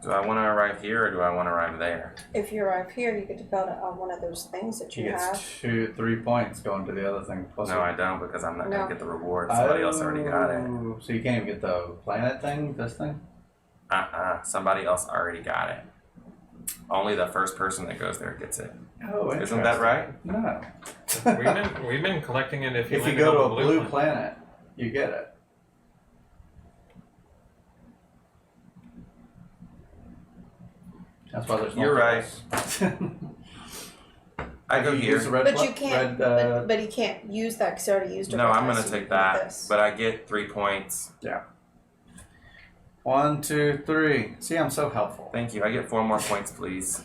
Speaker 1: Do I want to arrive here or do I want to arrive there?
Speaker 3: If you arrive here, you get to build it on one of those things that
Speaker 2: He
Speaker 3: you
Speaker 2: gets
Speaker 3: have.
Speaker 2: 2, 3 points going to the other thing. Plus
Speaker 1: No, I don't because I'm not going
Speaker 3: No.
Speaker 1: to get the reward. Somebody else already got it.
Speaker 2: Oh, so you can't even get the planet thing, this thing?
Speaker 1: Somebody else already got it. Only the first person that goes there gets it.
Speaker 2: Oh,
Speaker 1: Isn't that right?
Speaker 2: No.
Speaker 4: We've been collecting it if you
Speaker 2: If you
Speaker 4: land
Speaker 2: go to
Speaker 4: on
Speaker 2: a
Speaker 4: the
Speaker 2: blue
Speaker 4: one.
Speaker 2: planet, you get it. That's why there's no.
Speaker 1: You're right. I go here.
Speaker 3: But you can't. But he can't use that because he already used it.
Speaker 1: No,
Speaker 3: right
Speaker 1: I'm
Speaker 3: now,
Speaker 1: going
Speaker 3: so
Speaker 1: to
Speaker 3: you
Speaker 1: take
Speaker 3: can do
Speaker 1: that.
Speaker 3: this.
Speaker 1: But I get 3 points.
Speaker 2: 1, 2, 3. See, I'm so helpful.
Speaker 1: Thank you. I get 4 more points, please.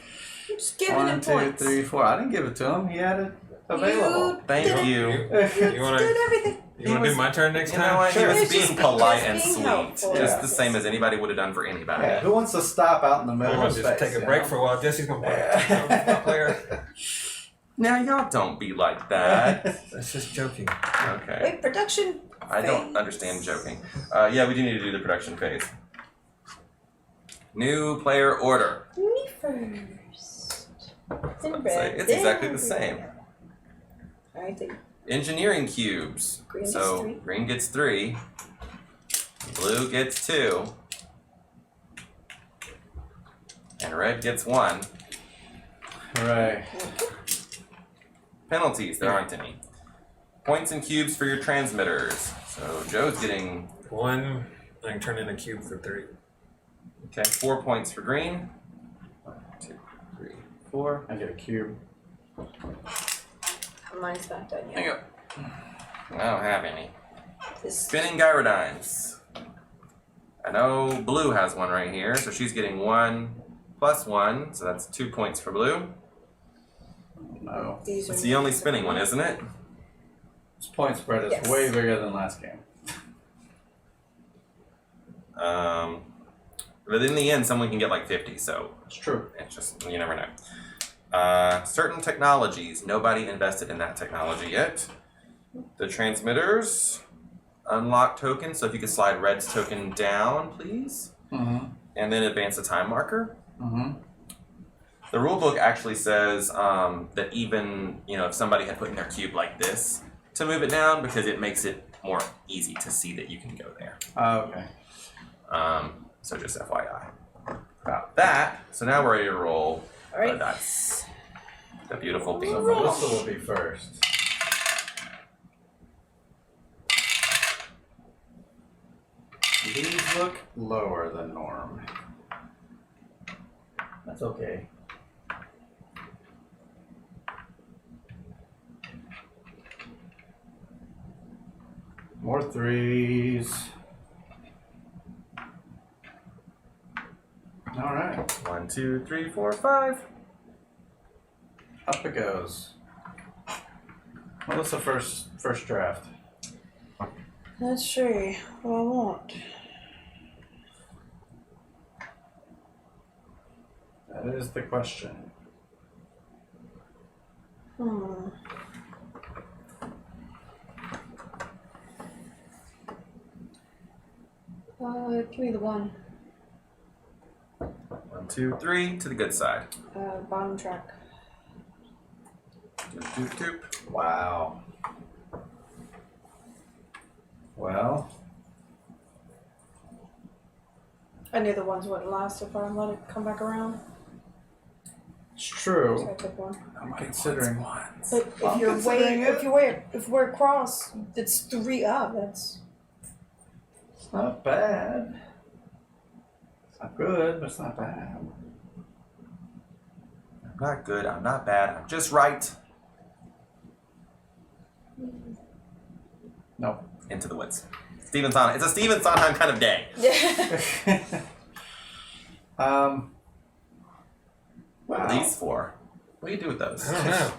Speaker 3: I'm just giving
Speaker 2: 1,
Speaker 3: him
Speaker 2: 2,
Speaker 3: points.
Speaker 2: 3, 4. I didn't give it to him. He had it available.
Speaker 1: Thank you.
Speaker 4: You
Speaker 3: You
Speaker 4: wanna
Speaker 3: did everything.
Speaker 4: you wanna do my turn next
Speaker 1: You
Speaker 4: time?
Speaker 1: know what?
Speaker 2: Sure.
Speaker 1: He was
Speaker 3: It's just
Speaker 1: being
Speaker 3: being-
Speaker 1: polite
Speaker 3: just
Speaker 1: and
Speaker 3: being
Speaker 1: sweet.
Speaker 3: helpful.
Speaker 1: Just
Speaker 2: Yeah.
Speaker 1: the same as anybody would have done for anybody.
Speaker 2: Yeah, who wants to stop out in the
Speaker 4: I'm
Speaker 2: middle
Speaker 4: gonna
Speaker 2: of
Speaker 4: just
Speaker 2: space?
Speaker 4: take a
Speaker 2: you
Speaker 4: break
Speaker 2: know?
Speaker 4: for a while. Jesse's gonna play. I'll play.
Speaker 1: Now, y'all don't be like that.
Speaker 4: That's just joking.
Speaker 1: Okay.
Speaker 3: Wait, production.
Speaker 1: I don't
Speaker 3: phase.
Speaker 1: understand joking. Yeah, we do need to do the production phase. New player order.
Speaker 3: Me first. In
Speaker 1: It's
Speaker 3: red.
Speaker 1: exactly
Speaker 3: then
Speaker 1: the same.
Speaker 3: green. Alright, then
Speaker 1: Engineering cubes.
Speaker 3: Green gets
Speaker 1: So
Speaker 3: 3.
Speaker 1: green gets 3. Blue gets 2. And red gets 1.
Speaker 2: Right.
Speaker 1: Penalties, there aren't any. Points and cubes for your transmitters. So Joe's getting,
Speaker 4: One, I can turn in a cube for 3.
Speaker 1: okay, 4 points for green. 1, 2, 3, 4.
Speaker 2: I get a cube.
Speaker 3: Mine's not done yet.
Speaker 1: Hang up. I don't have any.
Speaker 3: This
Speaker 1: Spinning gyrodynes. I know blue has one right here, so she's getting 1 plus 1, so that's 2 points for blue.
Speaker 2: No.
Speaker 3: These are
Speaker 1: It's the only spinning one, isn't it?
Speaker 2: This point spread is
Speaker 3: Yes.
Speaker 2: way bigger than last game.
Speaker 1: But in the end, someone can get like 50, so
Speaker 2: It's true.
Speaker 1: it's just, you never know. Certain technologies, nobody invested in that technology yet. The transmitters, unlock token, so if you could slide red's token down, please.
Speaker 2: Mm-hmm.
Speaker 1: And then advance the time marker.
Speaker 2: Mm-hmm.
Speaker 1: The rulebook actually says that even, if somebody had put in their cube like this, to move it down because it makes it more easy to see that you can go there.
Speaker 2: Okay.
Speaker 1: So just FYI. About that, so now we're ready to roll
Speaker 3: Alright.
Speaker 1: the dice. The beautiful bean.
Speaker 2: So Melissa will be first. These look lower than norm. That's okay. More 3s. All right,
Speaker 1: 1, 2, 3, 4, 5.
Speaker 2: up it goes. Melissa first draft.
Speaker 3: Let's see what I want.
Speaker 2: That is the question.
Speaker 3: Give me the 1.
Speaker 1: 1, 2, 3 to the good side.
Speaker 3: Bottom track.
Speaker 1: Doop, doop, doop.
Speaker 2: Wow. Well,
Speaker 3: I knew the ones wouldn't last if I let it come back around.
Speaker 2: It's
Speaker 3: So
Speaker 2: true.
Speaker 3: I took one.
Speaker 2: I'm considering.
Speaker 3: But if
Speaker 2: I'm
Speaker 3: you're
Speaker 2: considering it.
Speaker 3: if we're across, it's 3 up. That's
Speaker 2: It's not bad. It's not good, but it's not bad.
Speaker 1: I'm not good. I'm not bad. I'm just right.
Speaker 2: Nope.
Speaker 1: Into the woods. Steven Sondheim. It's a Steven Sondheim kind of day.
Speaker 3: yeah.
Speaker 1: What
Speaker 2: Wow.
Speaker 1: are these for? What do you do with those?
Speaker 4: I don't know.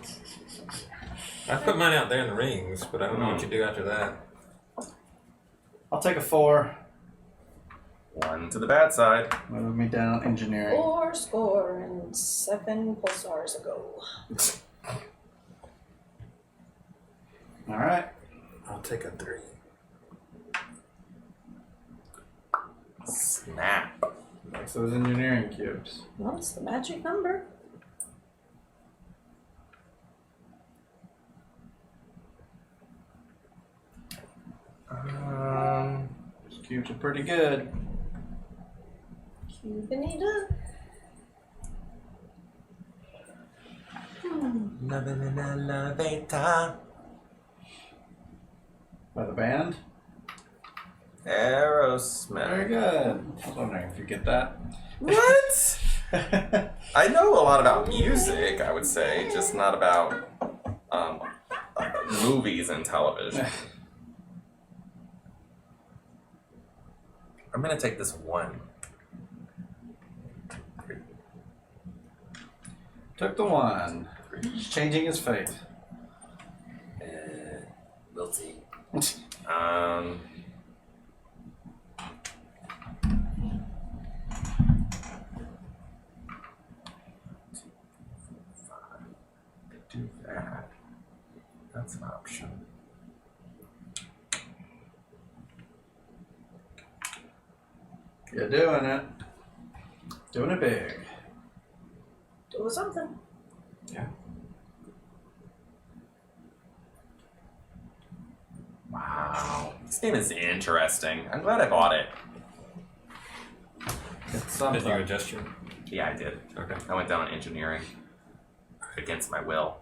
Speaker 4: I put mine out there in the rings, but I don't know what you do after that.
Speaker 2: I'll take a 4.
Speaker 1: One to the bad side.
Speaker 2: Move me down engineering.
Speaker 3: 4 score and 7 pulsars ago.
Speaker 2: All right.
Speaker 4: I'll take a 3.
Speaker 1: Snap.
Speaker 2: Next those engineering cubes.
Speaker 3: Well, it's the magic number.
Speaker 2: These cubes are pretty good.
Speaker 3: Cubanita.
Speaker 2: By the band. Very
Speaker 1: Aerosmith.
Speaker 2: good. I was wondering if you get that.
Speaker 1: What? I know a lot about music, I would say, just not about movies and television. I'm gonna take this 1.
Speaker 2: Took the 1. He's changing his fate.
Speaker 1: We'll see. Do that. That's an option.
Speaker 2: You're doing it. Doing it big.
Speaker 3: Do something.
Speaker 2: Yeah.
Speaker 1: Wow. This game is interesting. I'm glad I bought it.
Speaker 2: It's
Speaker 4: Did you
Speaker 2: something.
Speaker 4: adjust your...
Speaker 1: Yeah, I did.
Speaker 4: Okay.
Speaker 1: I went down engineering against my will.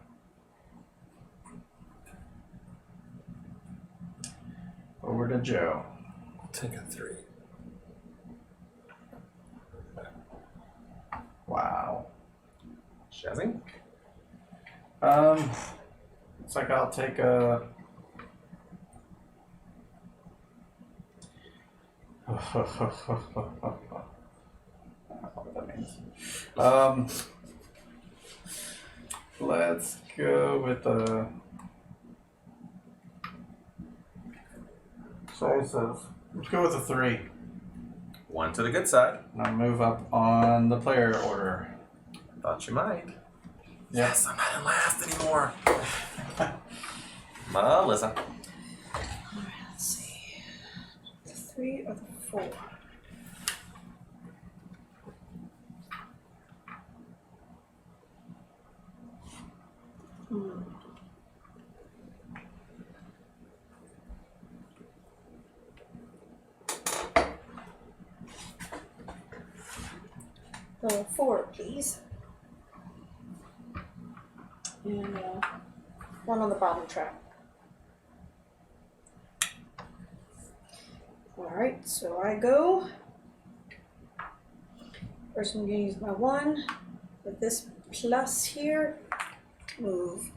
Speaker 2: Over to Joe.
Speaker 4: I'll take a 3.
Speaker 2: Wow.
Speaker 1: Shazzy?
Speaker 2: Looks like I'll take a. I don't know what that means. Let's go with a. So it says, let's go with a 3.
Speaker 1: 1 to the good side.
Speaker 2: And I'll move up on the player order.
Speaker 1: Thought you might.
Speaker 2: Yes.
Speaker 1: Yes, I'm not in last anymore. Melissa.
Speaker 3: Let's see. The 3 or the 4? The 4, please. And 1 on the bottom track. Alright, so I go. First I'm going to use my 1 with this plus here. Move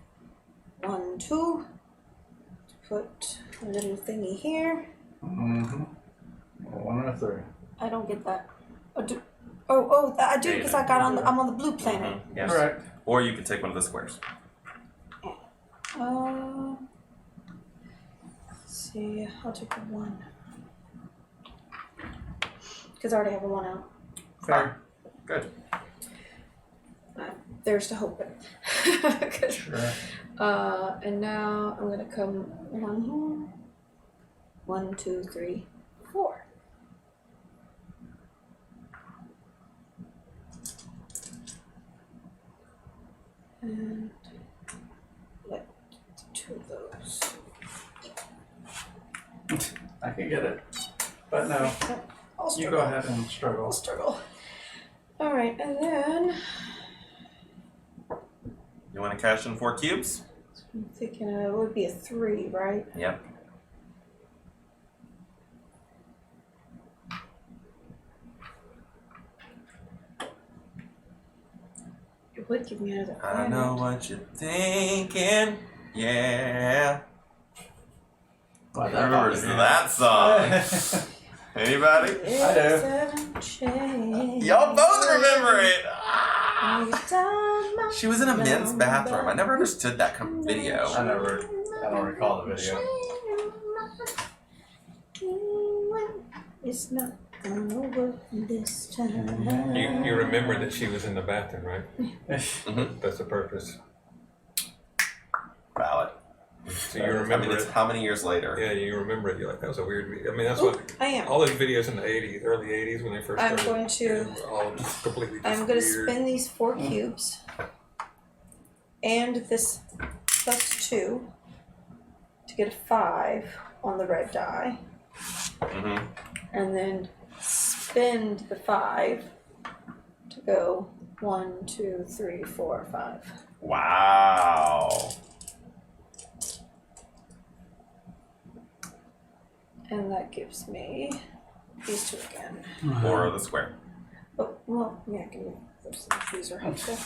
Speaker 3: 1, 2. Put a little thingy here.
Speaker 2: Mm-hmm. 1 and a 3.
Speaker 3: I don't get that. I do because I got on. I'm on the blue planet.
Speaker 1: Yes.
Speaker 2: Correct.
Speaker 1: Or you could take one of the squares.
Speaker 3: Let's see. I'll take the 1 because I already have a 1 out.
Speaker 2: Fair.
Speaker 1: Good.
Speaker 3: There's to hoping.
Speaker 2: Sure.
Speaker 3: And now I'm gonna come around here. 1, 2, 3, 4. And let 2 of those.
Speaker 2: I can get it. But no.
Speaker 3: I'll
Speaker 2: You go ahead and struggle.
Speaker 3: I'll struggle. All right, and then
Speaker 1: You want to cash in 4 cubes?
Speaker 3: I'm thinking it would be a 3, right?
Speaker 1: Yep.
Speaker 3: It would give me another
Speaker 1: I
Speaker 3: planet.
Speaker 1: know what you're thinking. Yeah.
Speaker 2: Wow,
Speaker 1: Who remembers that song? Anybody?
Speaker 2: I do.
Speaker 1: Y'all both remember it.
Speaker 3: I
Speaker 1: She was in a men's bathroom. I never understood that video.
Speaker 2: I don't recall the video.
Speaker 3: It's not over this time.
Speaker 4: You remember that she was in the bathroom, right?
Speaker 1: Mm-hmm.
Speaker 4: That's the purpose.
Speaker 1: Valid.
Speaker 4: So you
Speaker 1: I
Speaker 4: remember
Speaker 1: mean, it's
Speaker 4: it.
Speaker 1: how many years later?
Speaker 4: Yeah, you remember it. You're like, that was a weird video. I mean, that's
Speaker 3: Ooh,
Speaker 4: what
Speaker 3: I am.
Speaker 4: all those videos in the 80s, early 80s when they first
Speaker 3: I'm
Speaker 4: started.
Speaker 3: going to-
Speaker 4: they were all just completely just
Speaker 3: I'm going to
Speaker 4: weird.
Speaker 3: spin these 4 cubes and this +2 to get a 5 on the red die,
Speaker 1: Mm-hmm.
Speaker 3: and then spin the 5 to go 1, 2, 3, 4, 5.
Speaker 1: Wow.
Speaker 3: And that gives me these 2 again.
Speaker 1: Or the square.
Speaker 3: Oh, well, yeah, give me those. These are helpful.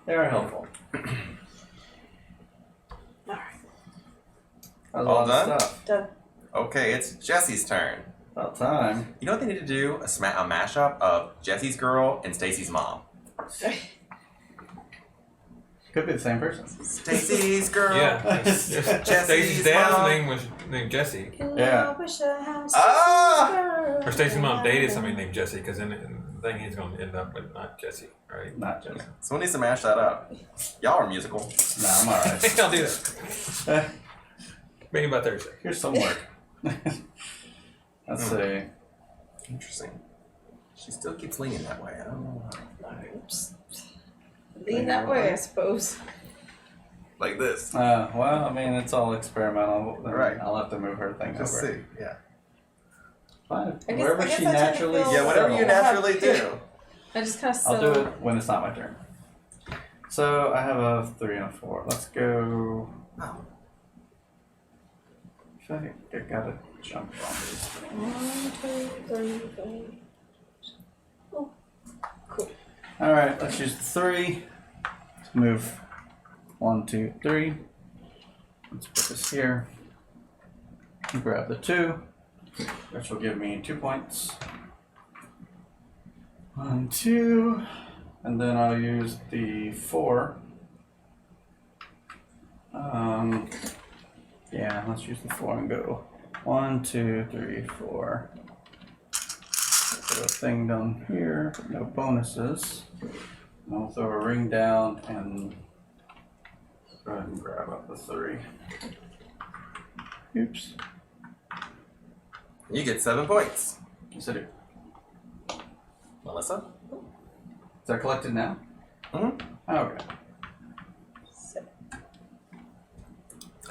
Speaker 2: They are helpful.
Speaker 3: Alright,
Speaker 2: That was
Speaker 1: All
Speaker 2: a lot
Speaker 1: done?
Speaker 2: of stuff.
Speaker 3: done.
Speaker 1: Okay, it's Jesse's turn.
Speaker 2: About time.
Speaker 1: You know what they need to do? A mashup of Jesse's girl and Stacy's mom.
Speaker 2: Could be the same person.
Speaker 1: Stacy's girl.
Speaker 4: Yeah.
Speaker 1: Jesse's
Speaker 4: Stacy's dad's
Speaker 1: mom.
Speaker 4: name was named Jesse.
Speaker 2: Yeah.
Speaker 1: Ah!
Speaker 4: Or Stacy's mom dated somebody named Jesse, because then the thing he's going to end up with not Jesse, right?
Speaker 2: Not just.
Speaker 1: Someone needs to mash that up. Y'all are musical.
Speaker 2: Nah, I'm alright.
Speaker 4: I'll do that. Maybe by Thursday.
Speaker 2: Here's some work. Let's see.
Speaker 1: Interesting. She still keeps leaning that way. I don't know why.
Speaker 3: Oops. Lean that way, I suppose.
Speaker 1: Like this.
Speaker 2: Well, I mean, it's all experimental.
Speaker 1: Right.
Speaker 2: I'll have to move her thing
Speaker 1: Just
Speaker 2: over.
Speaker 1: see. Yeah.
Speaker 2: Fine.
Speaker 3: I guess-
Speaker 2: Wherever
Speaker 3: I guess
Speaker 2: she
Speaker 3: I tend to
Speaker 2: naturally
Speaker 3: feel-
Speaker 1: Yeah, whatever you
Speaker 3: Yeah.
Speaker 1: naturally do.
Speaker 3: I just kind of
Speaker 2: I'll do it when it's not my turn. So I have a 3 and a 4. Let's go.
Speaker 1: Oh.
Speaker 2: I feel like I gotta jump on these things.
Speaker 3: 1, 2, 3, 4. Oh, cool.
Speaker 2: Alright, let's use the 3. Let's move 1, 2, 3. Let's put this here. Grab the 2, which will give me 2 points. 1, 2. And then I'll use the 4. Yeah, let's use the 4 and go 1, 2, 3, 4. Put a thing down here, but no bonuses. And I'll throw a ring down and go ahead and grab up the 3. Oops.
Speaker 1: You get 7 points.
Speaker 2: Yes, I do.
Speaker 1: Melissa?
Speaker 2: Is that collected now?
Speaker 1: Mhm.
Speaker 2: Okay.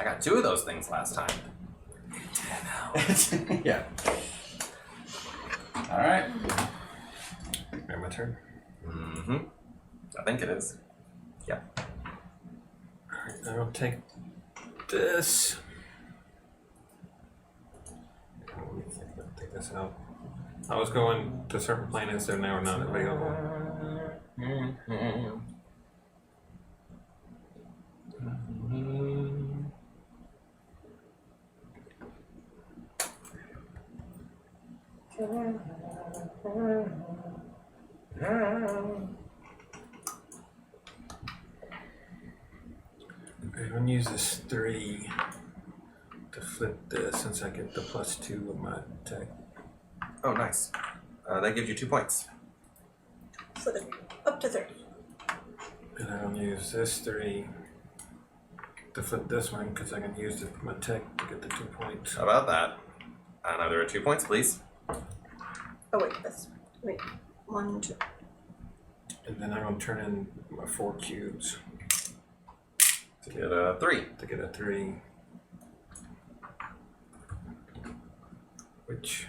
Speaker 1: I got 2 of those things last time.
Speaker 2: Yeah. Alright.
Speaker 4: Right, my turn.
Speaker 1: Mm-hmm. I think it is. Yeah.
Speaker 4: Alright, I'm going to take this. Let me take this out. I was going to certain planets that now are not available. Okay, I'm going to use this 3 to flip this since I get the +2 with my attack.
Speaker 1: Oh, nice. That gives you 2 points.
Speaker 3: So then up to 30.
Speaker 4: And I'm going to use this 3 to flip this one because I can use my tech to get the 2 points.
Speaker 1: How about that? Another 2 points, please.
Speaker 3: Oh wait, wait. 1, 2.
Speaker 4: And then I'm going to turn in my 4 cubes
Speaker 1: To get a 3.
Speaker 4: to get a 3. Which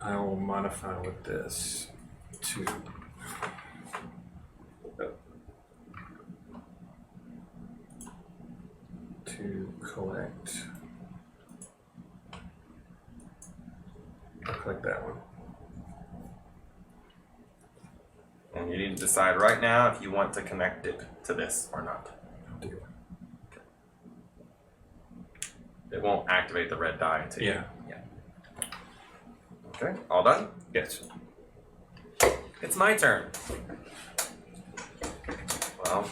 Speaker 4: I will modify with this to collect. I'll collect that one.
Speaker 1: And you need to decide right now if you want to connect it to this or not.
Speaker 4: I'll do it.
Speaker 1: It won't activate the red die until
Speaker 4: Yeah.
Speaker 1: Okay, all done?
Speaker 4: Yes.
Speaker 1: It's my turn. Well,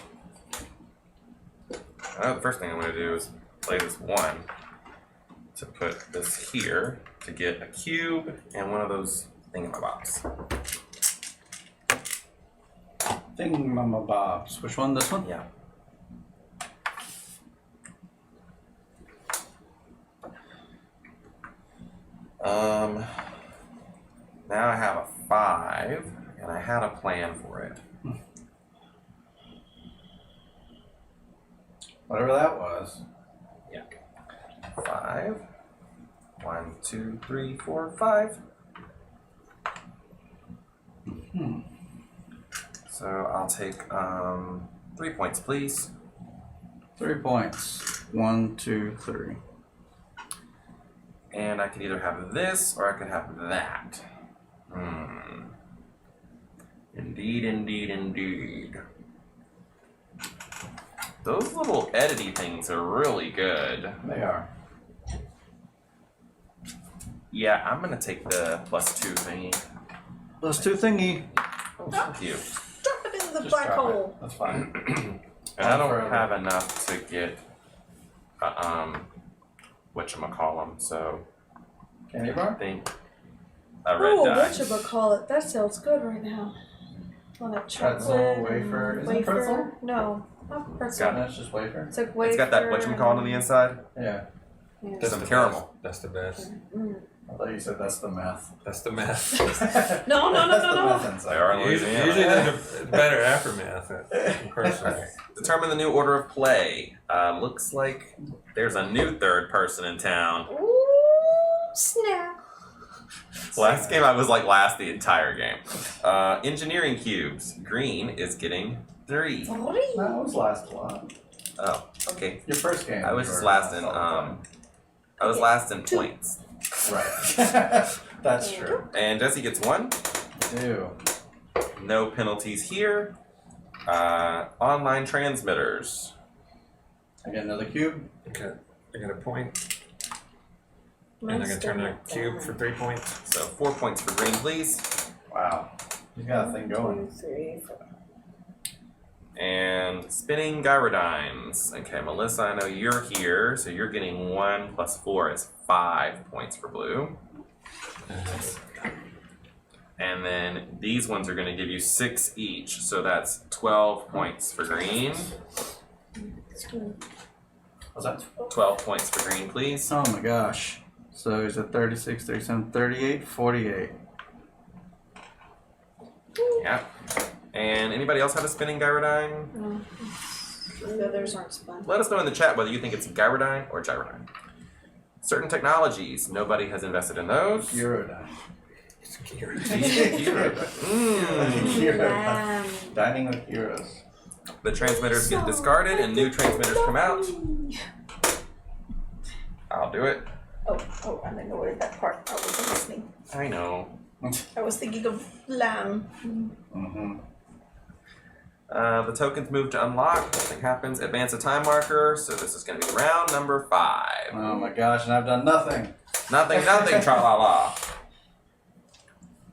Speaker 1: the first thing I'm going to do is play this 1 to put this here to get a cube and one of those thingamabobs.
Speaker 2: Thingamabobs. Which one? This one?
Speaker 1: Yeah. Now I have a 5, and I had a plan for it.
Speaker 2: Whatever that was.
Speaker 1: Yeah. 5. 1, 2, 3, 4, 5. So I'll take 3 points, please.
Speaker 2: 3 points. 1, 2, 3.
Speaker 1: And I could either have this or I could have that. Indeed, indeed, indeed. Those little edity things are really good.
Speaker 2: They are.
Speaker 1: Yeah, I'm gonna take the +2 thingy.
Speaker 2: +2 thingy.
Speaker 1: Oh, thank you.
Speaker 3: Drop it in the
Speaker 2: Just
Speaker 3: black
Speaker 2: drop
Speaker 3: hole.
Speaker 2: it. That's fine.
Speaker 1: And I don't
Speaker 2: Forever.
Speaker 1: have enough to get whatchamacallem, so
Speaker 2: Candy
Speaker 1: I
Speaker 2: bar?
Speaker 1: think a red
Speaker 3: Oh,
Speaker 1: die.
Speaker 3: whatchamacallit. That sounds good right now. On a chocolate
Speaker 2: Pretzel, wafer.
Speaker 3: and
Speaker 2: Isn't it pretzel?
Speaker 3: No, not pretzel.
Speaker 2: No, it's just wafer.
Speaker 3: It's like wafer.
Speaker 1: It's got that whatchamacallit on the inside.
Speaker 2: Yeah.
Speaker 3: Yeah.
Speaker 1: That's some caramel.
Speaker 4: That's the best.
Speaker 3: Mm.
Speaker 2: I thought you said that's the meth.
Speaker 4: That's the meth.
Speaker 3: No, no, no,
Speaker 2: That's
Speaker 3: no,
Speaker 2: the
Speaker 3: no.
Speaker 2: meth inside.
Speaker 1: They are in
Speaker 4: Usually
Speaker 1: Louisiana.
Speaker 4: there's a better aftermath, personally.
Speaker 1: Determine the new order of play. Looks like there's a new third person in town.
Speaker 3: Ooh, snap.
Speaker 1: Last game I was like last the entire game. Engineering cubes. Green is getting 3.
Speaker 3: Sorry.
Speaker 2: That was last one.
Speaker 1: Oh, okay.
Speaker 2: Your first game.
Speaker 1: I was
Speaker 2: you
Speaker 1: just
Speaker 2: were
Speaker 1: last in
Speaker 2: all
Speaker 1: I was last in
Speaker 3: 2.
Speaker 1: points.
Speaker 2: the time. Right. That's true.
Speaker 1: And Jesse gets 1.
Speaker 2: Ew.
Speaker 1: No penalties here. Online transmitters.
Speaker 2: I get another cube.
Speaker 4: Okay. I got a point. And
Speaker 3: Mine's
Speaker 4: I can
Speaker 3: still
Speaker 4: turn a
Speaker 3: not
Speaker 4: cube
Speaker 3: down.
Speaker 4: for 3 points.
Speaker 1: So 4 points for green, please.
Speaker 2: Wow. You got a thing going.
Speaker 3: 2, 3, 4.
Speaker 1: And spinning gyrodynes. Okay, Melissa, I know you're here, so you're getting 1 plus 4 is 5 points for blue. And then these ones are going to give you 6 each, so that's 12 points for green.
Speaker 2: What's that?
Speaker 1: 12 points for green, please.
Speaker 2: Oh my gosh. So he's at 36, 37, 38, 48.
Speaker 1: Yeah. And anybody else have a spinning gyrodyne?
Speaker 3: No. The others aren't spun.
Speaker 1: Let us know in the chat whether you think it's gyrodyne or gyrodyne. Certain technologies, nobody has invested in those.
Speaker 2: Eurodyne.
Speaker 3: Lamb.
Speaker 2: Dining with heroes.
Speaker 1: The transmitters get discarded and new transmitters come out. I'll do it.
Speaker 3: Oh, I ignored that part. I wasn't listening.
Speaker 1: I know.
Speaker 3: I was thinking of lamb.
Speaker 2: Mm-hmm.
Speaker 1: The tokens move to unlock. Nothing happens. Advance a time marker. So this is going to be round number 5.
Speaker 2: Oh my gosh, and I've done nothing.
Speaker 1: Nothing, nothing, tra la la.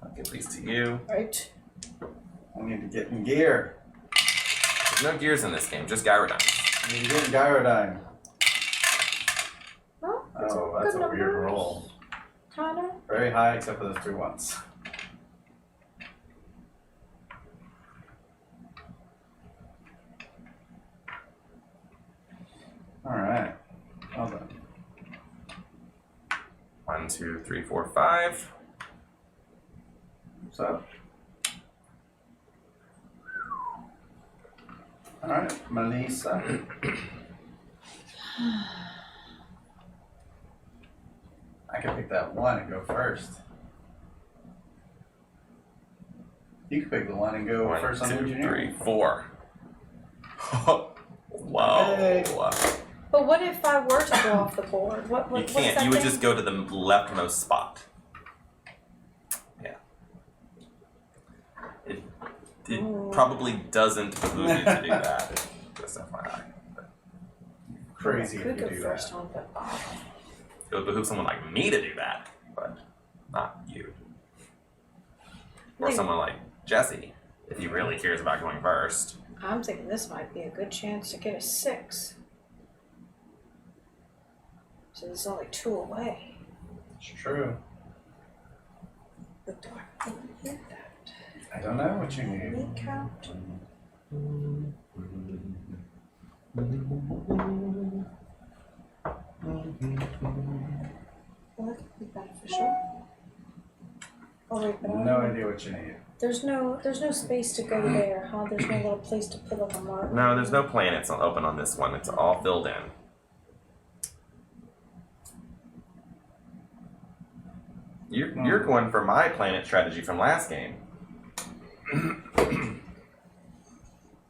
Speaker 1: I'll give these to you.
Speaker 3: Right.
Speaker 2: I need to get in gear.
Speaker 1: There's no gears in this game, just gyrodyne.
Speaker 2: I need to get in gyrodyne.
Speaker 3: Well,
Speaker 2: Oh, that's a weird roll.
Speaker 3: Kinda.
Speaker 2: Very high, except for those 2 ones. Alright. Well done.
Speaker 1: 1, 2, 3, 4, 5.
Speaker 2: So. Alright, Melissa. I can pick that 1 and go first. You can pick the one and go
Speaker 1: One,
Speaker 2: first on
Speaker 1: 2,
Speaker 2: engineering.
Speaker 1: 3, 4. Whoa.
Speaker 2: Hey.
Speaker 3: But what if I were to go off the board? What
Speaker 1: You
Speaker 3: what's
Speaker 1: can't.
Speaker 3: that
Speaker 1: You would
Speaker 3: thing?
Speaker 1: just go to the leftmost spot. Yeah. It probably doesn't behoove you to do that. Just FYI. But
Speaker 2: Crazy if
Speaker 3: Could
Speaker 2: you
Speaker 3: go
Speaker 2: do
Speaker 3: first
Speaker 2: that.
Speaker 3: on the bottom.
Speaker 1: it would behoove someone like me to do that, but not you. Or someone like Jesse, if he really cares about going first.
Speaker 3: I'm thinking this might be a good chance to get a 6. So there's only 2 away.
Speaker 2: It's true.
Speaker 3: But do I really need that?
Speaker 2: I don't know what you need.
Speaker 3: Need count? Well, that could be beneficial. Oh wait, but I
Speaker 2: No
Speaker 3: don't-
Speaker 2: idea what you need.
Speaker 3: There's no space to go there, huh? There's no little place to put like a mark.
Speaker 1: No, there's no planets open on this one. It's all filled in. You're going for my planet strategy from last game.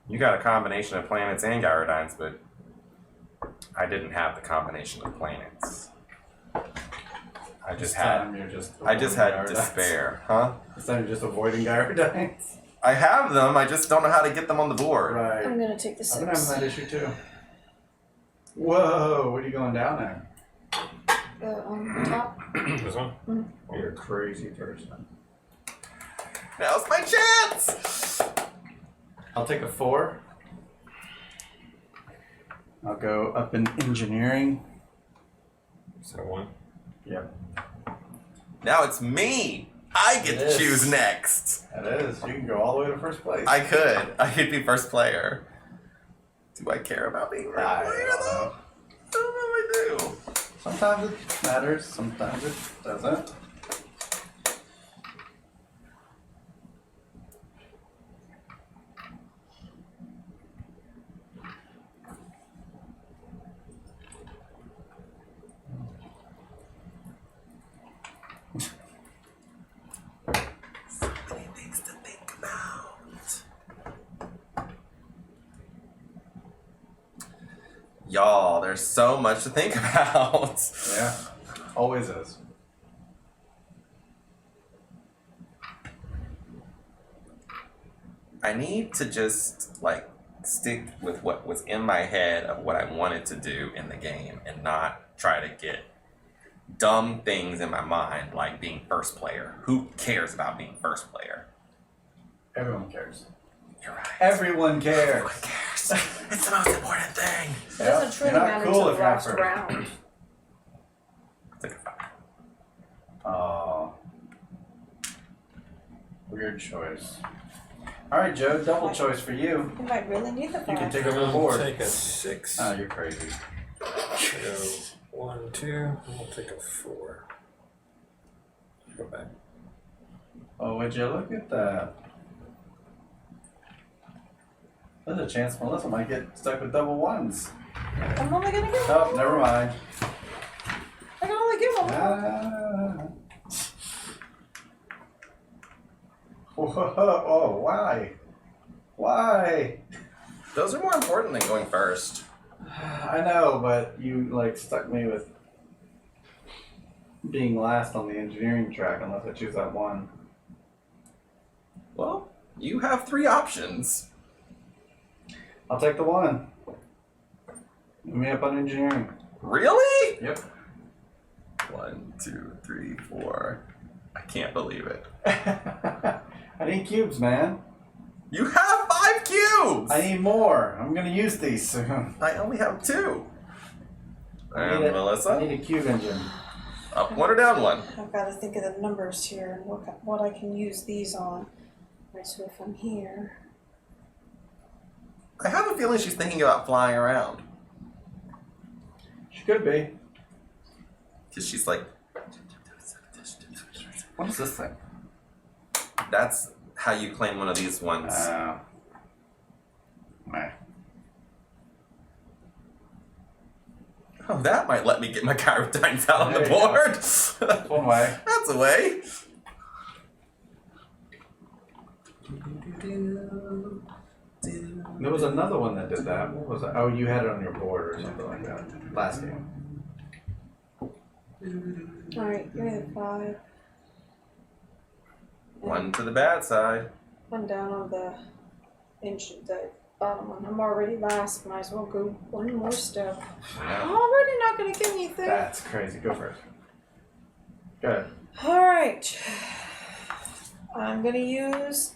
Speaker 1: You got a combination of planets and Gyrodines, but I didn't have the combination of planets. I just had
Speaker 2: Gyrodines.
Speaker 1: despair, huh?
Speaker 2: This time you're just avoiding Gyrodines.
Speaker 1: I have them. I just don't know how to get them on the board.
Speaker 2: Right.
Speaker 3: I'm gonna take the
Speaker 2: I've been having
Speaker 3: 6.
Speaker 2: that issue too. Whoa, what are you going down there?
Speaker 3: On top.
Speaker 4: This one?
Speaker 2: You're a crazy person.
Speaker 1: Now's my chance.
Speaker 2: I'll take a 4. I'll go up in engineering.
Speaker 4: So 1.
Speaker 2: Yep.
Speaker 1: Now it's me. I get
Speaker 2: It
Speaker 1: to
Speaker 2: is.
Speaker 1: choose next.
Speaker 2: That is. You can go all the way to first place.
Speaker 1: I could be first player. Do I care about being first
Speaker 2: I
Speaker 1: player
Speaker 2: don't
Speaker 1: though?
Speaker 2: know.
Speaker 1: I don't know if I do.
Speaker 2: Sometimes it matters, sometimes it doesn't.
Speaker 1: So many things to think about. Y'all, there's so much to think about.
Speaker 2: Yeah, always is.
Speaker 1: I need to just like stick with what was in my head of what I wanted to do in the game and not try to get dumb things in my mind like being first player. Who cares about being first player?
Speaker 2: Everyone cares.
Speaker 1: You're right.
Speaker 2: Everyone cares.
Speaker 1: Everyone cares. It's the most important thing.
Speaker 3: It doesn't truly
Speaker 2: You're not
Speaker 3: matter
Speaker 2: cool
Speaker 3: until
Speaker 2: if
Speaker 3: the
Speaker 2: you're not
Speaker 3: last
Speaker 2: first.
Speaker 3: round.
Speaker 1: Take a 5.
Speaker 2: Oh, weird choice. All right, Joe, double choice for you.
Speaker 3: You might really need the 5.
Speaker 2: You can take over the board.
Speaker 4: Take a 6.
Speaker 2: Oh, you're crazy.
Speaker 4: So 1, 2. I'll take a 4. Go back.
Speaker 2: Oh, would you look at that? There's a chance Melissa might get stuck with double ones.
Speaker 3: I'm only gonna get
Speaker 2: Oh,
Speaker 3: one.
Speaker 2: never mind.
Speaker 3: I can only get one.
Speaker 2: Ah. Whoa, oh, why? Why?
Speaker 1: Those are more important than going first.
Speaker 2: I know, but you like stuck me with being last on the engineering track unless I choose that one.
Speaker 1: Well, you have 3 options.
Speaker 2: I'll take the one. Move me up on engineering.
Speaker 1: Really?
Speaker 2: Yep.
Speaker 1: 1, 2, 3, 4. I can't believe it.
Speaker 2: I need cubes, man.
Speaker 1: You have 5 cubes!
Speaker 2: I need more. I'm gonna use these soon.
Speaker 1: I only have 2.
Speaker 2: I
Speaker 1: And
Speaker 2: need
Speaker 1: Melissa?
Speaker 2: I need a cube engine.
Speaker 1: Up 1 or down 1?
Speaker 3: I've got to think of the numbers here and what I can use these on. Right, so if I'm here,
Speaker 1: I have a feeling she's thinking about flying around.
Speaker 2: She could be.
Speaker 1: Because she's like,
Speaker 2: What is this thing?
Speaker 1: that's how you claim one of these ones.
Speaker 2: Meh.
Speaker 1: Oh, that might let me get my Gyrodines out on the
Speaker 2: There you go.
Speaker 1: board.
Speaker 2: That's one way.
Speaker 1: That's a way.
Speaker 2: There was another one that did that. What was it? Oh, you had it on your board or something like that. Last game.
Speaker 3: Alright, give me the 5.
Speaker 1: One to the bad side.
Speaker 3: One down on the bottom one. I'm already last. Might as well go one more step.
Speaker 1: Yeah.
Speaker 3: I'm already not gonna get anything.
Speaker 2: That's crazy. Go first. Go ahead.
Speaker 3: Alright. I'm gonna use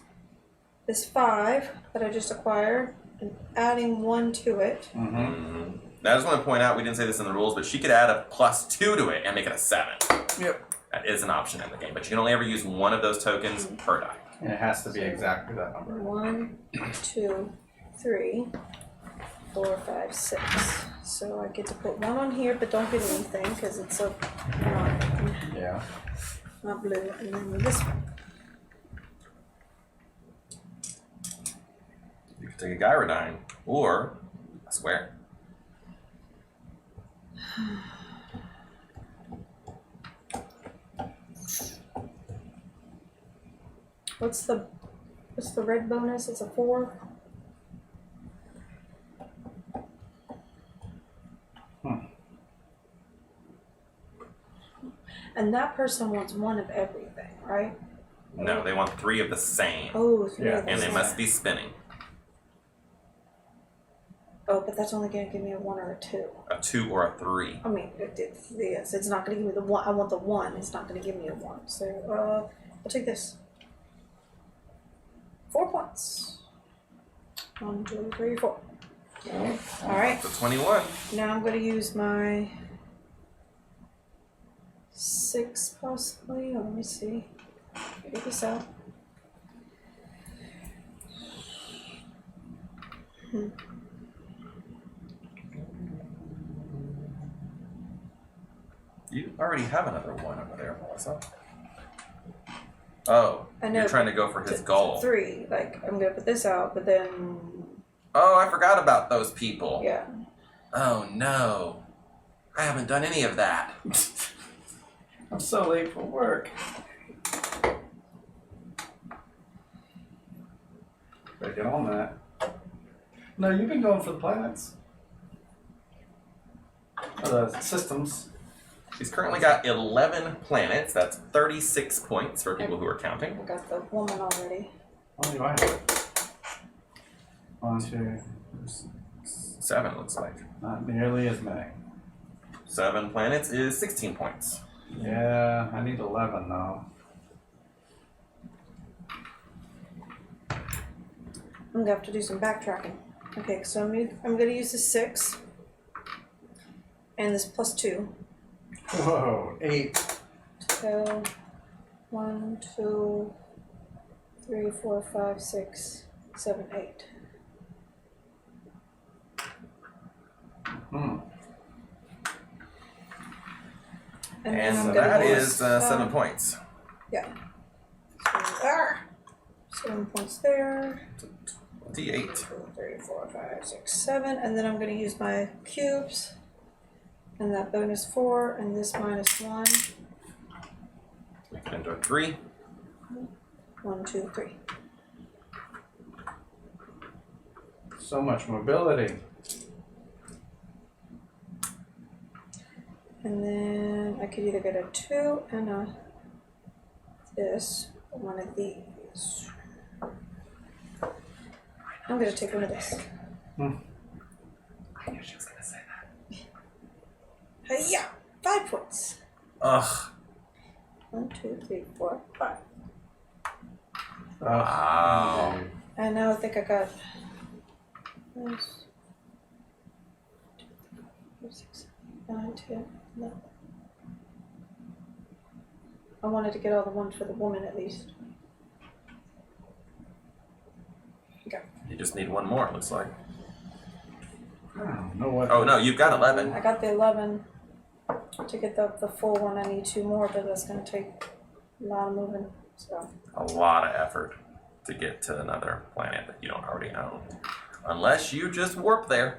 Speaker 3: this 5 that I just acquired and adding 1 to it.
Speaker 1: Mm-hmm. Now, I just want to point out, we didn't say this in the rules, but she could add a +2 to it and make it a 7.
Speaker 2: Yep.
Speaker 1: That is an option in the game, but you can only ever use one of those tokens per die.
Speaker 2: And it has to be exactly that number.
Speaker 3: 1, 2, 3, 4, 5, 6. So I get to put 1 on here, but don't get anything because it's a not blue. And then with this one.
Speaker 1: You could take a Gyrodine, or a square.
Speaker 3: What's the red bonus? It's a 4. And that person wants 1 of everything, right?
Speaker 1: No, they want 3 of the same.
Speaker 3: Oh, 3
Speaker 2: Yeah.
Speaker 3: of the
Speaker 1: And they
Speaker 3: same.
Speaker 1: must be spinning.
Speaker 3: Oh, but that's only going to give me a 1 or a 2.
Speaker 1: A 2 or a 3.
Speaker 3: I mean, yes, it's not going to give me the 1. I want the 1. It's not going to give me a 1. So, I'll take this. 4 points. 1, 2, 3, 4. Alright.
Speaker 1: So 21.
Speaker 3: Now I'm going to use my 6 possibly. Let me see. Figure this out.
Speaker 1: You already have another 1 over there, Melissa. Oh,
Speaker 3: I know,
Speaker 1: you're trying to go for his goal.
Speaker 3: 3. Like, I'm going to put this out, but then,
Speaker 1: Oh, I forgot about those people.
Speaker 3: yeah.
Speaker 1: Oh, no. I haven't done any of that.
Speaker 2: I'm so late for work. Better get on that. No, you've been going for the planets. Or the systems.
Speaker 1: She's currently got 11 planets. That's 36 points for people who are counting.
Speaker 3: I got the woman already.
Speaker 2: Oh, do I have it? 1, 2,
Speaker 1: 7 looks like.
Speaker 2: not nearly as many.
Speaker 1: 7 planets is 16 points.
Speaker 2: Yeah, I need 11 though.
Speaker 3: I'm going to have to do some backtracking. Okay, so I'm going to use the 6. And this +2.
Speaker 2: Whoa, 8.
Speaker 3: So, 1, 2, 3, 4, 5, 6, 7, 8.
Speaker 2: Hmm.
Speaker 3: And then
Speaker 1: And
Speaker 3: I'm
Speaker 1: so
Speaker 3: gonna
Speaker 1: that
Speaker 3: use,
Speaker 1: is 7 points.
Speaker 3: Yeah. So there. 7 points there.
Speaker 1: D8.
Speaker 3: 2, 3, 4, 5, 6, 7. And then I'm going to use my cubes. And that bonus 4 and this -1.
Speaker 1: Make it into a 3.
Speaker 3: 1, 2, 3.
Speaker 2: So much mobility.
Speaker 3: And then I could either get a 2 and a this, or one of these. I'm going to take one of this.
Speaker 1: I knew she was going to say that.
Speaker 3: Hey-ya! 5 points.
Speaker 1: Ugh.
Speaker 3: 1, 2, 3, 4, 5.
Speaker 1: Wow.
Speaker 3: And now I think I got this. 2, 3, 4, 5, 6, 9, 10, 11. I wanted to get all the ones for the woman at least. Okay.
Speaker 1: You just need 1 more, it looks like.
Speaker 2: I don't know what.
Speaker 1: Oh, no, you've got 11.
Speaker 3: I got the 11. To get the full one, I need 2 more, but that's going to take a lot of moving. So
Speaker 1: A lot of effort to get to another planet that you don't already own. Unless you just warp there.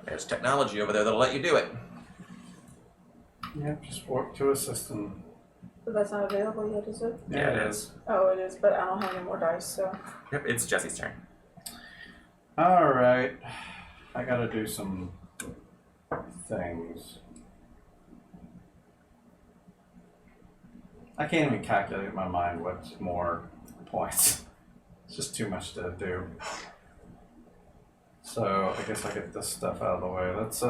Speaker 1: There's technology over there that'll let you do it.
Speaker 2: Yeah, just warp to a system.
Speaker 3: But that's not available yet, is it?
Speaker 1: Yeah, it is.
Speaker 3: Oh, it is, but I don't have any more dice, so.
Speaker 1: Yep, it's Jesse's turn.
Speaker 2: Alright. I gotta do some things. I can't even calculate in my mind what's more points. It's just too much to do. So I guess I get this stuff out of the way. Let's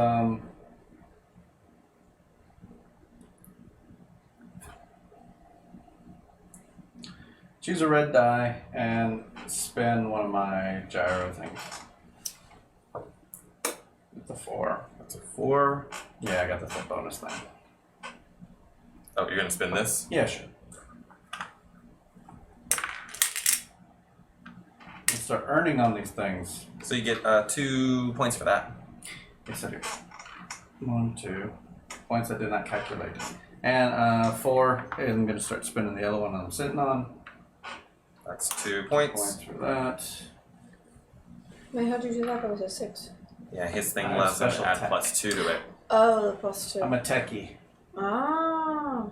Speaker 2: choose a red die and spin one of my gyro things. With the 4.
Speaker 1: That's a 4.
Speaker 2: Yeah, I got the full bonus thing.
Speaker 1: Oh, you're gonna spin this?
Speaker 2: Yeah, sure. Let's start earning on these things.
Speaker 1: So you get 2 points for that.
Speaker 2: Yes, I do. 1, 2 points I did not calculate. And 4, and I'm going to start spinning the other one I'm sitting on.
Speaker 1: That's 2 points.
Speaker 2: Points for that.
Speaker 3: Wait, how'd you do that? That was a 6.
Speaker 1: Yeah, his thing
Speaker 2: I have
Speaker 1: was to
Speaker 2: special
Speaker 1: add
Speaker 2: tech.
Speaker 1: +2 to it.
Speaker 3: Oh, the +2.
Speaker 2: I'm a techie.
Speaker 3: Ah,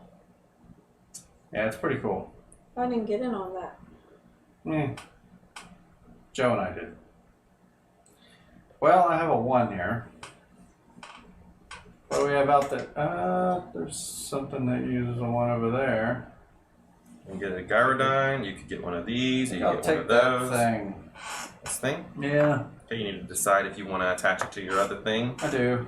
Speaker 2: Yeah, it's pretty cool.
Speaker 3: I didn't get in on that.
Speaker 2: Joe and I did. Well, I have a 1 here. What do we have out there? There's something that uses a 1 over there.
Speaker 1: You get a Gyrodyne, you could get one of these, or you
Speaker 2: I'll
Speaker 1: get one
Speaker 2: take
Speaker 1: of
Speaker 2: that
Speaker 1: those.
Speaker 2: thing.
Speaker 1: This thing?
Speaker 2: Yeah,
Speaker 1: Okay, you need to decide if you want to attach it to your other thing.
Speaker 2: I do.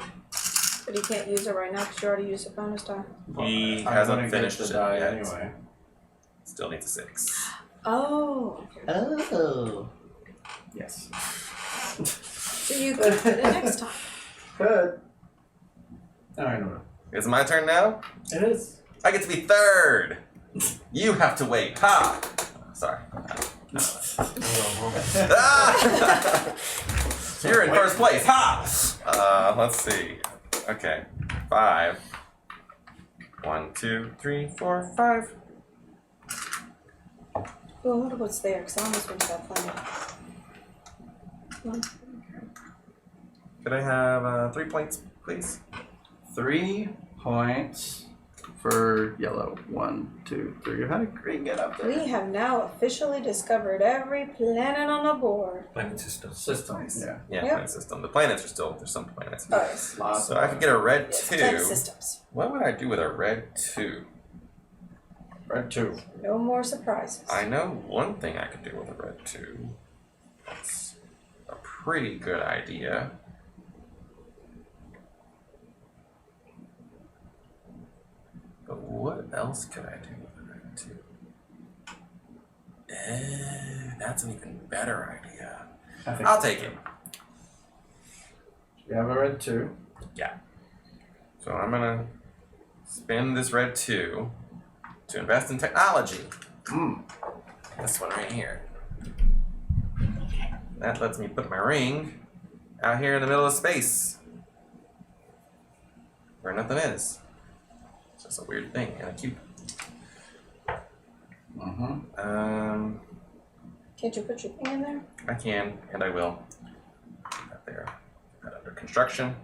Speaker 3: But you can't use it right now because you already used a bonus die.
Speaker 1: He
Speaker 2: I'm
Speaker 1: hasn't
Speaker 2: gonna get
Speaker 1: finished
Speaker 2: the
Speaker 1: it
Speaker 2: die
Speaker 1: yet.
Speaker 2: anyway.
Speaker 1: Still needs a 6.
Speaker 3: Oh, okay.
Speaker 2: Oh. Yes.
Speaker 3: So you could put it next time.
Speaker 2: Good. Alright, no.
Speaker 1: Is it my turn now?
Speaker 2: It is.
Speaker 1: I get to be third. You have to wait. Ha! Sorry. Ah! You're in first place. Ha! Let's see. Okay. 5. 1, 2, 3, 4, 5.
Speaker 3: Well, I wonder what's there because I almost went to that planet. One.
Speaker 1: Could I have 3 points, please?
Speaker 2: 3 points for yellow. 1, 2, 3. How did green get up there?
Speaker 3: We have now officially discovered every planet on the board.
Speaker 4: Planet system.
Speaker 2: Systems. Yeah.
Speaker 1: Yeah,
Speaker 3: Yep.
Speaker 1: planet system. The planets are still, there's some planets.
Speaker 3: Oh, yes.
Speaker 2: Lots
Speaker 1: So
Speaker 2: of
Speaker 1: I could get a red
Speaker 3: Yes,
Speaker 1: 2.
Speaker 3: planet systems.
Speaker 1: What would I do with a red 2?
Speaker 2: red 2.
Speaker 3: No more surprises.
Speaker 1: I know one thing I could do with a red 2. That's a pretty good idea. But what else could I do with a red 2? That's an even better idea.
Speaker 2: I think
Speaker 1: I'll take it.
Speaker 2: you have a red 2.
Speaker 1: Yeah. So I'm gonna spend this red 2 to invest in technology. This one right here. That lets me put my ring out here in the middle of space. Where nothing is. It's just a weird thing and a cube.
Speaker 3: Can't you put your thing in there?
Speaker 1: I can, and I will. Put that there. Put that under construction.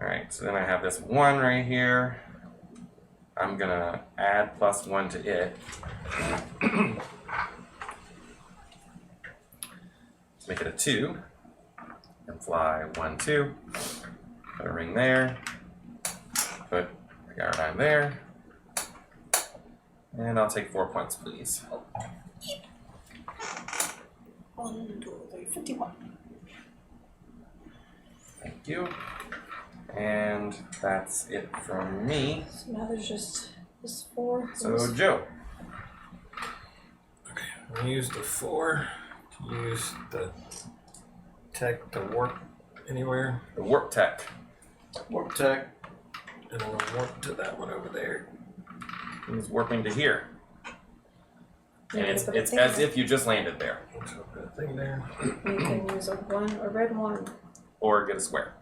Speaker 1: Alright, so then I have this 1 right here. I'm gonna add +1 to it. Let's make it a 2. And fly 1, 2. Put a ring there. Put a Gyrodyne there. And I'll take 4 points, please.
Speaker 3: 1, 2, 3, 51.
Speaker 1: Thank you. And that's it from me.
Speaker 3: So now there's just this 4.
Speaker 1: So, Joe.
Speaker 4: Okay, I'm gonna use the 4 to use the tech to warp anywhere,
Speaker 1: The warp tech.
Speaker 2: Warp tech.
Speaker 4: and I'm gonna warp to that one over there.
Speaker 1: He's warping to here. And it's
Speaker 3: Put a thing
Speaker 1: as
Speaker 3: there.
Speaker 1: if you just landed there.
Speaker 4: So put a thing there.
Speaker 3: You can use a red 1.
Speaker 1: Or get a square.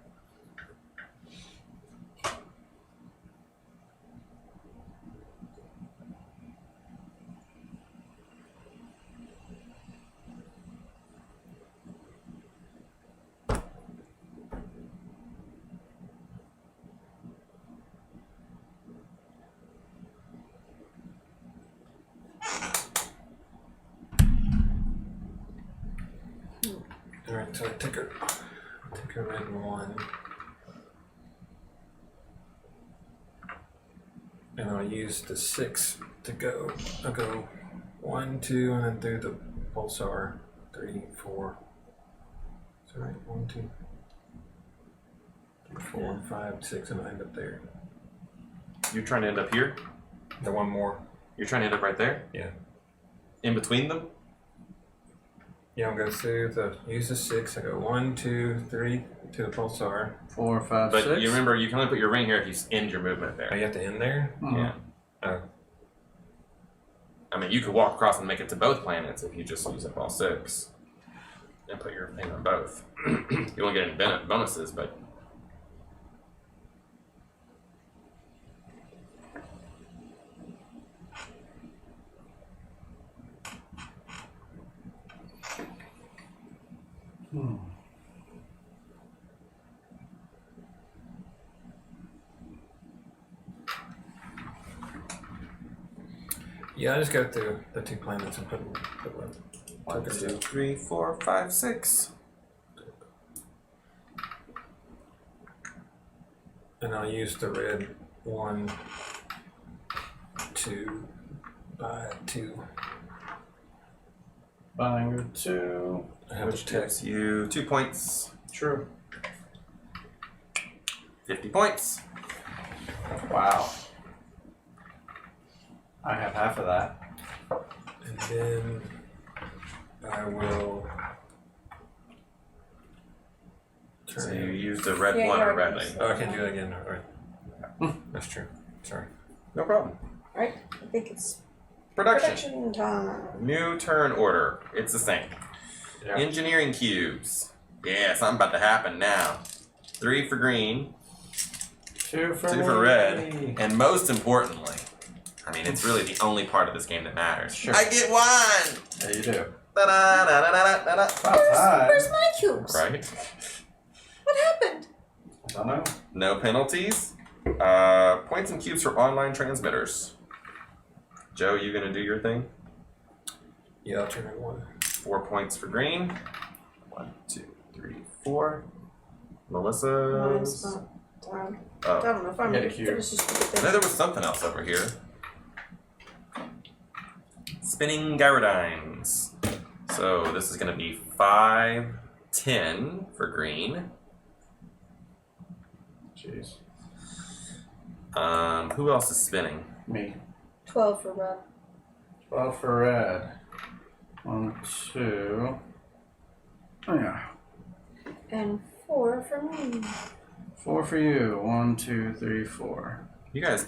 Speaker 4: Alright, so I take a red 1. And I'll use the 6 to go. I'll go 1, 2, and then do the pulsar. 3, 4. That's right. 1, 2, 3, 4, 5, 6, and I end up there.
Speaker 1: You're trying to end up here?
Speaker 4: The one more.
Speaker 1: You're trying to end up right there?
Speaker 4: Yeah.
Speaker 1: In between them?
Speaker 4: Yeah, I'll go through the use the 6. I go 1, 2, 3 to the pulsar.
Speaker 2: 4, 5,
Speaker 1: But
Speaker 2: 6.
Speaker 1: you remember, you can only put your ring here if you end your movement
Speaker 4: Oh,
Speaker 1: there.
Speaker 4: you have to end there?
Speaker 2: Mhm.
Speaker 1: Yeah.
Speaker 4: Oh.
Speaker 1: I mean, you could walk across and make it to both planets if you just use up all 6. And put your thing on both. You won't get any bonuses, but...
Speaker 4: Yeah, I just go through the 2 planets and put them.
Speaker 1: 1, 2, 3, 4, 5, 6.
Speaker 4: And I'll use the red 1 to buy 2.
Speaker 2: Buying your 2.
Speaker 4: I have
Speaker 1: Which
Speaker 4: to text.
Speaker 1: gives you 2 points.
Speaker 2: True.
Speaker 1: 50 points.
Speaker 2: Wow. I have half of that.
Speaker 4: And then I will turn
Speaker 1: So you
Speaker 4: it.
Speaker 1: use the red
Speaker 3: Yeah,
Speaker 1: one
Speaker 3: you
Speaker 1: or
Speaker 3: already
Speaker 1: red
Speaker 3: used
Speaker 1: lane.
Speaker 4: Oh, I can do that again. Alright. That's true. Sorry.
Speaker 1: No problem.
Speaker 3: Right? I think it's
Speaker 1: Production.
Speaker 3: production time.
Speaker 1: New turn order. It's the same.
Speaker 2: Yeah.
Speaker 1: Engineering cubes. Yeah, something about to happen now. 3 for green,
Speaker 2: 2 for
Speaker 1: 2 for
Speaker 2: me.
Speaker 1: red, and most importantly, I mean, it's really the only part of this game that matters.
Speaker 2: Sure.
Speaker 1: I get 1!
Speaker 2: Yeah, you do.
Speaker 1: Da-da-da-da-da-da-da.
Speaker 2: About time.
Speaker 3: Where's my cubes?
Speaker 1: Right?
Speaker 3: What happened?
Speaker 2: I don't know.
Speaker 1: No penalties. Points and cubes for online transmitters. Joe, you gonna do your thing?
Speaker 4: Yeah, I'll turn it 1.
Speaker 1: 4 points for green. 1, 2, 3, 4. Melissa.
Speaker 3: Mine's not done. I
Speaker 1: Oh,
Speaker 3: don't know if I'm
Speaker 2: Get a
Speaker 3: gonna
Speaker 2: cube.
Speaker 3: finish this stupid
Speaker 1: I
Speaker 3: thing.
Speaker 1: know there was something else over here. Spinning gyrodynes. So this is going to be 5, 10 for green.
Speaker 2: Jeez.
Speaker 1: Who else is spinning?
Speaker 2: Me.
Speaker 3: 12 for red.
Speaker 2: 12 for red. 1, 2. Oh, yeah.
Speaker 3: And 4 for me.
Speaker 2: 4 for you. 1, 2, 3, 4.
Speaker 1: You guys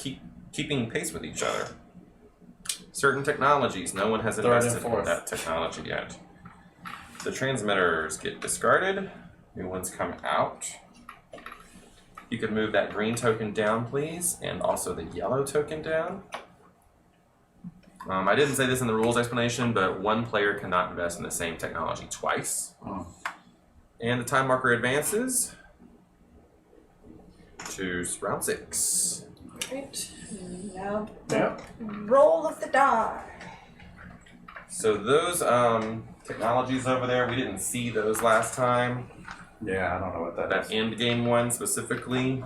Speaker 1: keeping pace with each other. Certain technologies, no one has
Speaker 2: Third and
Speaker 1: invested in
Speaker 2: fourth.
Speaker 1: that technology yet. The transmitters get discarded. New ones come out. You could move that green token down, please, and also the yellow token down. I didn't say this in the rules explanation, but one player cannot invest in the same technology twice.
Speaker 2: Oh.
Speaker 1: And the time marker advances to round 6.
Speaker 3: Right. Now the
Speaker 2: Yep.
Speaker 3: roll of the die.
Speaker 1: So those technologies over there, we didn't see those last time.
Speaker 2: Yeah, I don't know what that
Speaker 1: That
Speaker 2: is.
Speaker 1: end game one specifically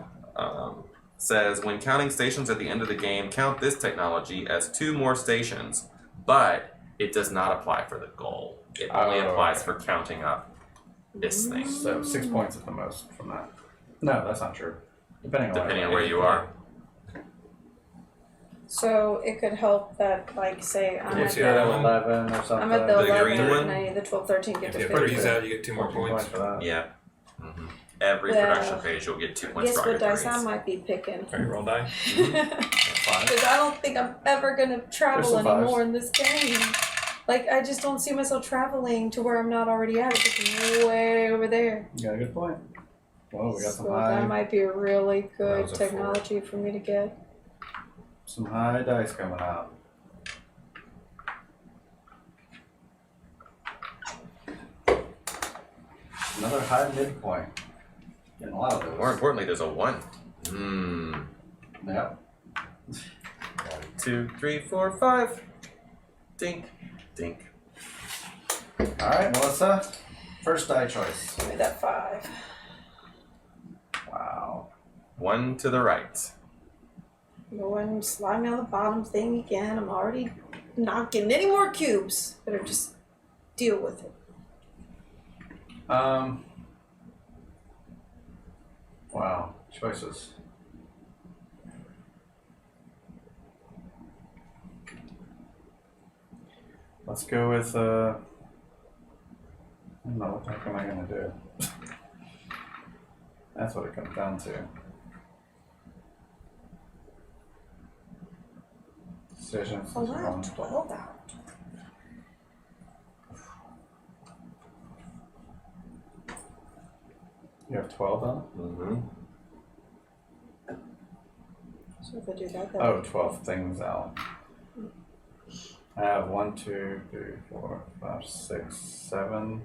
Speaker 1: says when counting stations at the end of the game, count this technology as 2 more stations, but it does not apply for the goal. It only
Speaker 2: Oh,
Speaker 1: applies
Speaker 2: okay.
Speaker 1: for counting up this thing,
Speaker 2: So 6 points at the most from that. No, that's not true. Depending
Speaker 1: depending on where you are.
Speaker 3: So it could help that, like, say I'm
Speaker 4: What's
Speaker 3: at
Speaker 4: the other
Speaker 3: the
Speaker 4: one?
Speaker 2: 11 or something.
Speaker 3: I'm at the
Speaker 1: The
Speaker 3: 11
Speaker 1: green one?
Speaker 3: and I need the 12, 13, get
Speaker 4: If
Speaker 3: to
Speaker 4: you
Speaker 3: 15.
Speaker 4: freeze out, you get 2 more
Speaker 2: 14
Speaker 4: points.
Speaker 2: for that.
Speaker 1: Yeah. Every
Speaker 3: Well,
Speaker 1: production phase, you'll get 2 points
Speaker 3: Guess
Speaker 1: for all
Speaker 3: what
Speaker 1: your
Speaker 3: dice I
Speaker 1: threes.
Speaker 3: might be picking.
Speaker 4: Alright, roll die.
Speaker 2: Fine.
Speaker 3: Because I don't think I'm ever gonna travel
Speaker 2: There's some
Speaker 3: anymore
Speaker 2: fives.
Speaker 3: in this game. Like, I just don't see myself traveling to where I'm not already at. It's way over there.
Speaker 2: You got a good point. Whoa, we got
Speaker 3: So
Speaker 2: some high,
Speaker 3: that might be a really
Speaker 4: That
Speaker 3: good
Speaker 4: was a
Speaker 3: technology for me to get.
Speaker 2: some high dice coming out. Another high midpoint. Getting a lot of those.
Speaker 1: More importantly, there's a 1.
Speaker 2: Yep.
Speaker 1: 1, 2, 3, 4, 5. Dink, dink.
Speaker 2: All right, Melissa. First die choice.
Speaker 3: Give me that 5.
Speaker 2: Wow.
Speaker 1: 1 to the right.
Speaker 3: Going sliding on the bottom thing again. I'm already not getting any more cubes. Better just deal with it.
Speaker 2: Wow. Choices. Let's go with I don't know, what the heck am I gonna do? That's what it comes down to. Decisions.
Speaker 3: Oh wow, 12 out.
Speaker 2: You have 12 on?
Speaker 1: Mm-hmm.
Speaker 3: So if I do that, then
Speaker 2: Oh, 12 things out. I have 1, 2, 3, 4, 5, 6, 7.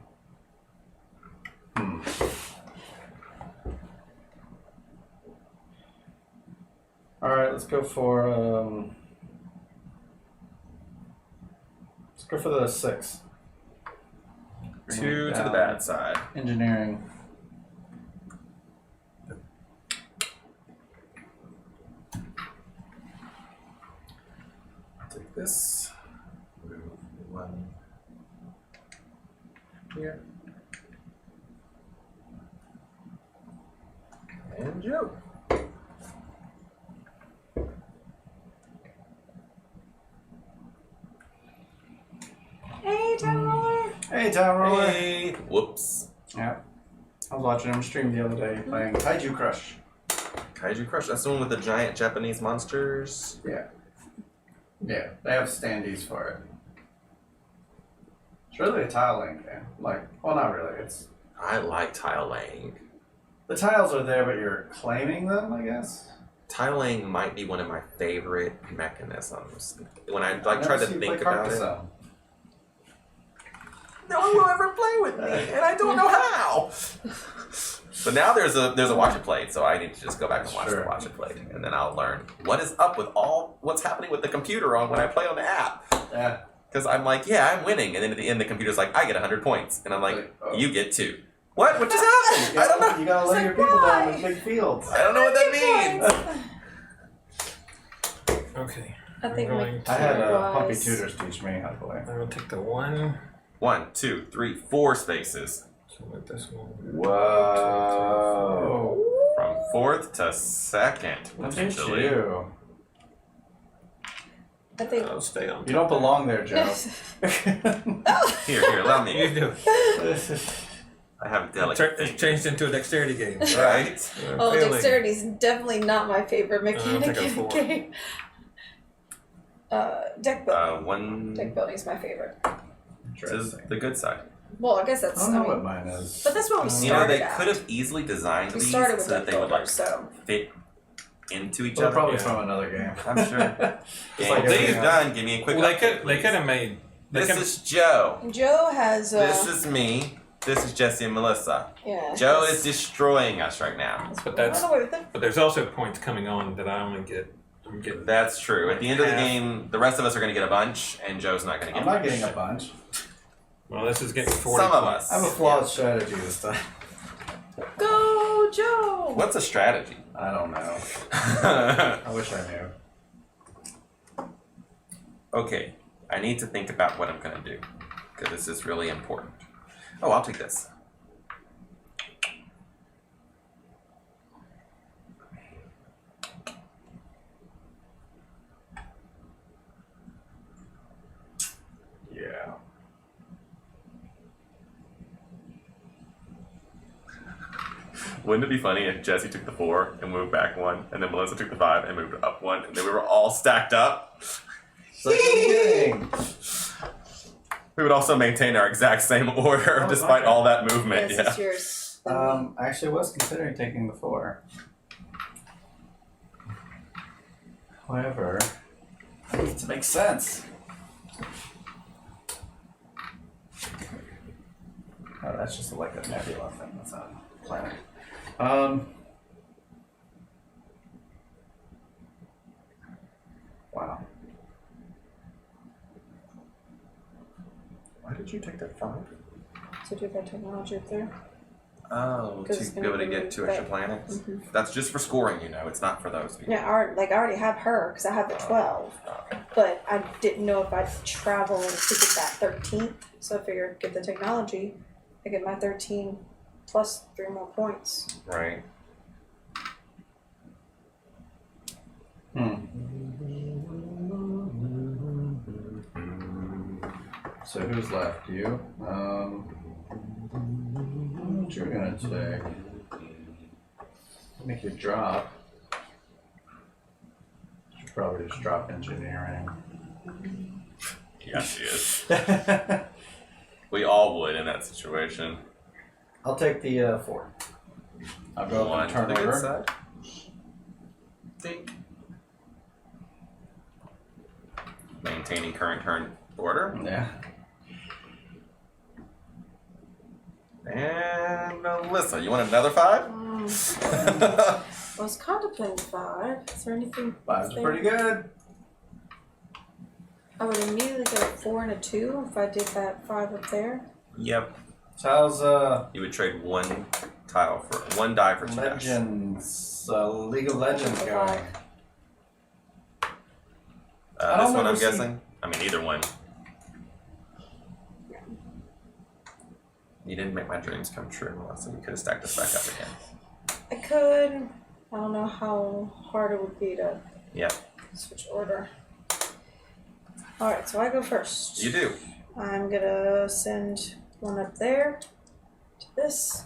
Speaker 2: Alright, let's go for the 6.
Speaker 1: 2 to the bad side.
Speaker 2: Engineering.
Speaker 1: Take this. Move 1 here. And Joe.
Speaker 3: hey, Town Roller!
Speaker 2: Hey, Town Roller!
Speaker 1: Hey. Whoops.
Speaker 2: Yeah. I was watching him stream the other day playing Kaiju Crush.
Speaker 1: Kaiju Crush. That's the one with the giant Japanese monsters.
Speaker 2: Yeah. Yeah, they have standees for it. It's really a tile laying game. Like, well, not really. It's
Speaker 1: I like tile laying.
Speaker 2: the tiles are there, but you're claiming them, I guess.
Speaker 1: Tile laying might be one of my favorite mechanisms. When I
Speaker 2: I've
Speaker 1: like try
Speaker 2: never
Speaker 1: to
Speaker 2: seen you
Speaker 1: think
Speaker 2: play
Speaker 1: about it,
Speaker 2: Carcassonne.
Speaker 1: no one will ever play with me, and I don't know how. But now there's a watch it played, so I need to just go back and watch the watch it played, and then I'll learn what is up with what's happening with the computer on when I play on the app.
Speaker 2: Yeah.
Speaker 1: Because I'm like, yeah, I'm winning, and then at the end the computer's like, I get 100 points, and I'm like,
Speaker 2: Oh.
Speaker 1: you get 2. What? What just happened? I don't know.
Speaker 2: You gotta lay
Speaker 3: It's
Speaker 2: your
Speaker 3: like,
Speaker 2: people down
Speaker 3: why?
Speaker 2: in big fields.
Speaker 1: I don't know what that means.
Speaker 4: Okay.
Speaker 3: I think
Speaker 4: I'm
Speaker 3: my
Speaker 4: going
Speaker 2: I had
Speaker 3: Wise.
Speaker 2: puppy tutors teach me how to play.
Speaker 4: I'm going to take the 1.
Speaker 1: 1, 2, 3, 4 spaces
Speaker 4: So with this one.
Speaker 2: Whoa.
Speaker 1: from 4th to 2nd,
Speaker 2: Look at
Speaker 1: potentially.
Speaker 2: you.
Speaker 3: I think.
Speaker 4: I'll stay on.
Speaker 2: You don't belong there, Joe.
Speaker 1: Here, allow me.
Speaker 4: You do.
Speaker 1: I have delicate
Speaker 4: It's changed into a dexterity game.
Speaker 1: right?
Speaker 4: I'm
Speaker 3: Oh,
Speaker 4: failing.
Speaker 3: dexterity is definitely not my favorite mechanic
Speaker 4: take a
Speaker 3: in the
Speaker 4: 4.
Speaker 3: game. Deck building.
Speaker 1: 1
Speaker 3: Deck building is my favorite.
Speaker 1: is the good side.
Speaker 3: Well, I guess
Speaker 2: I
Speaker 3: that's.
Speaker 2: don't know
Speaker 3: I mean,
Speaker 2: what mine is.
Speaker 3: but that's what we
Speaker 1: You know,
Speaker 3: started
Speaker 1: they
Speaker 3: at.
Speaker 1: could have easily designed
Speaker 3: We
Speaker 1: these
Speaker 3: started with
Speaker 1: so that
Speaker 3: deck
Speaker 1: they would
Speaker 3: builders,
Speaker 1: like
Speaker 3: so.
Speaker 1: fit into each
Speaker 2: Well,
Speaker 1: other.
Speaker 2: probably
Speaker 4: Yeah.
Speaker 2: from another game.
Speaker 1: I'm sure.
Speaker 2: Just
Speaker 1: Game
Speaker 2: like
Speaker 1: please
Speaker 2: everything else.
Speaker 1: done. Give me a quick.
Speaker 4: Well,
Speaker 1: update,
Speaker 4: they
Speaker 1: please.
Speaker 4: could have made.
Speaker 1: This is Joe.
Speaker 3: Joe has.
Speaker 1: This is me. This is Jesse and Melissa.
Speaker 3: Yeah.
Speaker 1: Joe is destroying us right now.
Speaker 4: But that's.
Speaker 3: Run away with it.
Speaker 4: But there's also points coming on that I only get. I'm getting.
Speaker 1: That's true. At the end of the
Speaker 4: Half.
Speaker 1: game, the rest of us are going to get a bunch, and Joe's not going to get
Speaker 2: I'm not
Speaker 1: much.
Speaker 2: getting a bunch.
Speaker 4: Well, this is getting 40.
Speaker 1: Some of us.
Speaker 2: I have a flawed strategy this time.
Speaker 3: Go, Joe!
Speaker 1: What's a strategy?
Speaker 2: I don't know. I wish I knew.
Speaker 1: Okay, I need to think about what I'm going to do, because this is really important. Oh, I'll take this.
Speaker 2: Yeah.
Speaker 1: Wouldn't it be funny if Jesse took the 4 and moved back 1, and then Melissa took the 5 and moved up 1, and then we were all stacked up?
Speaker 2: Second game.
Speaker 1: We would also maintain our exact same order
Speaker 2: Oh,
Speaker 1: despite
Speaker 2: okay.
Speaker 1: all that movement.
Speaker 3: Yes,
Speaker 1: Yeah.
Speaker 3: it's yours.
Speaker 2: I actually was considering taking the 4. However, it needs to make sense. Oh, that's just like a nebula thing. That's not a planet. Wow.
Speaker 1: Why did you take that 5?
Speaker 3: to do that technology up there.
Speaker 1: Oh,
Speaker 3: 'Cause it's
Speaker 1: to
Speaker 3: gonna
Speaker 1: be able to
Speaker 3: be
Speaker 1: get 2 extra planets? That's just for scoring, you know. It's not for those people.
Speaker 3: Yeah, I already have her because I have the 12.
Speaker 1: Okay.
Speaker 3: But I didn't know if I'd travel and to get that 13th. So I figured get the technology, I get my 13 plus 3 more points.
Speaker 1: Right.
Speaker 2: So who's left? You? What you're gonna take? Make you drop. Should probably just drop engineering.
Speaker 1: Yeah, she is. We all would in that situation.
Speaker 2: I'll take the 4. I'll go
Speaker 1: One
Speaker 2: and
Speaker 1: to
Speaker 2: turn
Speaker 1: the good
Speaker 2: over.
Speaker 1: side. Think. Maintaining current turn order.
Speaker 2: Yeah.
Speaker 1: And Melissa, you want another 5?
Speaker 3: I was contemplating 5. Is there anything?
Speaker 2: 5's
Speaker 3: there?
Speaker 2: pretty good.
Speaker 3: I would immediately get a 4 and a 2 if I did that 5 up there.
Speaker 1: Yep.
Speaker 2: So how's
Speaker 1: You would trade 1 tile for 1 die for 2 dice.
Speaker 2: Legends, League of Legends
Speaker 3: That's a
Speaker 2: going?
Speaker 3: five.
Speaker 2: I
Speaker 1: This
Speaker 2: don't
Speaker 1: one, I'm
Speaker 2: ever see-
Speaker 1: guessing. I mean, either one. You didn't make my dreams come true, Melissa. You could have stacked us back up again.
Speaker 3: I could. I don't know how hard it would be to
Speaker 1: Yep.
Speaker 3: switch order. Alright, so I go first.
Speaker 1: You do.
Speaker 3: I'm gonna send 1 up there to this,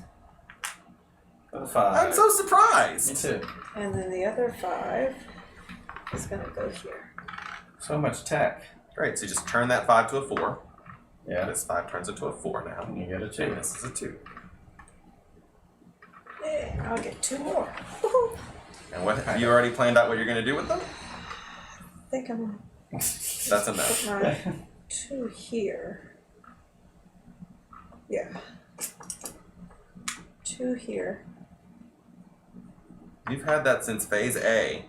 Speaker 2: For the 5.
Speaker 1: I'm so
Speaker 2: Me
Speaker 1: surprised.
Speaker 2: too.
Speaker 3: and then the other 5 is gonna go here.
Speaker 2: So much tech.
Speaker 1: Great. So you just turn that 5 to a 4.
Speaker 2: Yeah.
Speaker 1: This 5 turns into a 4 now.
Speaker 2: And you get a
Speaker 1: And
Speaker 2: 2.
Speaker 1: this is a 2.
Speaker 3: Yeah, I'll get 2 more. Woohoo!
Speaker 1: And what have you already planned out what you're going to do with them?
Speaker 3: I think I'm
Speaker 1: That's enough.
Speaker 3: put my 2 here. Yeah. 2 here.
Speaker 1: You've had that since phase A.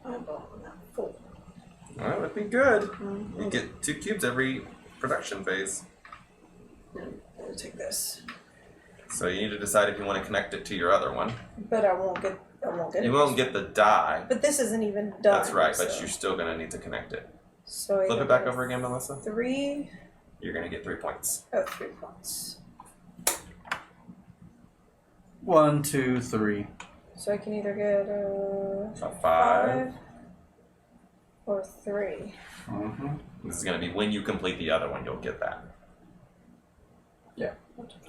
Speaker 3: Eyeball that 4.
Speaker 1: Well, that would be good.
Speaker 3: Mm-hmm.
Speaker 1: You get 2 cubes every production phase.
Speaker 3: I'll take this,
Speaker 1: So you need to decide if you want to connect it to your other one.
Speaker 3: but I won't get
Speaker 1: You
Speaker 3: it.
Speaker 1: won't get the die.
Speaker 3: But this isn't even done.
Speaker 1: That's right, but
Speaker 3: so.
Speaker 1: you're still going to need to connect it.
Speaker 3: So
Speaker 1: Flip
Speaker 3: either
Speaker 1: it back
Speaker 3: get
Speaker 1: over again, Melissa.
Speaker 3: 3.
Speaker 1: You're going to get 3 points.
Speaker 3: Oh, 3 points.
Speaker 2: 1, 2, 3.
Speaker 3: So I can either get
Speaker 1: A 5.
Speaker 3: or 3.
Speaker 2: Mm-hmm.
Speaker 1: This is going to be when you complete the other one, you'll get that.
Speaker 2: Yeah.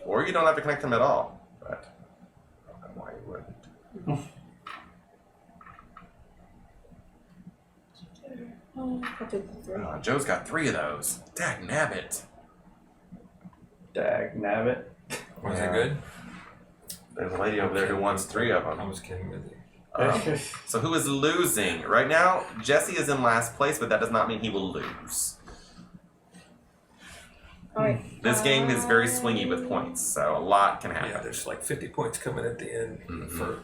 Speaker 1: Or you don't have to connect them at all. But I don't know why you wouldn't.
Speaker 3: I'll do the 3.
Speaker 1: Oh, Joe's got 3 of those. Dag nabbit.
Speaker 2: Dag nabbit.
Speaker 4: Was
Speaker 1: Yeah.
Speaker 4: it good?
Speaker 1: There's a lady over there who wants 3 of
Speaker 4: I
Speaker 1: them.
Speaker 4: was kidding with you.
Speaker 1: So who is losing? Right now, Jesse is in last place, but that does not mean he will lose.
Speaker 3: Alright.
Speaker 1: This game is very swingy with points, so a lot can happen.
Speaker 4: Yeah, there's like 50 points coming at the end for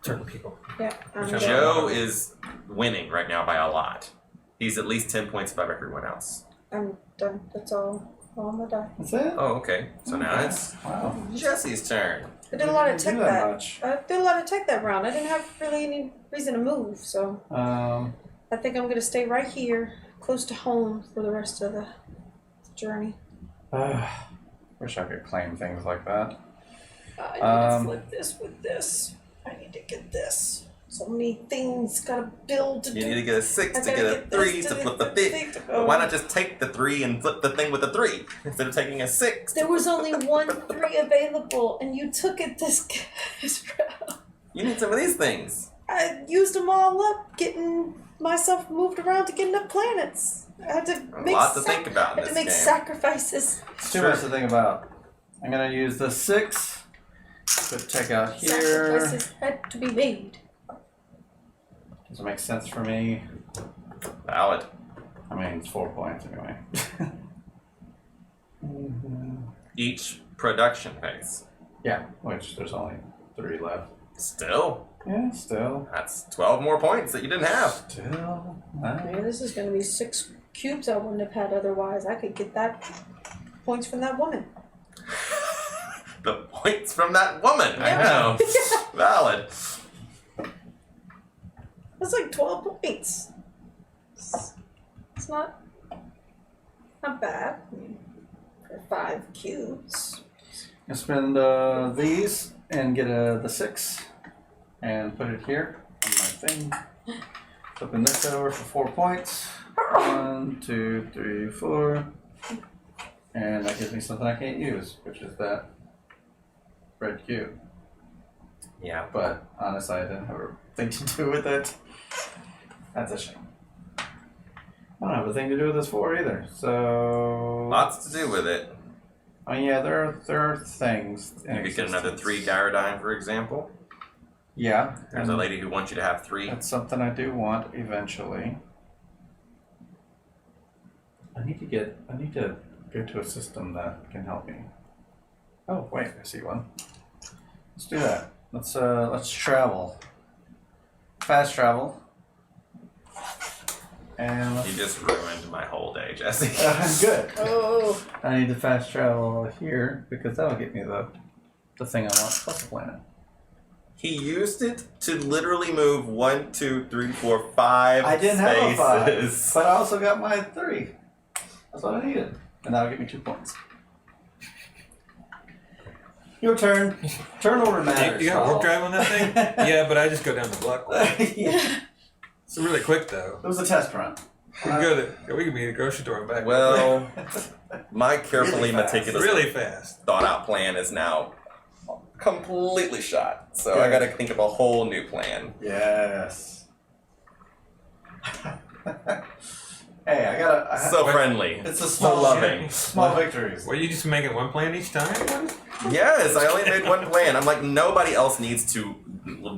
Speaker 4: certain people.
Speaker 3: Yeah. I'm
Speaker 4: Which
Speaker 3: gonna-
Speaker 1: Joe is winning right now by a lot. He's at least 10 points above everyone else.
Speaker 3: I'm done. That's all on the die.
Speaker 2: That's it?
Speaker 1: Oh, okay. So now it's
Speaker 2: Wow.
Speaker 1: Jesse's turn.
Speaker 3: I did a lot of
Speaker 2: Didn't
Speaker 3: tech
Speaker 2: do
Speaker 3: that.
Speaker 2: much.
Speaker 3: I did a lot of tech that round. I didn't have really any reason to move, so I think I'm gonna stay right here, close to home for the rest of the journey.
Speaker 2: Wish I could claim things like that.
Speaker 3: I need to flip this with this. I need to get this. So many things gotta build to
Speaker 1: You
Speaker 3: do.
Speaker 1: need to get a 6
Speaker 3: I
Speaker 1: to
Speaker 3: gotta
Speaker 1: get a
Speaker 3: get this
Speaker 1: 3
Speaker 3: to
Speaker 1: to
Speaker 3: get
Speaker 1: flip the
Speaker 3: the
Speaker 1: 5.
Speaker 3: thing to go.
Speaker 1: But why not just take the 3 and flip the thing with the 3 instead of taking a 6?
Speaker 3: There was only 1 3 available, and you took it this round.
Speaker 1: You need some of these things.
Speaker 3: I used them all up, getting myself moved around to get enough planets. I had to
Speaker 1: A
Speaker 3: make
Speaker 1: lot to think about in
Speaker 3: I had to
Speaker 1: this
Speaker 3: make
Speaker 1: game.
Speaker 3: sacrifices.
Speaker 2: It's too much to think about. I'm gonna use the 6. Put tech out here.
Speaker 3: Sacrifices had to be made.
Speaker 2: Doesn't make sense for me.
Speaker 1: Valid.
Speaker 2: I mean, it's 4 points anyway.
Speaker 1: Each production phase.
Speaker 2: Yeah, which there's only 3 left.
Speaker 1: Still.
Speaker 2: Yeah, still.
Speaker 1: That's 12 more points that you didn't have.
Speaker 2: Still.
Speaker 3: Maybe this is going to be 6 cubes I wouldn't have had otherwise. I could get that points from that woman.
Speaker 1: The points from that woman. I
Speaker 3: Yeah.
Speaker 1: know. Valid.
Speaker 3: That's like 12 points. It's not bad. I mean, for 5 cubes.
Speaker 2: I spend these and get the 6 and put it here on my thing. Flipping this over for 4 points. 1, 2, 3, 4. And that gives me something I can't use, which is that red cube.
Speaker 1: Yeah.
Speaker 2: But honestly, I didn't have a thing to do with it. That's a shame. I don't have a thing to do with this 4 either. So
Speaker 1: Lots to do with it.
Speaker 2: I mean, yeah, there are things.
Speaker 1: You could get another 3 Gyrodyne, for example.
Speaker 2: Yeah.
Speaker 1: There's a lady who wants you to have 3.
Speaker 2: That's something I do want eventually. I need to go to a system that can help me. Oh wait, I see one. Let's do that. Let's travel. Fast travel. And
Speaker 1: You just ruined my whole day, Jesse.
Speaker 2: good.
Speaker 3: Oh.
Speaker 2: I need to fast travel here because that'll get me the thing I want plus a planet.
Speaker 1: He used it to literally move 1, 2, 3, 4, 5
Speaker 2: I didn't
Speaker 1: spaces.
Speaker 2: have a 5, but I also got my 3. That's what I needed. And that'll get me 2 points. Your turn. Turn order matters.
Speaker 4: You got warp drive on that thing? Yeah, but I just go down the block.
Speaker 2: Yeah.
Speaker 4: It's really quick though.
Speaker 2: It was a test run.
Speaker 4: We can go we can be at the grocery store and back.
Speaker 1: Well, my carefully
Speaker 2: Really fast.
Speaker 1: meticulous
Speaker 4: really fast.
Speaker 1: thought out plan is now completely shot. So I gotta think of a whole new plan.
Speaker 2: Yes. Hey, I
Speaker 1: So friendly.
Speaker 2: it's a
Speaker 1: So
Speaker 2: small
Speaker 1: loving.
Speaker 2: small victories.
Speaker 4: Well, you just making one plan each time?
Speaker 1: Yes, I only made one plan. I'm like, nobody else needs to.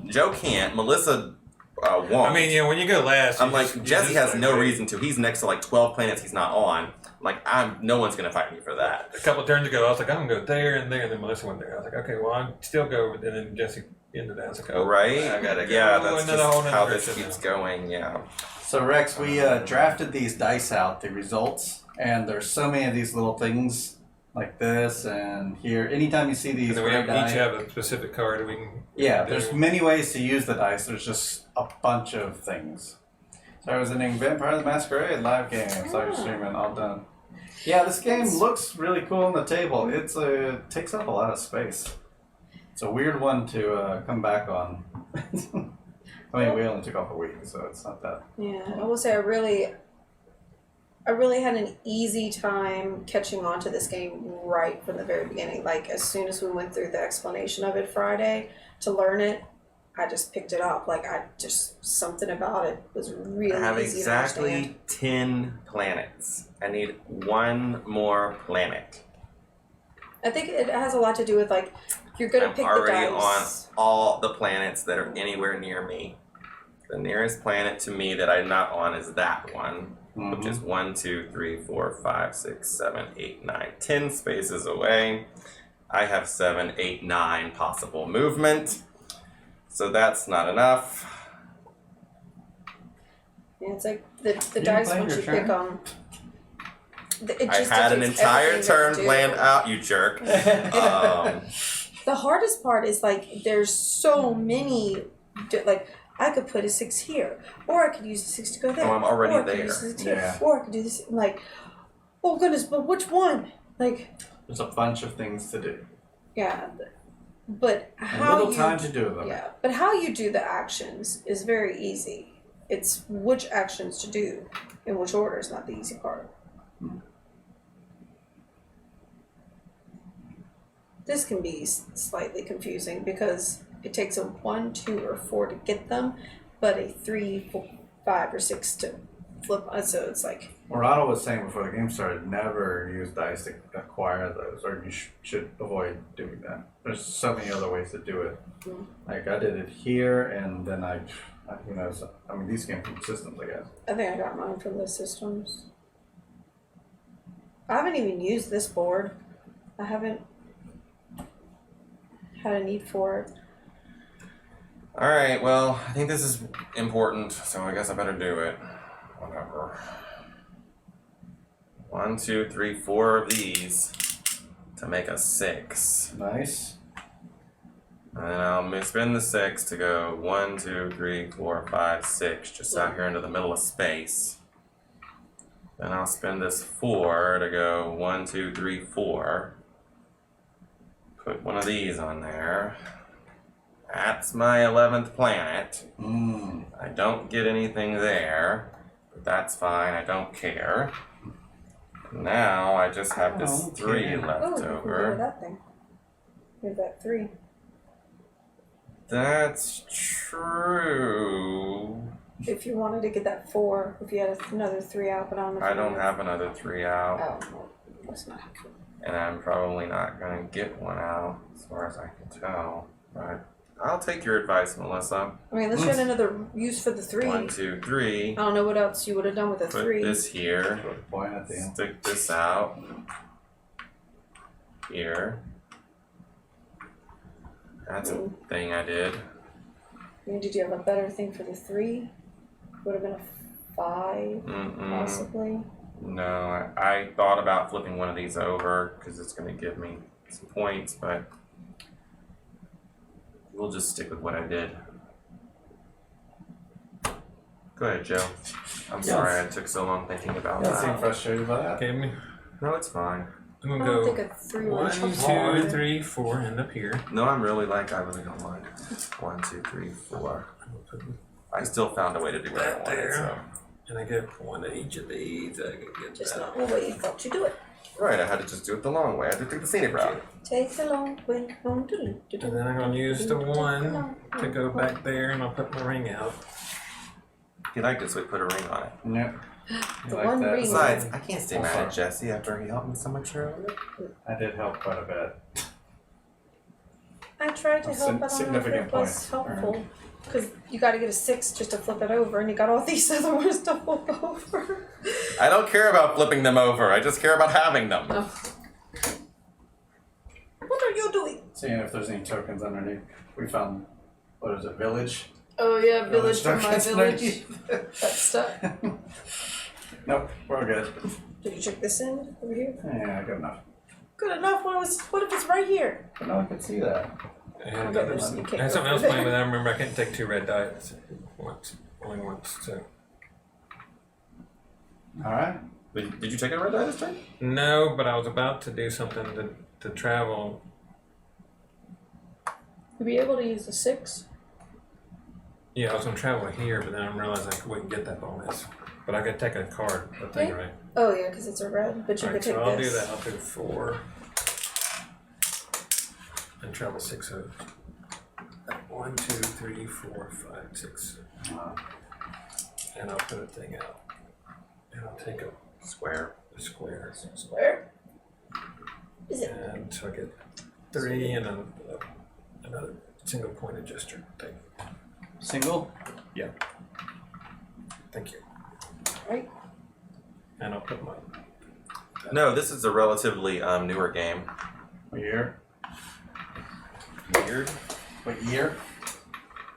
Speaker 1: Joe can't. Melissa won't.
Speaker 4: I mean, yeah, when you go last,
Speaker 1: I'm
Speaker 4: you
Speaker 1: like,
Speaker 4: just- you
Speaker 1: Jesse
Speaker 4: just
Speaker 1: has
Speaker 4: like,
Speaker 1: no
Speaker 4: wait.
Speaker 1: reason to. He's next to like 12 planets he's not on. I'm like, no one's gonna fight me for that.
Speaker 4: A couple of turns ago, I was like, I'm gonna go there and there, and then Melissa went there. I was like, okay, well, I'll still go, and then Jesse ended that. I was like, oh,
Speaker 1: Right?
Speaker 4: I gotta go.
Speaker 1: Yeah, that's
Speaker 4: another whole
Speaker 1: just
Speaker 4: nother
Speaker 1: how this
Speaker 4: direction
Speaker 1: keeps
Speaker 4: now.
Speaker 1: going. Yeah.
Speaker 2: So Rex, we drafted these dice out, the results, and there's so many of these little things like this and here. Anytime you see these
Speaker 4: And then we
Speaker 2: red
Speaker 4: have, each
Speaker 2: die,
Speaker 4: have a specific card we can.
Speaker 2: yeah,
Speaker 4: do.
Speaker 2: there's many ways to use the dice. There's just a bunch of things. So I was in Vampire the Masquerade live game. So I'm streaming, all done. Yeah, this game looks really cool on the table. It takes up a lot of space. It's a weird one to come back on. I mean, we only took off a week, so it's not that.
Speaker 3: Yeah, I will say I really had an easy time catching on to this game right from the very beginning. Like, as soon as we went through the explanation of it Friday to learn it, I just picked it up. Like, something about it was really
Speaker 1: I have
Speaker 3: easy to understand.
Speaker 1: exactly 10 planets. I need one more planet.
Speaker 3: I think it has a lot to do with, like, you're going to
Speaker 1: I'm
Speaker 3: pick the
Speaker 1: already
Speaker 3: dice.
Speaker 1: on all the planets that are anywhere near me. The nearest planet to me that I'm not on is that one, which is 1, 2, 3, 4, 5, 6, 7, 8, 9, 10 spaces away. I have 7, 8, 9 possible movement. So that's not enough.
Speaker 3: Yeah, it's like the
Speaker 2: You
Speaker 3: dice,
Speaker 2: played
Speaker 3: once
Speaker 2: your
Speaker 3: you pick
Speaker 2: turn?
Speaker 3: them. It
Speaker 1: I
Speaker 3: just
Speaker 1: had an
Speaker 3: dictates
Speaker 1: entire
Speaker 3: everything
Speaker 1: turn
Speaker 3: they do.
Speaker 1: planned out, you jerk.
Speaker 3: The hardest part is, like, there's so many, like, I could put a 6 here, or I could use the 6 to go there.
Speaker 1: Oh, I'm already
Speaker 3: or I could
Speaker 1: there.
Speaker 3: use the 6 here,
Speaker 2: Yeah.
Speaker 3: or I could do this. I'm like, oh goodness, but which one? Like,
Speaker 2: There's a bunch of things to do.
Speaker 3: yeah, but
Speaker 2: A
Speaker 3: how
Speaker 2: little
Speaker 3: you
Speaker 2: time to do them.
Speaker 3: yeah, but how you do the actions is very easy. It's which actions to do in which order is not the easy part. This can be slightly confusing because it takes a 1, 2, or 4 to get them, but a 3, 4, 5, or 6 to flip. So it's like,
Speaker 2: Morano was saying before the game started, never use dice to acquire those, or you should avoid doing that. There's so many other ways to do it.
Speaker 3: Mm.
Speaker 2: Like I did it here, and then who knows? I mean, these came from systems, I guess.
Speaker 3: I think I got mine from the systems. I haven't even used this board. I haven't had a need for it.
Speaker 1: Alright, well, I think this is important, so I guess I better do it. Whatever. 1, 2, 3, 4 of these to make a 6.
Speaker 2: Nice.
Speaker 1: And then I'll spin the 6 to go 1, 2, 3, 4, 5, 6, just out here into the middle of space. Then I'll spin this 4 to go 1, 2, 3, 4. Put one of these on there. That's my 11th planet. I don't get anything there, but that's fine, I don't care. Now I just have this 3 left
Speaker 3: Oh, you can go with
Speaker 1: over.
Speaker 3: that thing. You have that 3.
Speaker 1: That's true.
Speaker 3: If you wanted to get that 4, if you had another 3 out, but I don't know if
Speaker 1: I
Speaker 3: you
Speaker 1: don't
Speaker 3: wanna-
Speaker 1: have another 3 out,
Speaker 3: Oh, well, that's not helpful.
Speaker 1: and I'm probably not gonna get one out as far as I can tell. But I'll take your advice, Melissa.
Speaker 3: I mean, unless you had another use for the 3.
Speaker 1: 1, 2, 3.
Speaker 3: I don't know what else you would have done with a
Speaker 1: Put
Speaker 3: 3.
Speaker 1: this here.
Speaker 2: Put a point at the end.
Speaker 1: Stick this out here. That's a thing I did.
Speaker 3: I mean, did you have a better thing for the 3? Would have been a 5, possibly.
Speaker 1: No, I thought about flipping one of these over because it's going to give me some points, but we'll just stick with what I did. Go ahead, Joe. I'm sorry I took so long thinking about
Speaker 2: You
Speaker 1: that.
Speaker 2: seem frustrated by that.
Speaker 4: Gave me.
Speaker 1: No, it's fine.
Speaker 4: I'm
Speaker 3: I
Speaker 4: gonna
Speaker 3: don't
Speaker 4: go
Speaker 3: think a 3 would
Speaker 4: 1,
Speaker 3: have
Speaker 4: 2, 3, 4, end up here.
Speaker 1: No, I really don't mind. 1, 2, 3, 4. I still found a way to do what I
Speaker 4: That
Speaker 1: wanted,
Speaker 4: there.
Speaker 1: so.
Speaker 4: And I get one of each of these. I can get
Speaker 3: Just
Speaker 4: that.
Speaker 3: not the way you thought you do it.
Speaker 1: Right, I had to just do it the long way. I had to take the scenic route.
Speaker 3: Take the long way home to
Speaker 4: And then I'm gonna use the 1 to go back there, and I'll put my ring out.
Speaker 1: He liked it, so he put a ring on it.
Speaker 2: Yep. You
Speaker 3: The
Speaker 2: like
Speaker 3: one
Speaker 2: that?
Speaker 3: ring.
Speaker 1: Besides, I can't stay mad
Speaker 2: Pulsar.
Speaker 1: at Jesse after he helped me so much earlier.
Speaker 2: I did help quite a bit.
Speaker 3: I tried to
Speaker 2: A
Speaker 3: help, but I don't know if
Speaker 2: significant
Speaker 3: it was
Speaker 2: points
Speaker 3: helpful. Because you got to get a 6 just to flip it over, and you got all these other ones to flip over.
Speaker 1: I don't care about flipping them over. I just care about having them.
Speaker 3: Oh. What are you doing?
Speaker 2: Seeing if there's any tokens underneath. We found, what is it, village?
Speaker 3: Oh yeah, village from my
Speaker 2: tokens
Speaker 3: village.
Speaker 2: underneath.
Speaker 3: That's stuck.
Speaker 2: Nope, we're good.
Speaker 3: Did you check this in over here?
Speaker 2: Yeah, good enough.
Speaker 3: Good enough. What if it's right here?
Speaker 2: But no one could see that.
Speaker 4: And
Speaker 3: I
Speaker 4: I
Speaker 3: bet
Speaker 4: got
Speaker 3: there's-
Speaker 4: one.
Speaker 3: you
Speaker 4: I
Speaker 3: can't
Speaker 4: had
Speaker 3: go
Speaker 4: something else
Speaker 3: through
Speaker 4: playing,
Speaker 3: there.
Speaker 4: but I remember I couldn't take 2 red dice only once. So
Speaker 2: Alright.
Speaker 1: Did you take a red die this turn?
Speaker 4: no, but I was about to do something to travel.
Speaker 3: You'll be able to use the 6.
Speaker 4: Yeah, I was gonna travel here, but then I realized I wouldn't get that bonus. But I could take a card, I think,
Speaker 3: Yeah.
Speaker 4: right?
Speaker 3: Oh yeah, because it's a red. But you
Speaker 4: Alright,
Speaker 3: could take
Speaker 4: so I'll
Speaker 3: this.
Speaker 4: do that. I'll do 4 and travel 6 of 1, 2, 3, 4, 5, 6, and I'll put a thing out, and I'll take a
Speaker 1: Square.
Speaker 4: square,
Speaker 3: Square. Is it?
Speaker 4: and so I get 3 and another single pointed gesture thing.
Speaker 2: Single?
Speaker 4: Thank you.
Speaker 3: Right.
Speaker 4: And I'll put my
Speaker 1: No, this is a relatively newer game.
Speaker 2: What year?
Speaker 1: Weird.
Speaker 2: What year?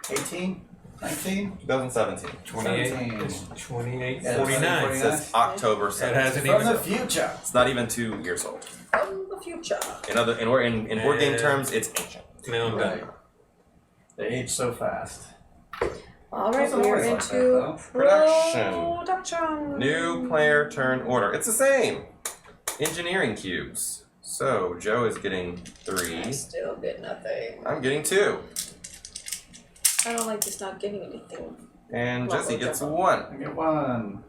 Speaker 2: 18? 19?
Speaker 1: 2017.
Speaker 4: 28,
Speaker 2: 17.
Speaker 4: it's 28,
Speaker 2: Yeah,
Speaker 4: 49.
Speaker 1: It says October
Speaker 4: It
Speaker 1: 7th.
Speaker 4: hasn't
Speaker 2: From
Speaker 4: even
Speaker 2: the future!
Speaker 1: It's not even 2 years old.
Speaker 3: From the future.
Speaker 1: In board game terms, it's ancient.
Speaker 4: now I'm done.
Speaker 2: Right. They age so fast.
Speaker 3: All right,
Speaker 2: Doesn't
Speaker 3: we are
Speaker 2: always like that,
Speaker 3: into
Speaker 2: though.
Speaker 3: production.
Speaker 1: New player turn order. It's the same. Engineering cubes. So Joe is getting 3.
Speaker 3: I still get nothing.
Speaker 1: I'm getting 2.
Speaker 3: I don't like just not getting anything.
Speaker 1: And
Speaker 3: Well,
Speaker 1: Jesse
Speaker 3: we'll
Speaker 1: gets
Speaker 3: jump
Speaker 1: 1.
Speaker 2: I get 1.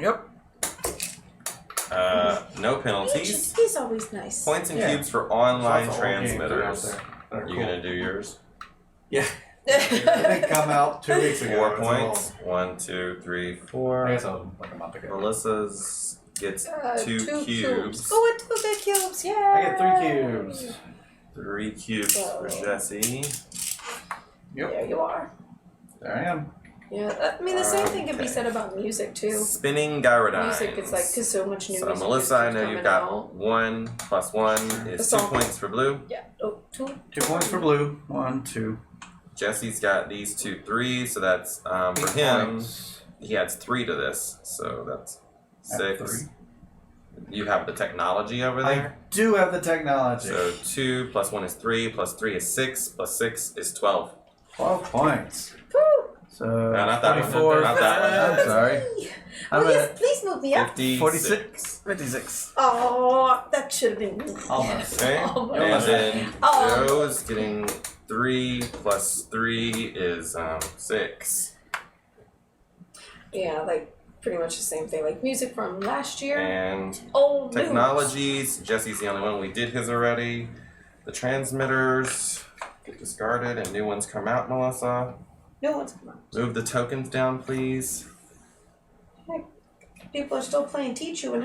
Speaker 1: Yep. No penalties.
Speaker 3: He's always nice.
Speaker 1: Points and
Speaker 2: Yeah.
Speaker 1: cubes for online
Speaker 2: Lots of old games that are out
Speaker 1: transmitters.
Speaker 2: there that are
Speaker 1: You
Speaker 2: cool.
Speaker 1: gonna do yours?
Speaker 2: Yeah. They come out 2 weeks ago.
Speaker 1: 4
Speaker 2: It's
Speaker 1: points. 1, 2, 3, 4.
Speaker 2: I guess I was like a month ago.
Speaker 1: Melissa's gets 2 cubes.
Speaker 3: Oh, 2 big cubes! Yeah.
Speaker 2: I get 3 cubes.
Speaker 1: 3 cubes for Jesse.
Speaker 2: Yep.
Speaker 3: There you are.
Speaker 2: There I am.
Speaker 3: Yeah, I mean the same thing can be
Speaker 1: Okay.
Speaker 3: said about music too.
Speaker 1: Spinning gyrodynes.
Speaker 3: Music is like because so much new
Speaker 1: So
Speaker 3: music.
Speaker 1: Melissa, I
Speaker 3: is
Speaker 1: know
Speaker 3: coming
Speaker 1: you've got
Speaker 3: out.
Speaker 1: 1 plus 1 is
Speaker 3: That's
Speaker 1: 2
Speaker 3: all.
Speaker 1: points for blue.
Speaker 3: Yeah. Oh, 2.
Speaker 2: 2 points for blue. 1, 2.
Speaker 1: Jesse's got these 2 3s, so that's for
Speaker 2: 8
Speaker 1: him.
Speaker 2: points.
Speaker 1: He adds 3 to this, so that's
Speaker 2: At
Speaker 1: 6.
Speaker 2: 3.
Speaker 1: You have the technology over there.
Speaker 2: I do have the technology.
Speaker 1: So 2 plus 1 is 3, plus 3 is 6, plus 6 is 12.
Speaker 2: 12 points.
Speaker 3: Woo!
Speaker 2: So
Speaker 1: No, not that one.
Speaker 2: 44.
Speaker 1: Not that one.
Speaker 2: I'm sorry.
Speaker 3: Oh
Speaker 2: I'm
Speaker 3: yes,
Speaker 2: at
Speaker 3: please move me up.
Speaker 1: 56.
Speaker 2: 56.
Speaker 3: Oh, that should have been me.
Speaker 2: Almost.
Speaker 1: Okay.
Speaker 3: Almost.
Speaker 1: And then
Speaker 3: Oh.
Speaker 1: Joe's getting 3 plus 3 is 6.
Speaker 3: Yeah, like pretty much the same thing. Like music from last year.
Speaker 1: And
Speaker 3: Old news.
Speaker 1: technologies, Jesse's the only one. We did his already. The transmitters get discarded and new ones come out, Melissa.
Speaker 3: No one's come out.
Speaker 1: Move the tokens down, please.
Speaker 3: People are still playing Tichu, and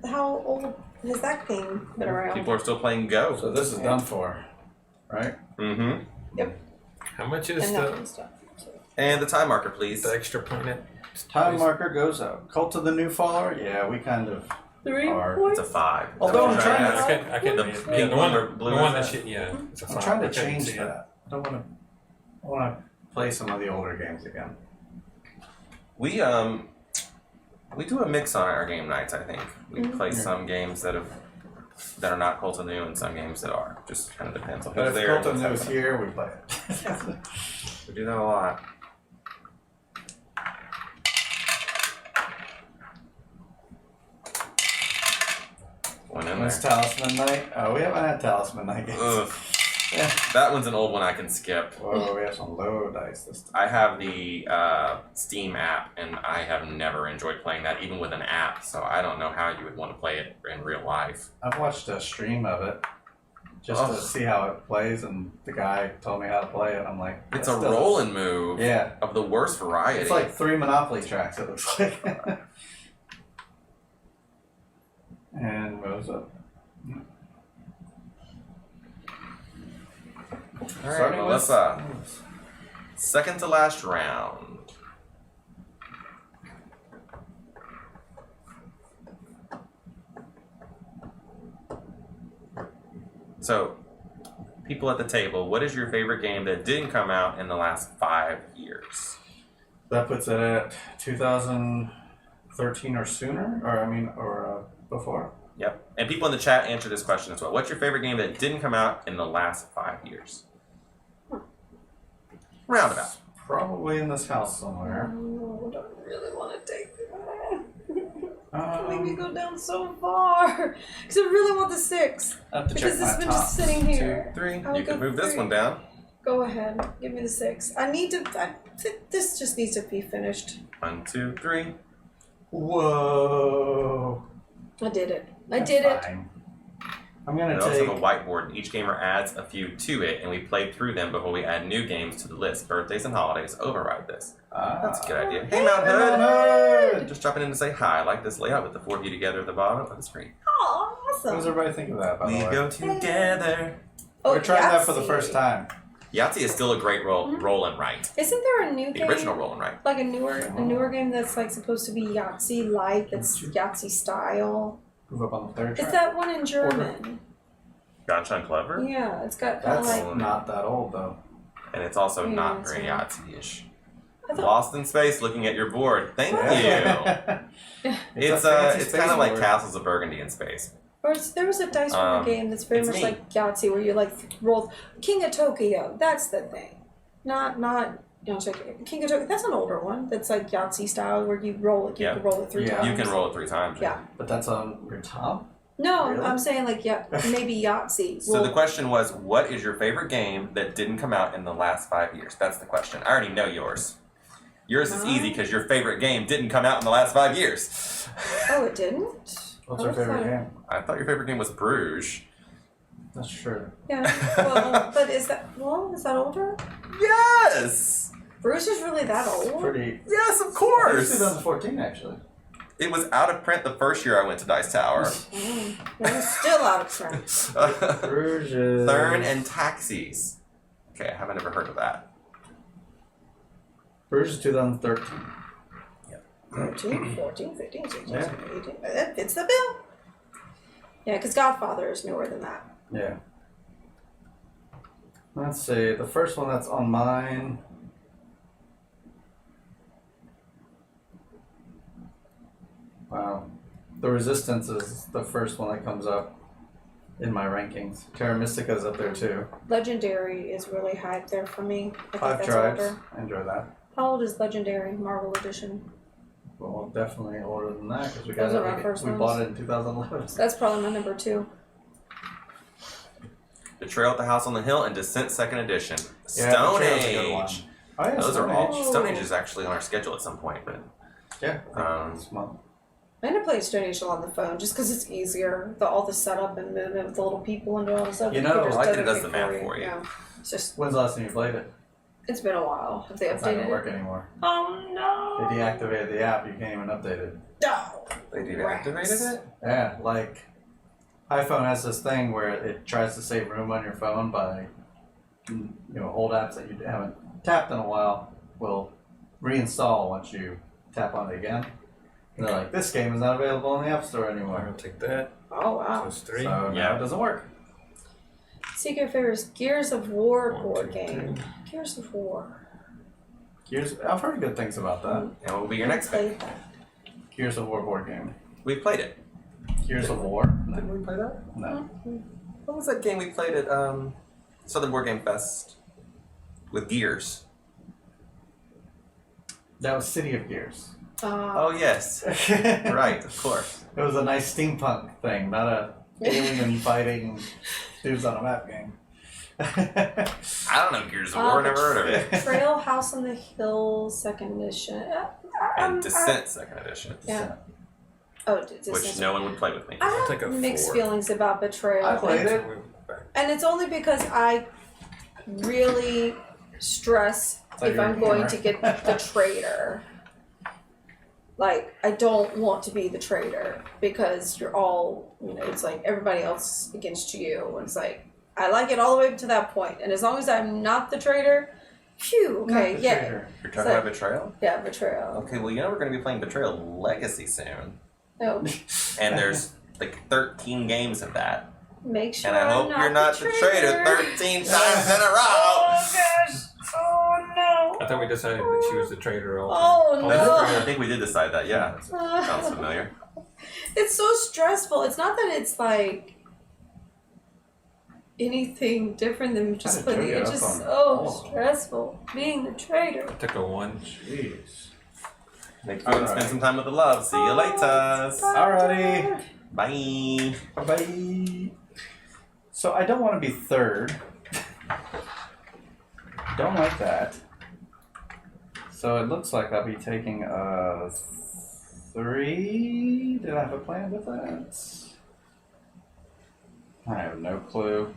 Speaker 3: how old has that game been around?
Speaker 1: People are still playing Go.
Speaker 2: So this is done for, right?
Speaker 1: Mm-hmm.
Speaker 4: How much is
Speaker 3: and that
Speaker 4: the,
Speaker 3: kind of stuff. So.
Speaker 1: And the time marker, please.
Speaker 4: the extra planet?
Speaker 2: Time marker goes out. Cult of the New Follower? Yeah, we kind of
Speaker 3: 3
Speaker 2: are.
Speaker 3: points.
Speaker 1: It's a 5.
Speaker 2: Although I'm trying to-
Speaker 4: I can't
Speaker 1: The
Speaker 4: read it.
Speaker 1: pink
Speaker 4: Yeah, the
Speaker 1: one
Speaker 4: one,
Speaker 1: or blue
Speaker 4: the one
Speaker 1: is
Speaker 4: that
Speaker 1: that?
Speaker 4: shit, yeah. It's a
Speaker 2: I'm
Speaker 4: five.
Speaker 2: trying to
Speaker 4: I couldn't
Speaker 2: change
Speaker 4: see it.
Speaker 2: that. I want to play some of the older games again.
Speaker 1: We do a mix on our game nights, I think. We play some games that are not Cult of New and some games that are. Just kind of depends on
Speaker 2: But
Speaker 1: who's
Speaker 2: if
Speaker 1: there.
Speaker 2: Cult of
Speaker 1: and
Speaker 2: New
Speaker 1: what's
Speaker 2: is
Speaker 1: happening.
Speaker 2: here, we play it.
Speaker 1: We do that a lot. One in
Speaker 2: It's
Speaker 1: there.
Speaker 2: Talisman Night. Oh, we haven't had Talisman Night yet.
Speaker 1: Ugh.
Speaker 2: Yeah.
Speaker 1: That one's an old one I can skip.
Speaker 2: Whoa, we have some low dice this time.
Speaker 1: I have the Steam app, and I have never enjoyed playing that, even with an app. So I don't know how you would want to play it in real life.
Speaker 2: I've watched a stream of it just
Speaker 1: Oh.
Speaker 2: to see how it plays, and the guy told me how to play it. I'm like,
Speaker 1: It's
Speaker 2: that
Speaker 1: a
Speaker 2: still-
Speaker 1: roll and move
Speaker 2: Yeah,
Speaker 1: of the worst variety.
Speaker 2: it's like 3 Monopoly tracks. It looks like. And moves up.
Speaker 1: All right,
Speaker 2: Starting
Speaker 1: Melissa.
Speaker 2: with-
Speaker 1: Second to last round. So, people at the table, what is your favorite game that didn't come out in the last 5 years?
Speaker 2: That puts it at 2013 or sooner, or before.
Speaker 1: Yep. And people in the chat answer this question as well. What's your favorite game that didn't come out in the last 5 years? Roundabout.
Speaker 2: Probably in this house somewhere.
Speaker 3: Oh, I don't really want to take that. Make me
Speaker 2: Um,
Speaker 3: go down so far. Because I really want the 6.
Speaker 2: I have to
Speaker 3: Because
Speaker 2: check
Speaker 3: it's
Speaker 2: my
Speaker 3: been
Speaker 2: top.
Speaker 3: just sitting here.
Speaker 1: 2, 3.
Speaker 3: I would
Speaker 1: You can
Speaker 3: go
Speaker 1: move this
Speaker 3: 3.
Speaker 1: one down.
Speaker 3: Go ahead. Give me the 6. This just needs to be finished.
Speaker 1: 1, 2, 3.
Speaker 2: Whoa.
Speaker 3: I did it. I
Speaker 2: That's
Speaker 3: did it.
Speaker 2: fine. I'm gonna
Speaker 1: We also
Speaker 2: take.
Speaker 1: have a whiteboard, and each gamer adds a few to it, and we play through them before we add new games to the list. Birthdays and holidays override this. That's a good idea. Hey, Mount Hood!
Speaker 2: Hood.
Speaker 1: Just dropping in to say hi. I like this layout with the 4 of you together at the bottom of the screen.
Speaker 3: Oh,
Speaker 2: What does
Speaker 3: awesome.
Speaker 2: everybody think of that? By
Speaker 1: We
Speaker 2: the way,
Speaker 1: go together.
Speaker 3: Oh,
Speaker 2: we're trying that for the
Speaker 3: Yahtzee.
Speaker 2: first time.
Speaker 1: Yahtzee is still a great roll and write.
Speaker 3: Isn't there a new
Speaker 1: The
Speaker 3: game?
Speaker 1: original roll and write.
Speaker 3: Like a newer game that's like supposed to be Yahtzee like, that's Yahtzee style.
Speaker 2: Move up on the third
Speaker 3: It's
Speaker 2: track.
Speaker 3: that one in German.
Speaker 1: Gotcha Clever.
Speaker 3: Yeah, it's got kind of
Speaker 2: That's
Speaker 3: like.
Speaker 2: not that old though.
Speaker 1: And it's also
Speaker 3: Yeah,
Speaker 1: not
Speaker 3: that's
Speaker 1: very
Speaker 3: right.
Speaker 1: Yahtzee-ish.
Speaker 3: I thought-
Speaker 1: Lost in Space, looking at your board. Thank you.
Speaker 2: It's
Speaker 1: It's
Speaker 2: a fancy
Speaker 1: it's
Speaker 2: space
Speaker 1: kind of like
Speaker 2: board.
Speaker 1: Castles of Burgundy in space.
Speaker 3: There was a dice roller game that's very
Speaker 1: it's
Speaker 3: much
Speaker 1: me.
Speaker 3: like Yahtzee, where you like roll King of Tokyo. That's the thing. Not King of Tokyo. That's an older one. That's like Yahtzee style, where you roll it. You
Speaker 1: Yeah.
Speaker 3: can roll it 3
Speaker 2: Yeah.
Speaker 3: times.
Speaker 1: You can roll it 3 times.
Speaker 3: Yeah.
Speaker 2: But that's on your top.
Speaker 3: No,
Speaker 2: Really?
Speaker 3: I'm saying like maybe Yahtzee.
Speaker 1: So the question was, what is your favorite game that didn't come out in the last 5 years? That's the question. I already know yours. Yours is easy because your favorite game didn't come out in the last 5 years.
Speaker 3: Oh, it didn't.
Speaker 2: What's
Speaker 3: Oh,
Speaker 2: your favorite
Speaker 3: fine.
Speaker 2: game?
Speaker 1: I thought your favorite game was Bruges.
Speaker 2: That's true.
Speaker 3: Yeah. Well, but is that older?
Speaker 1: Yes!
Speaker 3: Bruce is really that old?
Speaker 2: Pretty.
Speaker 1: Yes, of
Speaker 2: It's
Speaker 1: course!
Speaker 2: 2014 actually.
Speaker 1: It was out of print the first year I went to Dice Tower.
Speaker 3: Well, it's still out of print.
Speaker 2: Bruges.
Speaker 1: Thurn and Taxis. Okay, I haven't ever heard of that.
Speaker 2: Bruges 2013.
Speaker 3: 13, 14, 15, 16,
Speaker 2: Yeah.
Speaker 3: 17, 18. That fits the bill. Yeah, because Godfather is newer than that.
Speaker 2: Yeah. Let's see. The first one that's on mine. Wow. The Resistance is the first one that comes up in my rankings. Terra Mystica is up there too.
Speaker 3: Legendary is really high up there for me. I think
Speaker 2: 5
Speaker 3: that's
Speaker 2: tribes.
Speaker 3: older.
Speaker 2: I enjoy that.
Speaker 3: How old is Legendary Marvel Edition?
Speaker 2: Well, definitely older than that because we got
Speaker 3: Those are my
Speaker 2: it.
Speaker 3: first
Speaker 2: We
Speaker 3: ones.
Speaker 2: bought it in 2011.
Speaker 3: That's probably my number 2.
Speaker 1: Betrayal at the House on the Hill and Descent Second Edition.
Speaker 2: Yeah,
Speaker 1: Stone
Speaker 2: Betrayal's a good one.
Speaker 1: Age.
Speaker 2: Oh yeah,
Speaker 1: Those
Speaker 2: Stone
Speaker 1: are all.
Speaker 2: Age.
Speaker 1: Stone Age is actually on our schedule at some point, but
Speaker 2: Yeah.
Speaker 1: Um,
Speaker 3: I'm gonna play Stone Age on the phone just because it's easier. All the setup and movement with the little people and all the stuff.
Speaker 2: You know,
Speaker 3: The computer
Speaker 1: I like that it
Speaker 3: does
Speaker 1: does the
Speaker 3: everything
Speaker 1: math for you.
Speaker 3: Yeah. It's just,
Speaker 2: When's the last time you played it?
Speaker 3: it's been a while. Have they
Speaker 2: It's not
Speaker 3: updated
Speaker 2: gonna work
Speaker 3: it?
Speaker 2: anymore.
Speaker 3: Oh no!
Speaker 2: They deactivated the app. You can't even update it.
Speaker 3: No!
Speaker 1: they deactivated it.
Speaker 2: Yeah, like iPhone has this thing where it tries to save room on your phone by, old apps that you haven't tapped in a while will reinstall once you tap on it again. And they're like, this game is not available in the App Store
Speaker 4: I'm
Speaker 2: anymore.
Speaker 4: gonna take that.
Speaker 3: Oh wow.
Speaker 4: Plus 3.
Speaker 2: So now it doesn't work.
Speaker 3: Secret Favors Gears of War
Speaker 4: 1,
Speaker 3: board
Speaker 4: 2,
Speaker 3: game.
Speaker 4: 3.
Speaker 3: Gears of War.
Speaker 2: I've heard good things about that.
Speaker 1: And what will be your next pick?
Speaker 3: Played that.
Speaker 2: Gears of War board game.
Speaker 1: We played it.
Speaker 2: Gears of War? No.
Speaker 1: Didn't we play that?
Speaker 2: No.
Speaker 1: What was that game we played at Southern Board Game Fest with Gears?
Speaker 2: That was City of Gears.
Speaker 1: Oh yes,
Speaker 2: It
Speaker 1: right, of course.
Speaker 2: was a nice steampunk thing, not a alien fighting dudes on a map game.
Speaker 1: I don't know Gears of War. Never heard of it.
Speaker 3: Trail House on the Hill Second Edition.
Speaker 1: And Descent Second Edition,
Speaker 3: Yeah. Oh, Descent.
Speaker 1: which no one would play with me.
Speaker 3: I
Speaker 4: I'll take
Speaker 3: have
Speaker 4: a
Speaker 3: mixed
Speaker 4: 4.
Speaker 3: feelings about Betrayal.
Speaker 2: I played it.
Speaker 3: And it's only because I really stress
Speaker 2: like
Speaker 3: if
Speaker 2: you're
Speaker 3: I'm
Speaker 2: a
Speaker 3: going
Speaker 2: gamer.
Speaker 3: to get the traitor. Like, I don't want to be the traitor because you're all, it's like everybody else against you. And it's like, I like it all the way up to that point. And as long as I'm not the traitor, phew, okay,
Speaker 2: Not the
Speaker 3: yeah.
Speaker 2: traitor.
Speaker 1: You're talking
Speaker 3: So-
Speaker 1: about Betrayal?
Speaker 3: Yeah, Betrayal.
Speaker 1: Okay, well, we're going to be playing Betrayal Legacy soon.
Speaker 3: No,
Speaker 1: And there's like 13 games of that.
Speaker 3: make sure
Speaker 1: And I
Speaker 3: I'm
Speaker 1: hope you're not the traitor 13 times in a row.
Speaker 3: Oh, gosh. Oh, no.
Speaker 4: I thought we decided that she was the traitor all
Speaker 3: Oh,
Speaker 4: time.
Speaker 3: no.
Speaker 1: I think we did decide that, yeah. Sounds familiar.
Speaker 3: It's so stressful. It's not that it's like anything different than just
Speaker 2: Kinda
Speaker 3: putting.
Speaker 2: took it
Speaker 3: It's
Speaker 2: up
Speaker 3: just
Speaker 2: on
Speaker 3: so
Speaker 2: all of them.
Speaker 3: stressful being the traitor.
Speaker 4: I took a 1.
Speaker 2: Jeez.
Speaker 1: Make sure and spend some time with the love. See you later.
Speaker 2: Alrighty.
Speaker 1: Bye.
Speaker 2: Bye. So I don't want to be third. Don't like that. So it looks like I'll be taking a 3. Did I have a plan with that? I have no clue.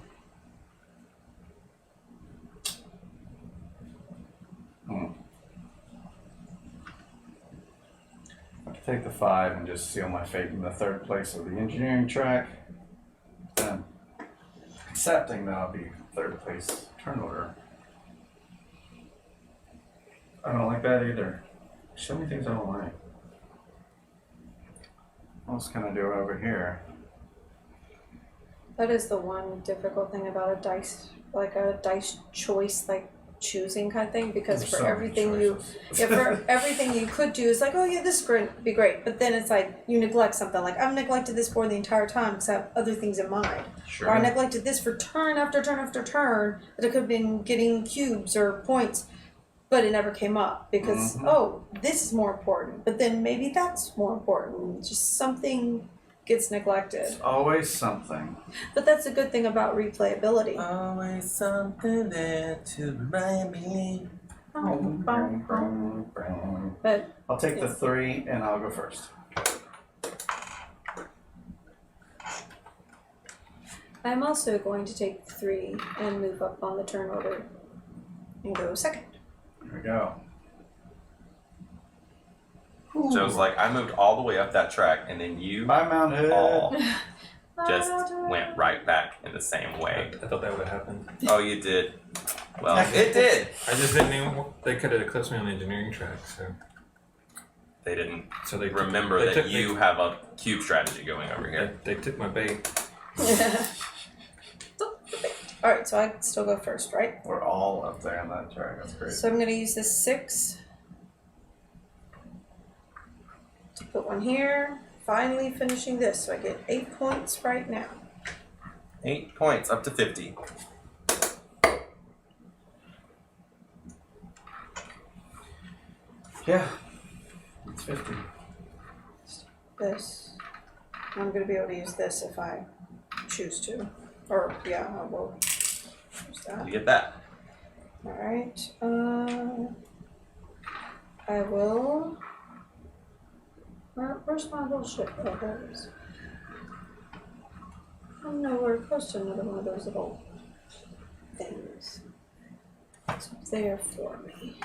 Speaker 2: I could take the 5 and just seal my fate in the 3rd place of the engineering track. Then accepting that I'll be 3rd place turn order. I don't like that either. So many things I don't like. What else can I do over here?
Speaker 3: That is the one difficult thing about a dice choice, like choosing kind of thing. Because
Speaker 2: There's
Speaker 3: for
Speaker 2: so many
Speaker 3: everything you,
Speaker 2: choices.
Speaker 3: yeah, for everything you could do, it's like, oh yeah, this is great, be great. But then it's like you neglect something. Like I've neglected this for the entire time because I have other things in mind.
Speaker 2: Sure.
Speaker 3: Or I neglected this for turn after turn after turn that I could have been getting cubes or points, but it never came up because, oh, this is more important. But then maybe that's more important. Just something gets neglected.
Speaker 2: It's always something.
Speaker 3: But that's a good thing about replayability.
Speaker 1: Always something there to remind me.
Speaker 3: But
Speaker 2: I'll take the 3 and I'll go first.
Speaker 3: I'm also going to take 3 and move up on the turn order and go second.
Speaker 2: Here we go.
Speaker 1: Joe's like, I moved all the way up that track, and then you
Speaker 2: Bye, Mount Hood.
Speaker 1: all just went right back in the same way.
Speaker 4: I thought that would have happened.
Speaker 1: Oh, you did. Well, it did.
Speaker 4: I just didn't even. They could have eclipsed me on the engineering track, so
Speaker 1: They didn't
Speaker 4: so they
Speaker 1: remember
Speaker 4: they
Speaker 1: that
Speaker 4: took-
Speaker 1: you have a cube strategy going over here.
Speaker 4: They took my bait.
Speaker 3: All Alright, so I still go first, right?
Speaker 2: We're all up there on that chart. That's great.
Speaker 3: So I'm going to use this 6 to put one here. Finally finishing this, so I get 8 points right now.
Speaker 1: 8 points, up to 50.
Speaker 2: Yeah. It's 50.
Speaker 3: This. I'm going to be able to use this if I choose to. Or, yeah, I will use that.
Speaker 1: You get that.
Speaker 3: Alright. I will. Where's my little ship? Oh, there it is. I'm nowhere close to another one of those little things. It's there for me.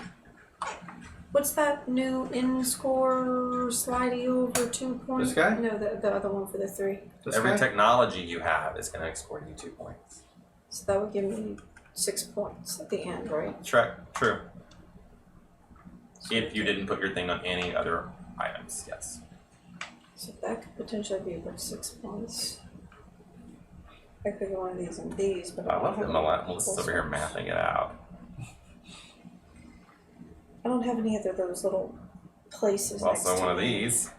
Speaker 3: What's that new in score slidey over 2 points?
Speaker 2: This guy?
Speaker 3: No, the other one for the 3.
Speaker 2: This
Speaker 1: Every
Speaker 2: guy?
Speaker 1: technology you have is going to score you 2 points.
Speaker 3: So that would give me 6 points at the end, right?
Speaker 1: True. If you didn't put your thing on any other items, yes.
Speaker 3: So that could potentially be worth 6 points. I could go one of these and these, but
Speaker 1: I love
Speaker 3: don't
Speaker 1: that
Speaker 3: have any
Speaker 1: Melissa's over
Speaker 3: pulsars.
Speaker 1: here mapping it out.
Speaker 3: I don't have any other those little places.
Speaker 1: Also
Speaker 3: next
Speaker 1: one
Speaker 3: to
Speaker 1: of
Speaker 3: me.
Speaker 1: these.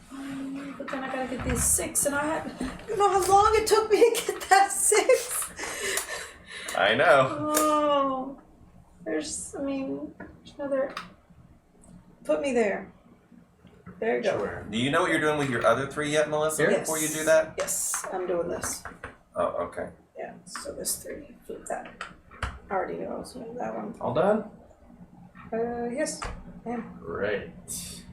Speaker 3: But then I gotta get these 6, and I don't know how long it took me to get that 6.
Speaker 1: I know.
Speaker 3: Oh, there's another. Put me there. There you go.
Speaker 2: Sure.
Speaker 1: Do you know what you're doing with your other 3 yet, Melissa,
Speaker 3: Yes.
Speaker 1: before you do that?
Speaker 3: Yes, I'm doing this.
Speaker 1: Oh, okay.
Speaker 3: Yeah, so this 3, flip that. I already knew I was doing that one.
Speaker 2: All done?
Speaker 3: Yes, I am.
Speaker 2: Great.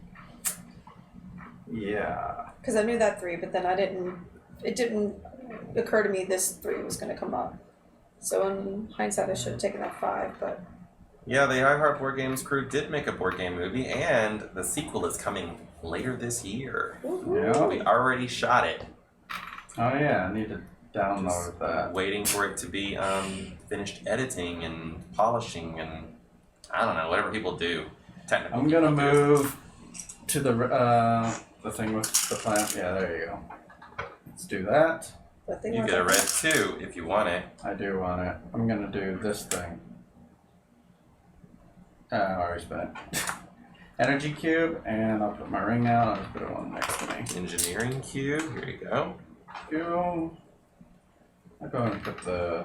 Speaker 2: Yeah.
Speaker 3: Because I knew that 3, but then it didn't occur to me this 3 was going to come up. So in hindsight, I should have taken that 5, but.
Speaker 1: Yeah, the iHeart Board Games crew did make a board game movie, and the sequel is coming later this year.
Speaker 2: Yeah.
Speaker 1: We already shot it.
Speaker 2: Oh yeah, I need to download
Speaker 1: Just
Speaker 2: that.
Speaker 1: waiting for it to be finished editing and polishing and I don't know, whatever people do. Technical.
Speaker 2: I'm gonna
Speaker 1: people do.
Speaker 2: move to the thing with the plant. Yeah, there you go. Let's do that.
Speaker 3: But they
Speaker 1: You
Speaker 3: weren't
Speaker 1: get a
Speaker 3: like-
Speaker 1: red too if you want it.
Speaker 2: I do want it. I'm gonna do this thing. I already spent it. Energy cube, and I'll put my ring out. I'll just put it one next to me.
Speaker 1: Engineering cube. Here you go.
Speaker 2: Go. I'll go ahead and put the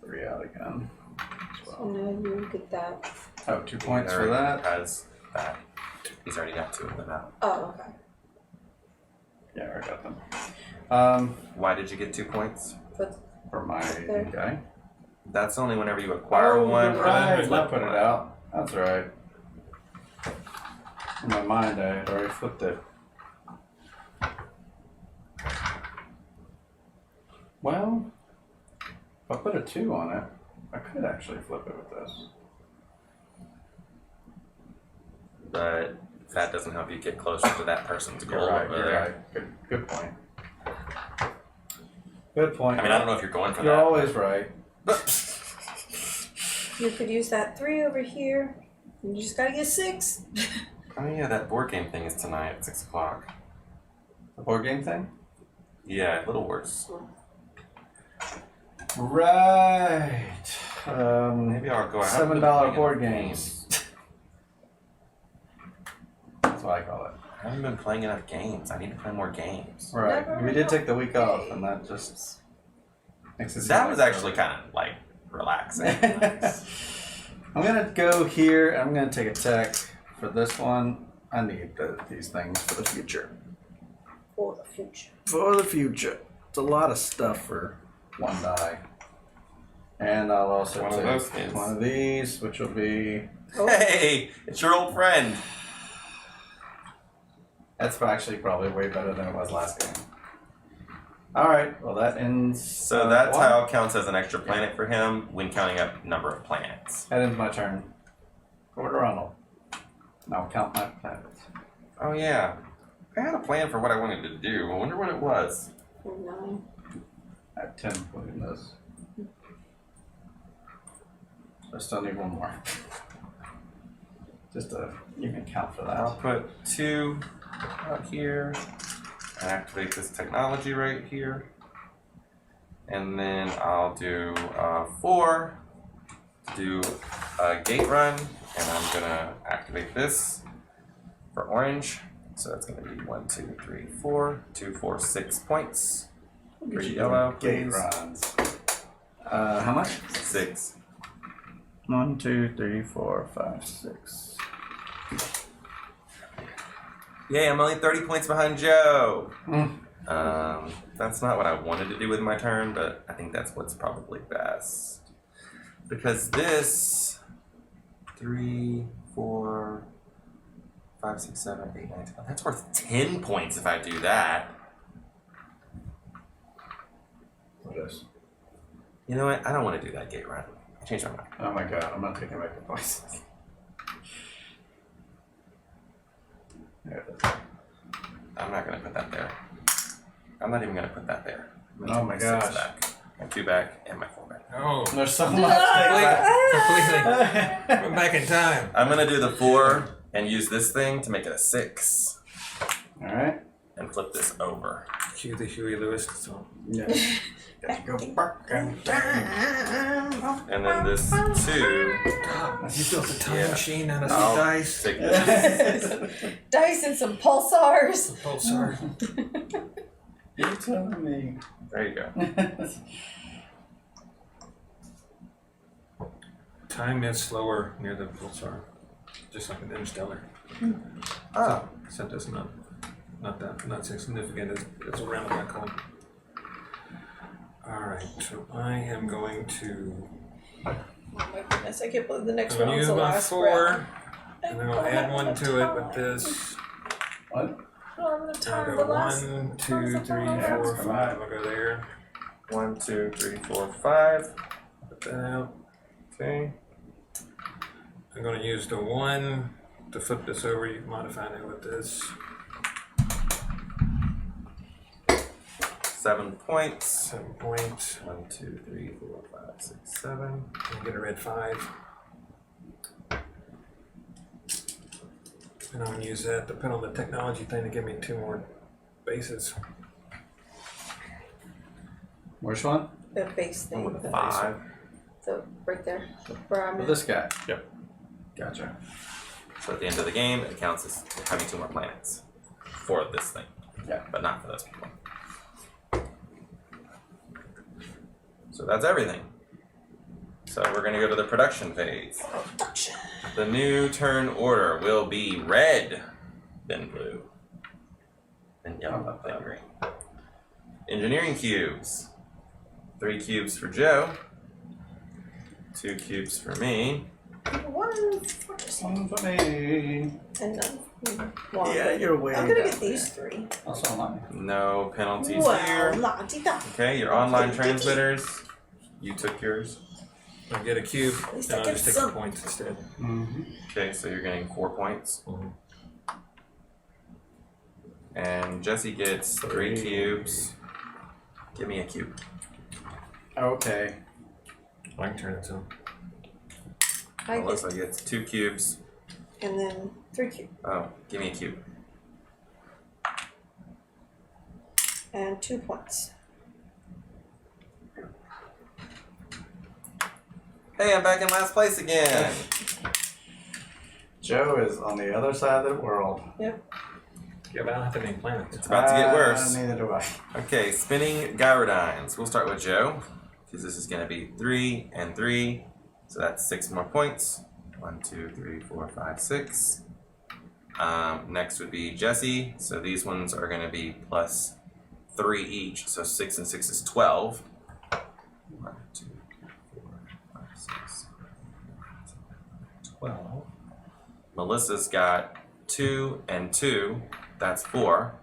Speaker 2: 3 out again. As
Speaker 3: So
Speaker 2: well.
Speaker 3: now you get that.
Speaker 2: Oh, 2 points
Speaker 1: He
Speaker 2: for
Speaker 1: already
Speaker 2: that.
Speaker 1: Has that. He's already got 2 of them out.
Speaker 3: Oh, okay.
Speaker 2: Yeah, I got them.
Speaker 1: Why did you get 2 points?
Speaker 3: But
Speaker 2: For my
Speaker 3: There.
Speaker 2: guy.
Speaker 1: That's only whenever you acquire one. or
Speaker 2: Right,
Speaker 1: flip
Speaker 2: I put
Speaker 1: one.
Speaker 2: it out. That's right. In my mind, I had already flipped it. Well, if I put a 2 on it, I could actually flip it with this.
Speaker 1: But that doesn't help you get closer to that person's goal over
Speaker 2: You're
Speaker 1: there.
Speaker 2: right. Good point. Good point.
Speaker 1: I mean, I don't know if you're going for
Speaker 2: You're
Speaker 1: that.
Speaker 2: always right.
Speaker 3: you could use that 3 over here. You just gotta get 6.
Speaker 1: Oh yeah, that board game thing is tonight at 6 o'clock.
Speaker 2: The board game thing?
Speaker 1: Yeah, Little Words.
Speaker 2: Right.
Speaker 1: Maybe I'll go out.
Speaker 2: $7 board games. That's what I call it.
Speaker 1: I haven't been playing enough games. I need to play more games.
Speaker 2: Right.
Speaker 3: Never
Speaker 2: We did take the week off,
Speaker 3: okay.
Speaker 2: and that just makes it.
Speaker 1: That was actually kind of like relaxing.
Speaker 2: I'm gonna go here. I'm gonna take a tech for this one. I need these things for the future.
Speaker 3: For the future.
Speaker 2: For the future. It's a lot of stuff for 1 die. And I'll also
Speaker 1: One of
Speaker 2: take
Speaker 1: those things.
Speaker 2: one of these, which will be.
Speaker 3: Oh,
Speaker 1: Hey, it's your old friend.
Speaker 2: That's actually probably way better than it was last game. All right. Well, that ends.
Speaker 1: So that
Speaker 2: one.
Speaker 1: tile counts as an extra planet for him when counting up number of planets.
Speaker 2: That ends my turn. Go to Ronald. And I'll count my planets.
Speaker 1: Oh yeah, I had a plan for what I wanted to do. I wonder what it was.
Speaker 3: 9.
Speaker 2: I have 10 including this. I still need 1 more. Just you can count for
Speaker 1: I'll
Speaker 2: that.
Speaker 1: put 2 out here and activate this technology right here. And then I'll do 4 to do a gate run, and I'm gonna activate this for orange. So that's gonna be 1, 2, 3, 4, 2, 4, 6 points. For yellow,
Speaker 2: Gate
Speaker 1: please.
Speaker 2: runs. How much?
Speaker 1: 6.
Speaker 2: 1, 2, 3, 4, 5, 6.
Speaker 1: Yay, I'm only 30 points behind Joe.
Speaker 2: Mm.
Speaker 1: That's not what I wanted to do with my turn, but I think that's what's probably best. Because this 3, 4, 5, 6, 7, 8, 9, 10. That's worth 10 points if I do that.
Speaker 2: What is?
Speaker 1: You know what? I don't want to do that gate run. I changed my mind.
Speaker 2: Oh my god, I'm not taking back the points. There it is.
Speaker 1: I'm not going to put that there. I'm not even going to put that there. I'm gonna
Speaker 2: Oh
Speaker 1: take
Speaker 2: my
Speaker 1: 6
Speaker 2: gosh.
Speaker 1: back. My 2 back and my 4 back.
Speaker 4: Oh,
Speaker 2: There's so much take back.
Speaker 4: completely. We're back in time.
Speaker 1: I'm going to do the 4 and use this thing to make it a 6.
Speaker 2: Alright.
Speaker 1: And flip this over.
Speaker 4: Cue the Huey Lewis song.
Speaker 2: Yeah. Got to go back and down.
Speaker 1: And then this 2.
Speaker 4: You built a time
Speaker 1: Yeah.
Speaker 4: machine out of
Speaker 1: I'll
Speaker 4: some dice.
Speaker 1: take this.
Speaker 3: Dice and some pulsars.
Speaker 4: Pulsar.
Speaker 2: You're telling me.
Speaker 1: There you go.
Speaker 4: Time is slower near the pulsar, just like an interstellar.
Speaker 1: Oh.
Speaker 4: Except that's not significant. It's around a black hole. All right, so I am going to.
Speaker 3: Oh my goodness, I can't believe the next
Speaker 4: I'm gonna
Speaker 3: round's
Speaker 4: use
Speaker 3: the
Speaker 4: my
Speaker 3: last
Speaker 4: 4,
Speaker 3: round.
Speaker 4: and then I'll add 1 to it with this.
Speaker 2: What?
Speaker 3: I don't have enough
Speaker 4: I'll
Speaker 3: time.
Speaker 4: go
Speaker 3: The last.
Speaker 4: 1, 2, 3, 4, 5. I'll go there.
Speaker 1: 1, 2, 3, 4, 5.
Speaker 4: Put that out.
Speaker 1: Okay.
Speaker 4: I'm going to use the 1 to flip this over. You can modify it with this.
Speaker 1: 7 points.
Speaker 4: 7 points.
Speaker 1: 1, 2, 3, 4, 5, 6, 7.
Speaker 4: And get a red 5. And I'm going to use that to put on the technology thing to give me 2 more bases.
Speaker 2: Which one?
Speaker 3: The base
Speaker 1: One
Speaker 3: thing.
Speaker 1: with
Speaker 3: The,
Speaker 1: a 5.
Speaker 3: the right there. Where I'm
Speaker 2: With
Speaker 3: at.
Speaker 2: this guy.
Speaker 1: Yep.
Speaker 2: Gotcha.
Speaker 1: So at the end of the game, it counts as having 2 more planets for this thing.
Speaker 2: Yeah.
Speaker 1: But not for those people. So that's everything. So we're going to go to the production phase. The new turn order will be red, then blue, then yellow, then green. Engineering cubes. 3 cubes for Joe. 2 cubes for me.
Speaker 3: One first.
Speaker 2: One for me.
Speaker 3: And none for me. One.
Speaker 2: Yeah, you're way
Speaker 3: I'm gonna
Speaker 2: down
Speaker 3: get these 3.
Speaker 2: Also mine.
Speaker 1: No penalties
Speaker 3: Well,
Speaker 1: here.
Speaker 3: la-di-da.
Speaker 1: Okay, your online transmitters. You took yours.
Speaker 4: I'll get a cube,
Speaker 3: At least
Speaker 4: and
Speaker 3: I
Speaker 4: I'll
Speaker 3: get
Speaker 4: just take
Speaker 3: some.
Speaker 4: the points instead.
Speaker 2: Mm-hmm.
Speaker 1: Okay, so you're getting 4 points. And Jesse gets 3 cubes. Give me a cube.
Speaker 2: Okay.
Speaker 4: I can turn it to.
Speaker 3: I get,
Speaker 1: Melissa gets 2 cubes.
Speaker 3: and then 3 cubes.
Speaker 1: Oh, give me a cube.
Speaker 3: And 2 points.
Speaker 1: Hey, I'm back in last place again.
Speaker 2: Joe is on the other side of the world.
Speaker 4: Yeah, but I don't have to name planets.
Speaker 1: It's about to get worse.
Speaker 2: Neither do I.
Speaker 1: Okay, spinning gyrodynes. We'll start with Joe, because this is going to be 3 and 3. So that's 6 more points. 1, 2, 3, 4, 5, 6. Next would be Jesse. So these ones are going to be plus 3 each. So 6 and 6 is 12. 1, 2, 3, 4, 5, 6, 12. Melissa's got 2 and 2. That's 4.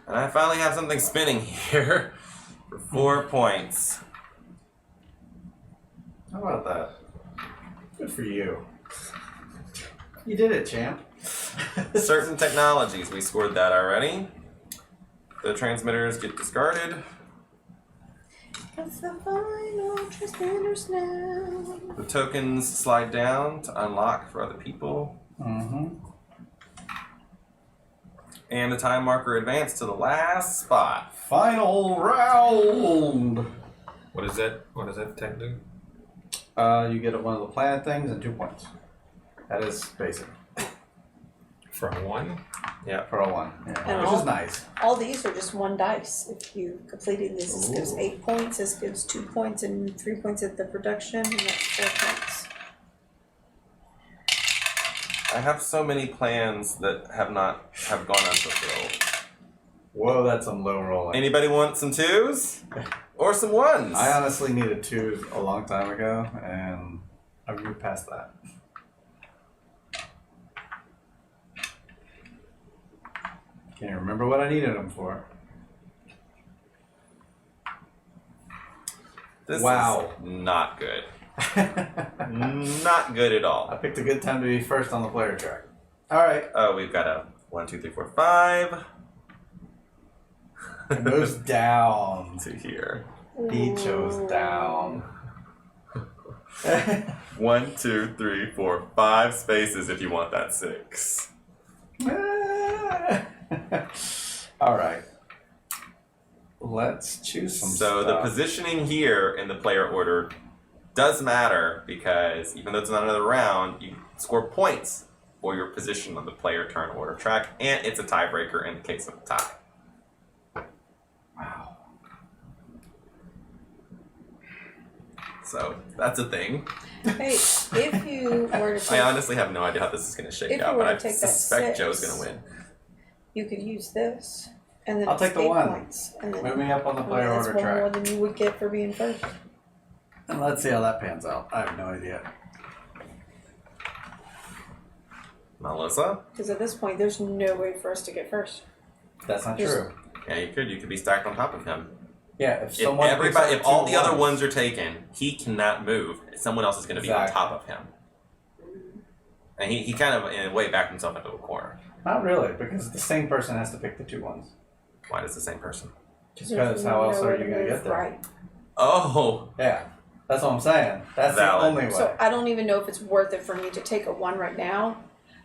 Speaker 1: And I finally have something spinning here for 4 points.
Speaker 2: How about that? Good for you. You did it, champ.
Speaker 1: Certain technologies, we scored that already. The transmitters get discarded.
Speaker 3: It's the final transmitters now.
Speaker 1: The tokens slide down to unlock for other people.
Speaker 2: Mm-hmm.
Speaker 1: And the time marker advanced to the last spot.
Speaker 2: Final round.
Speaker 4: What is that? What does that tech do?
Speaker 2: You get one of the planet things and 2 points. That is basic.
Speaker 4: From 1?
Speaker 1: Yeah.
Speaker 2: For a 1. Yeah.
Speaker 3: And
Speaker 2: Which
Speaker 3: all-
Speaker 2: is nice.
Speaker 3: All these are just one dice. If you completed this gives
Speaker 2: Ooh.
Speaker 3: 8 points, this gives 2 points and 3 points at the production, and that's 4 points.
Speaker 1: I have so many plans that have gone unfulfilled.
Speaker 2: Whoa, that's some low rolling.
Speaker 1: Anybody want some 2s? Or some 1s?
Speaker 2: I honestly needed 2s a long time ago, and I grew past that. Can't even remember what I needed them for.
Speaker 1: This
Speaker 2: Wow.
Speaker 1: is not good.
Speaker 2: I
Speaker 1: Not good at all.
Speaker 2: picked a good time to be first on the player track. Alright.
Speaker 1: Oh, we've got a 1, 2, 3, 4, 5
Speaker 2: It goes down.
Speaker 1: to here.
Speaker 2: He chose down.
Speaker 1: 1, 2, 3, 4, 5 spaces if you want that 6.
Speaker 2: Alright. Let's choose some
Speaker 1: So the
Speaker 2: stuff.
Speaker 1: positioning here in the player order does matter because even though it's not another round, you score points for your position on the player turn order track, and it's a tiebreaker in the case of a tie.
Speaker 2: Wow.
Speaker 1: So that's a thing.
Speaker 3: Hey, if you were to
Speaker 1: I
Speaker 3: take,
Speaker 1: honestly have no idea how this is going to shake
Speaker 3: If you
Speaker 1: out,
Speaker 3: were
Speaker 1: but
Speaker 3: to
Speaker 1: I
Speaker 3: take that
Speaker 1: suspect
Speaker 3: 6,
Speaker 1: Joe's going to win.
Speaker 3: you could use this, and then
Speaker 2: I'll
Speaker 3: it's
Speaker 2: take the
Speaker 3: 8
Speaker 2: 1.
Speaker 3: points, and then
Speaker 2: Move me up on the player
Speaker 3: that's
Speaker 2: order
Speaker 3: one more
Speaker 2: track.
Speaker 3: than you would get for being first.
Speaker 2: And let's see how that pans out. I have no idea.
Speaker 1: Melissa?
Speaker 3: Because at this point, there's no way for us to get first.
Speaker 2: That's not
Speaker 3: Just-
Speaker 2: true.
Speaker 1: Yeah, you could be stacked on top of him.
Speaker 2: Yeah, if
Speaker 1: If
Speaker 2: someone picks up
Speaker 1: if all
Speaker 2: 2
Speaker 1: the other
Speaker 2: ones-
Speaker 1: ones are taken, he cannot move. Someone else is going to be on
Speaker 2: Exactly.
Speaker 1: top of him. And he kind of, in a way, backed himself into a corner.
Speaker 2: Not really, because the same person has to pick the 2 ones.
Speaker 1: Why does the same person?
Speaker 2: Because how else are you going to get there?
Speaker 3: Right.
Speaker 1: Oh!
Speaker 2: Yeah, that's what I'm saying. That's
Speaker 1: Valid.
Speaker 2: the only way.
Speaker 3: So I don't even know if it's worth it for me to take a 1 right now,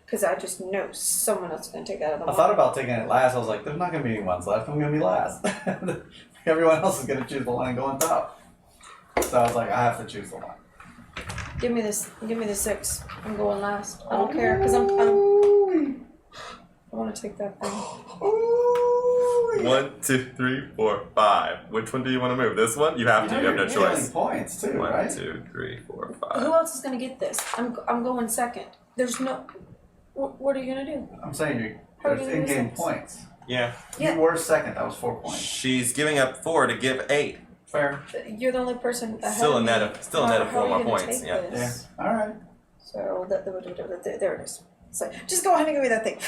Speaker 3: because I just know someone else is going to take that out of the
Speaker 2: I thought about taking it last. I was like, there's not going to be any ones left. I'm going to be last. Everyone else is going to choose the 1 and go on top. So I was like, I have to choose the 1.
Speaker 3: Give me this. Give me the 6. I'm going last. I don't care, because I want to take that thing.
Speaker 1: 1, 2, 3, 4, 5. Which one do you want to move? This one? You have to. You have no
Speaker 2: You're
Speaker 1: choice.
Speaker 2: getting points too,
Speaker 1: 1,
Speaker 2: right?
Speaker 1: 2, 3, 4,
Speaker 3: Who
Speaker 1: 5.
Speaker 3: else is going to get this? I'm going second. There's no. What are you going to do?
Speaker 2: I'm saying
Speaker 3: How are
Speaker 2: there's
Speaker 3: you gonna do
Speaker 2: in-game
Speaker 3: 6?
Speaker 2: points.
Speaker 1: Yeah.
Speaker 3: Yeah.
Speaker 2: You were second. That was 4 points.
Speaker 1: She's giving up 4 to give 8.
Speaker 2: Fair.
Speaker 3: You're the only person ahead
Speaker 1: Still
Speaker 3: of
Speaker 1: a
Speaker 3: me.
Speaker 1: net of 4
Speaker 3: How are
Speaker 1: more
Speaker 3: you gonna
Speaker 1: points.
Speaker 3: take
Speaker 1: Yeah.
Speaker 2: Yeah.
Speaker 3: this?
Speaker 2: All right.
Speaker 3: So there it is. So just go ahead and give me that thing.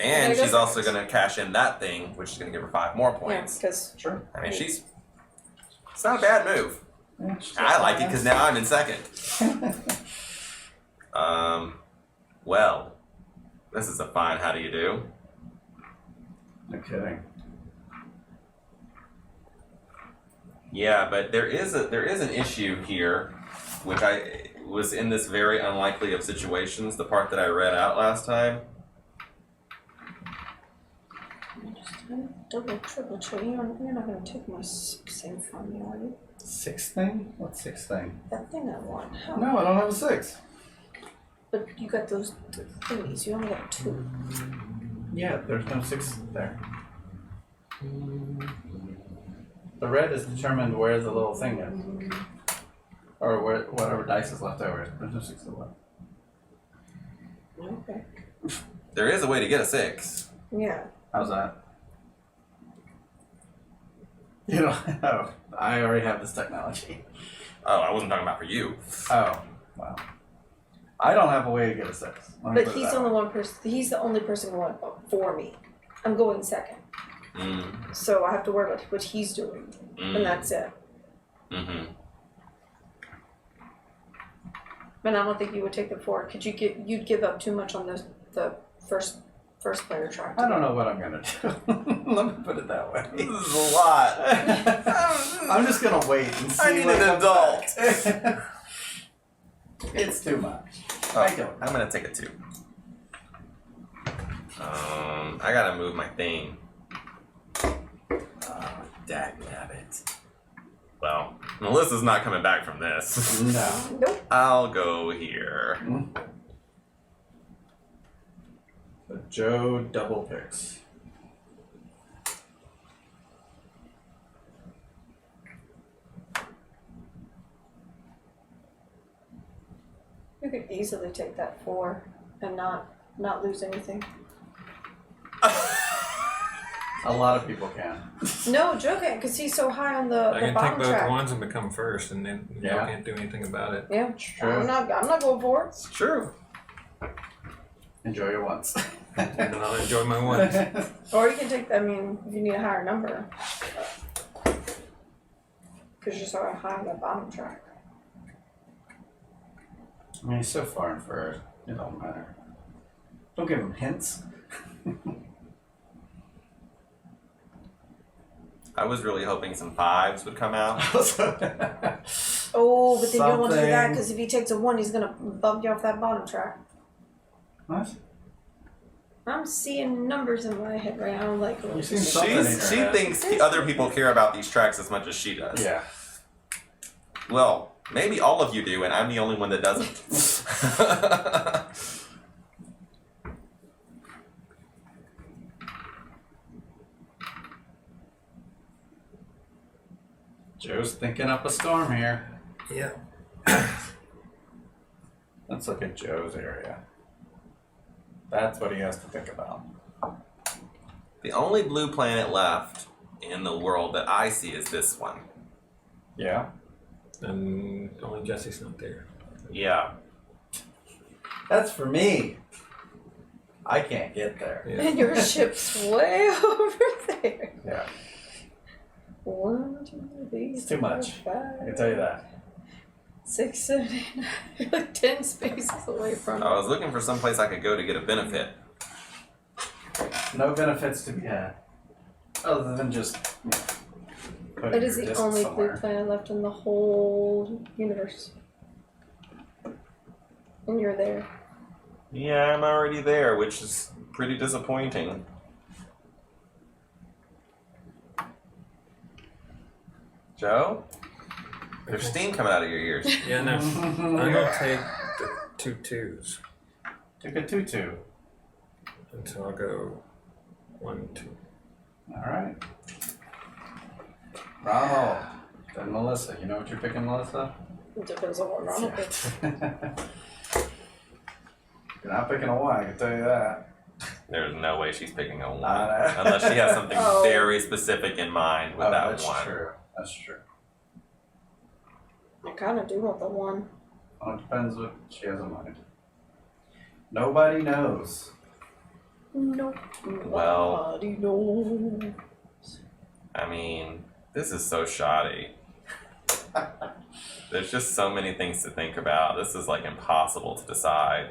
Speaker 1: And
Speaker 3: There you
Speaker 1: she's
Speaker 3: go.
Speaker 1: also going to cash in that thing, which is going to give her 5 more
Speaker 3: Yeah,
Speaker 1: points.
Speaker 3: because
Speaker 2: Sure.
Speaker 1: I mean, it's not a bad move.
Speaker 2: Yeah,
Speaker 1: I like it because now I'm in second. Well, this is a fine how do you do.
Speaker 2: No kidding.
Speaker 1: Yeah, but there is an issue here, which I was in this very unlikely of situations, the part that I read out last time.
Speaker 3: double, triple check. You're not going to take my 6 thing from me, are you?
Speaker 2: 6 thing? What 6 thing?
Speaker 3: That thing I want. How?
Speaker 2: No, I don't have a 6.
Speaker 3: But you got those thingies. You only got 2.
Speaker 2: Yeah, there's no 6 there. The red is determined where the little thing is. Or where whatever dice is left over. There's no 6 left.
Speaker 3: Okay.
Speaker 1: There is a way to get a 6.
Speaker 3: Yeah.
Speaker 2: How's that? You know, oh, I already have this technology.
Speaker 1: Oh, I wasn't talking about for you.
Speaker 2: Oh, wow. I don't have a way to get a 6. Let me
Speaker 3: But
Speaker 2: put it
Speaker 3: he's
Speaker 2: that
Speaker 3: the
Speaker 2: way.
Speaker 3: only one person. He's the only person going for me. I'm going second,
Speaker 1: Mm.
Speaker 3: so I have to worry about what he's doing, and that's it.
Speaker 1: Mm-hmm.
Speaker 3: But I don't think you would take the 4. Could you get? You'd give up too much on the first player track.
Speaker 2: I don't know what I'm gonna do. Let me put it that way.
Speaker 1: This is a lot.
Speaker 2: I'm just gonna wait and see.
Speaker 1: I need
Speaker 2: what
Speaker 1: an
Speaker 2: comes
Speaker 1: adult.
Speaker 2: back. It's too much.
Speaker 1: Oh,
Speaker 2: I don't.
Speaker 1: I'm gonna take a 2. I gotta move my thing. Dagnabbit. Well, Melissa's not coming back from this.
Speaker 2: No.
Speaker 3: Nope.
Speaker 1: I'll go here.
Speaker 2: So Joe double picks.
Speaker 3: You could easily take that 4 and not lose anything.
Speaker 2: A lot of people can.
Speaker 3: No, Joe can't because he's so high on the
Speaker 4: I can take
Speaker 3: bottom
Speaker 4: both
Speaker 3: track.
Speaker 4: ones and become first, and then y'all
Speaker 2: Yeah.
Speaker 4: can't do anything about it.
Speaker 3: Yeah,
Speaker 2: True.
Speaker 3: I'm not going for it.
Speaker 1: It's true.
Speaker 2: Enjoy your ones.
Speaker 4: And then I'll enjoy my ones.
Speaker 3: Or you can take. I mean, if you need a higher number, because you're so high on the bottom track.
Speaker 2: I mean, he's so far in first. It don't matter. Don't give him hints.
Speaker 1: I was really hoping some 5s would come out.
Speaker 3: Oh, but then you don't want to do that
Speaker 2: Something.
Speaker 3: because if he takes a 1, he's gonna bump you off that bottom track.
Speaker 2: What?
Speaker 3: I'm seeing numbers in my head right now. I'm like,
Speaker 2: You seem something in your
Speaker 1: She
Speaker 2: head.
Speaker 1: thinks other people care about these tracks as much as she does.
Speaker 2: Yeah.
Speaker 1: Well, maybe all of you do, and I'm the only one that doesn't.
Speaker 2: Joe's thinking up a storm here.
Speaker 4: Yeah.
Speaker 2: Let's look at Joe's area. That's what he has to think about.
Speaker 1: The only blue planet left in the world that I see is this one.
Speaker 2: Yeah.
Speaker 4: And only Jesse's not there.
Speaker 1: Yeah.
Speaker 2: That's for me. I can't get there.
Speaker 4: Yeah.
Speaker 3: and your ship's way over there.
Speaker 2: Yeah.
Speaker 3: 1, 2, 3,
Speaker 2: It's too much.
Speaker 3: 4, 5,
Speaker 2: I can tell you that.
Speaker 3: 6, 7, 8, 9. You're like 10 spaces away from
Speaker 1: I
Speaker 3: it.
Speaker 1: was looking for some place I could go to get a benefit.
Speaker 2: No benefits to be had. Other than just, putting
Speaker 3: It is
Speaker 2: your
Speaker 3: the
Speaker 2: disc
Speaker 3: only
Speaker 2: somewhere.
Speaker 3: blue planet left in the whole universe. And you're there.
Speaker 1: Yeah, I'm already there, which is pretty disappointing. Joe? There's steam coming out of your ears.
Speaker 4: Yeah, no. I'm gonna take the 2 2s.
Speaker 2: Took a 2-2.
Speaker 4: And so I'll go 1, 2.
Speaker 2: Alright. Ronald. Then Melissa. You know what you're picking, Melissa?
Speaker 3: It depends on what Ronald picks.
Speaker 2: You're not picking a 1, I can tell you that.
Speaker 1: There's no way she's picking a 1.
Speaker 2: know.
Speaker 1: Unless she has something
Speaker 3: Oh.
Speaker 1: very specific in mind with that
Speaker 2: that's
Speaker 1: 1.
Speaker 2: true. That's true.
Speaker 3: I kind of do want the 1.
Speaker 2: Well, it depends what she has in mind. Nobody knows.
Speaker 3: Nope.
Speaker 1: Well-
Speaker 3: Nobody knows.
Speaker 1: I mean, this is so shoddy. There's just so many things to think about. This is like impossible to decide.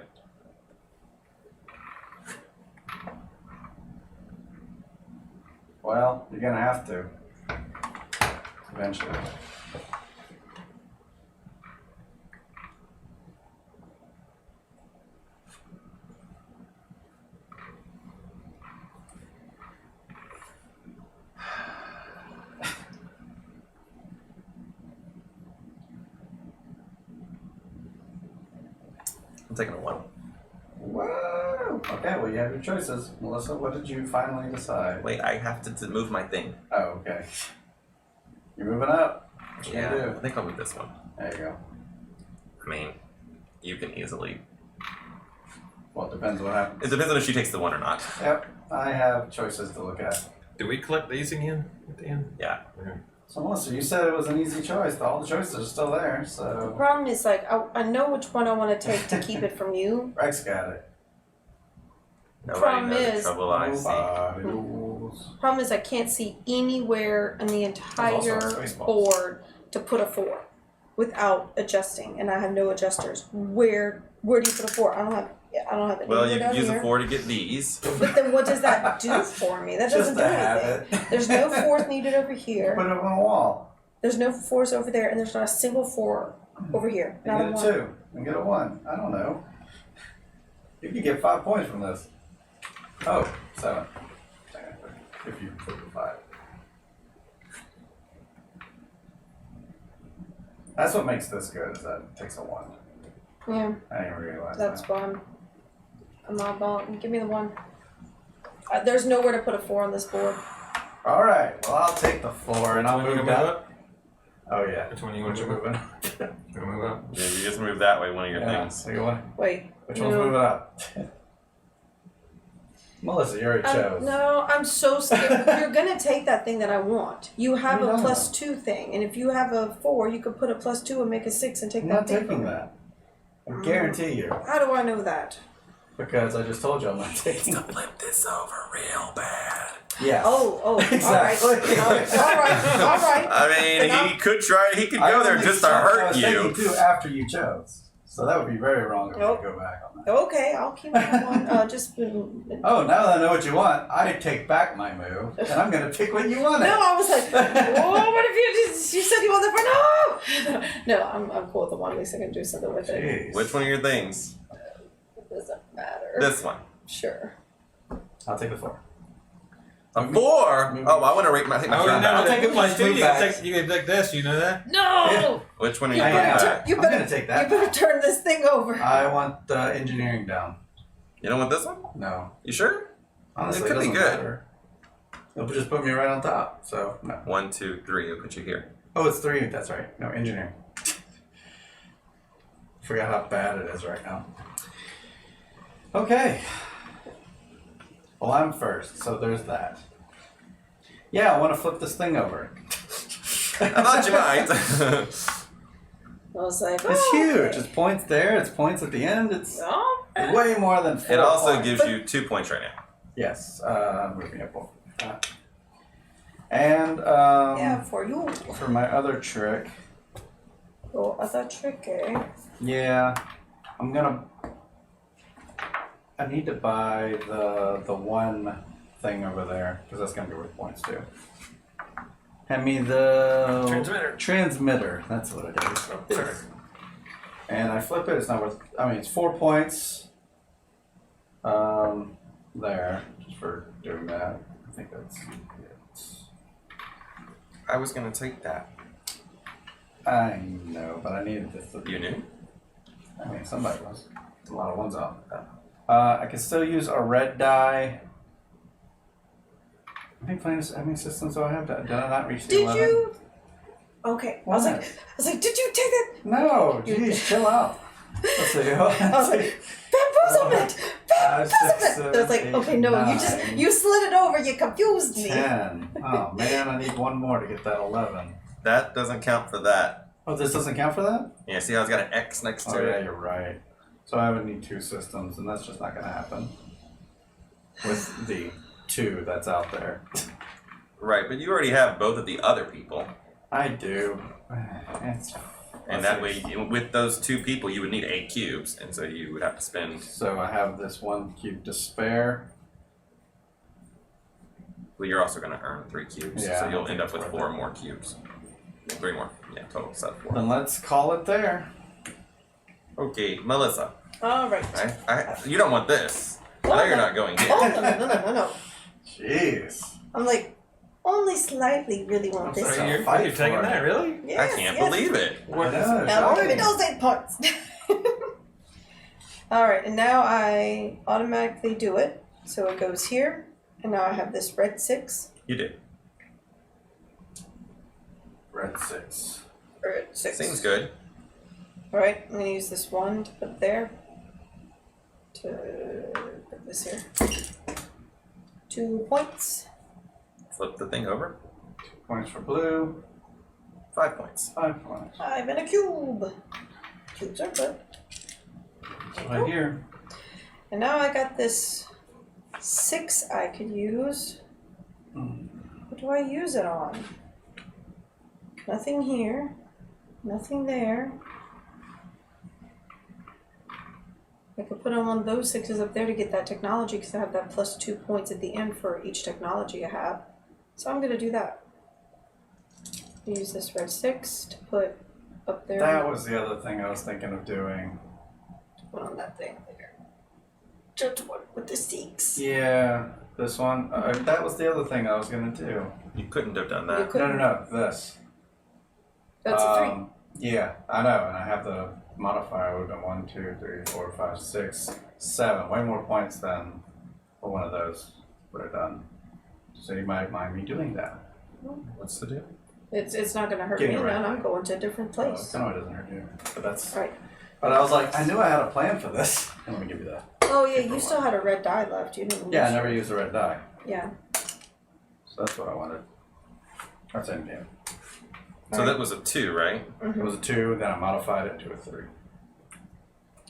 Speaker 2: Well, you're gonna have to. Eventually.
Speaker 1: I'm taking a 1.
Speaker 2: Whoa! Okay, well, you have your choices. Melissa, what did you finally decide?
Speaker 1: Wait, I have to move my thing.
Speaker 2: Oh, okay. You're moving up. What you
Speaker 1: Yeah,
Speaker 2: gonna
Speaker 1: I think I'll move this one.
Speaker 2: do? There you go.
Speaker 1: I mean, you can easily.
Speaker 2: Well, it depends what happens.
Speaker 1: It depends on if she takes the 1 or not.
Speaker 2: Yep, I have choices to look at.
Speaker 4: Do we collect these again at the end?
Speaker 1: Yeah.
Speaker 4: Okay.
Speaker 2: So, Melissa, you said it was an easy choice. All the choices are still there,
Speaker 3: The
Speaker 2: so
Speaker 3: problem is, like, I know which one I want to take to keep it from you.
Speaker 2: Rex got it.
Speaker 1: Nobody
Speaker 3: Problem
Speaker 1: knows the
Speaker 3: is-
Speaker 1: trouble I see.
Speaker 2: Nobody knows.
Speaker 3: Problem is, I can't see anywhere in the
Speaker 2: also
Speaker 3: entire
Speaker 2: Spaceballs.
Speaker 3: board to put a 4 without adjusting, and I have no adjusters. Where do you put a 4? I don't have it.
Speaker 1: Well,
Speaker 3: anywhere
Speaker 1: you
Speaker 3: down
Speaker 1: can use
Speaker 3: here.
Speaker 1: a 4 to get these.
Speaker 3: But then what does that do for me? That
Speaker 2: Just
Speaker 3: doesn't do
Speaker 2: to have
Speaker 3: anything.
Speaker 2: it.
Speaker 3: There's no 4s needed over here.
Speaker 2: Put it on a wall.
Speaker 3: There's no 4s over there, and there's not a single 4 over here.
Speaker 2: And
Speaker 3: Not a
Speaker 2: get a
Speaker 3: 1.
Speaker 2: 2 and get a 1. I don't know. You could get 5 points from this. Oh, 7. Technically, if you flip the 5. That's what makes this good, is that it takes a 1.
Speaker 3: Yeah,
Speaker 2: I didn't realize
Speaker 3: that's
Speaker 2: that.
Speaker 3: fun. I'm not about. Give me the 1. There's nowhere to put a 4 on this board.
Speaker 2: Alright, well I'll take the 4 and I'll
Speaker 4: Which one you
Speaker 2: move
Speaker 4: gonna
Speaker 2: down.
Speaker 4: move up?
Speaker 2: Oh yeah.
Speaker 4: Which one you want
Speaker 2: Which
Speaker 4: to
Speaker 2: one
Speaker 4: move
Speaker 2: moving?
Speaker 4: up? You gonna move up?
Speaker 1: Yeah, you just move that way, one of your
Speaker 2: Yeah,
Speaker 1: things.
Speaker 2: so you want,
Speaker 3: Wait.
Speaker 2: which one's moving up? Melissa, you already chose.
Speaker 3: No, I'm so scared. You're gonna take that thing that I want. You have
Speaker 2: No.
Speaker 3: a +2 thing, and if you have a 4, you could put a +2 and make a 6 and take
Speaker 2: I'm
Speaker 3: that
Speaker 2: not
Speaker 3: thing.
Speaker 2: taking
Speaker 3: from me.
Speaker 2: that. I guarantee you.
Speaker 3: How do I know that?
Speaker 2: Because I just told you I'm not taking it.
Speaker 1: Flip this over real bad.
Speaker 2: Yes.
Speaker 3: Oh,
Speaker 2: Exactly.
Speaker 3: all right.
Speaker 1: I mean, he could try. He could
Speaker 2: I
Speaker 1: go there
Speaker 2: only
Speaker 1: just to
Speaker 2: said what I
Speaker 1: hurt
Speaker 2: was
Speaker 1: you.
Speaker 2: taking 2 after you chose. So that would be very wrong of me
Speaker 3: Nope.
Speaker 2: to go back on that.
Speaker 3: Okay, I'll keep that one. Just.
Speaker 2: Oh, now that I know what you want, I take back my move, and I'm going to pick what you wanted.
Speaker 3: No, I was like, whoa, what if you said you wanted the 4? No! No, I'm cool with the 1. At least I can do something with it.
Speaker 2: Jeez.
Speaker 1: Which one of your things?
Speaker 3: It doesn't matter.
Speaker 1: This one.
Speaker 3: Sure.
Speaker 2: I'll take the 4.
Speaker 1: A 4? Oh, I want to rake my. I think my
Speaker 4: Oh,
Speaker 1: turn
Speaker 4: no,
Speaker 2: I'll
Speaker 1: back.
Speaker 2: take it plus 2
Speaker 4: You
Speaker 2: back.
Speaker 4: can take this, you know that?
Speaker 3: No!
Speaker 1: Which one are
Speaker 3: You
Speaker 1: you
Speaker 2: I
Speaker 1: going
Speaker 2: am.
Speaker 1: back?
Speaker 3: You
Speaker 2: I'm
Speaker 3: better
Speaker 2: going to take
Speaker 3: You
Speaker 2: that
Speaker 3: better
Speaker 2: back.
Speaker 3: turn this thing over.
Speaker 2: I want the engineering down.
Speaker 1: You don't want this one?
Speaker 2: No.
Speaker 1: You sure?
Speaker 2: Honestly,
Speaker 1: It could be
Speaker 2: doesn't
Speaker 1: good.
Speaker 2: matter. It'll just put me right on top, so no.
Speaker 1: 1, 2, 3. I'll put you here.
Speaker 2: Oh, it's 3. That's right. No, engineering. Forgot how bad it is right now. Okay. Well, I'm first, so there's that. Yeah, I want to flip this thing over.
Speaker 1: I thought you might.
Speaker 3: I was like,
Speaker 2: It's huge. It's points there. It's points at the end. It's
Speaker 3: Oh,
Speaker 2: way more than 4
Speaker 1: It also
Speaker 2: points.
Speaker 1: gives you 2 points right now.
Speaker 2: Yes. Move me up one. And
Speaker 3: yeah, for you.
Speaker 2: for my other trick,
Speaker 3: Oh, other trick, eh?
Speaker 2: yeah, I need to buy the 1 thing over there because that's gonna be worth points too. Hand me the transmitter. That's what it is. And I flip it. It's not worth. I mean, it's 4 points. There, just for doing that. I think that's it.
Speaker 1: I was going to take that.
Speaker 2: I know, but I needed this.
Speaker 1: You knew?
Speaker 2: I mean, somebody was. There's a lot of 1s out. I can still use a red die. How many systems do I have? Did I not reach the
Speaker 3: Did
Speaker 2: 11?
Speaker 3: you? Okay.
Speaker 2: What?
Speaker 3: I was like, did you take that?
Speaker 2: No, geez, chill out. Let's see.
Speaker 3: I was like, bamboozlement! Bamboozlement! I was like,
Speaker 2: 8,
Speaker 3: okay, no,
Speaker 2: 9,
Speaker 3: you slid it over. You confused me.
Speaker 2: 10. Oh man, I need 1 more to get that 11.
Speaker 1: That doesn't count for that.
Speaker 2: Oh, this doesn't count for that?
Speaker 1: Yeah, see how it's got an X next to
Speaker 2: Oh yeah,
Speaker 1: it?
Speaker 2: you're right. So I would need 2 systems, and that's just not going to happen with the 2 that's out there.
Speaker 1: Right, but you already have both of the other people.
Speaker 2: I do.
Speaker 1: And that way, with those 2 people, you would need 8 cubes, and so you would have to spend.
Speaker 2: So I have this 1 cube to spare.
Speaker 1: Well, you're also going to earn 3 cubes,
Speaker 2: Yeah,
Speaker 1: so
Speaker 2: I
Speaker 1: you'll
Speaker 2: think
Speaker 1: end up
Speaker 2: it's
Speaker 1: with
Speaker 2: worth
Speaker 1: 4
Speaker 2: it.
Speaker 1: more cubes. 3 more. Yeah, total set of 4.
Speaker 2: Then let's call it there.
Speaker 1: Okay, Melissa.
Speaker 3: All right.
Speaker 1: You don't want this. I know you're not going here.
Speaker 3: Oh, no.
Speaker 2: Jeez.
Speaker 3: I'm like, only slightly really want
Speaker 4: I'm
Speaker 3: this.
Speaker 4: sorry,
Speaker 3: one.
Speaker 4: you're
Speaker 2: Fight
Speaker 4: taking
Speaker 2: for it.
Speaker 4: that, really?
Speaker 1: I
Speaker 3: Yes,
Speaker 1: can't
Speaker 3: yes.
Speaker 1: believe it.
Speaker 2: What is
Speaker 3: Now give me those 8 points. All right, and now I automatically do it. So it goes here, and now I have this red 6.
Speaker 1: You did.
Speaker 2: Red 6.
Speaker 3: Red 6.
Speaker 1: Seems good.
Speaker 3: All right, I'm gonna use this 1 to put there. To put this here. 2 points.
Speaker 1: Flip the thing over.
Speaker 2: 2 points for blue.
Speaker 1: 5 points.
Speaker 2: 5 points.
Speaker 3: 5 and a cube. Cubes are good.
Speaker 2: Right here.
Speaker 3: And now I got this 6 I could use. What do I use it on? Nothing here. Nothing there. I could put on one of those 6s up there to get that technology because I have that plus 2 points at the end for each technology I have. So I'm going to do that. Use this red 6 to put up there.
Speaker 2: That was the other thing I was thinking of doing.
Speaker 3: Put on that thing there. Just one with the six.
Speaker 2: Yeah, this one. That was the other thing I was gonna do.
Speaker 1: You couldn't have done
Speaker 3: You
Speaker 1: that.
Speaker 3: couldn't.
Speaker 2: No. This.
Speaker 3: That's a 3.
Speaker 2: Yeah, I know, and I have the modifier. Would have been 1, 2, 3, 4, 5, 6, 7. Way more points than for one of those would have done. So you might mind me doing that.
Speaker 1: What's the deal?
Speaker 3: It's not gonna hurt
Speaker 2: Getting
Speaker 3: me,
Speaker 2: it right.
Speaker 3: then I'm going to a different place.
Speaker 2: I know it doesn't hurt you, but that's.
Speaker 3: Right.
Speaker 2: But I was like, I knew I had a plan for this. Let me give you that.
Speaker 3: Oh yeah, you still had a red die left. You didn't.
Speaker 2: Yeah, I
Speaker 3: lose
Speaker 2: never
Speaker 3: it.
Speaker 2: used the red die,
Speaker 3: Yeah.
Speaker 2: so that's what I wanted. That's in game.
Speaker 1: So that was a 2, right?
Speaker 2: It was a 2, then I modified it to a 3.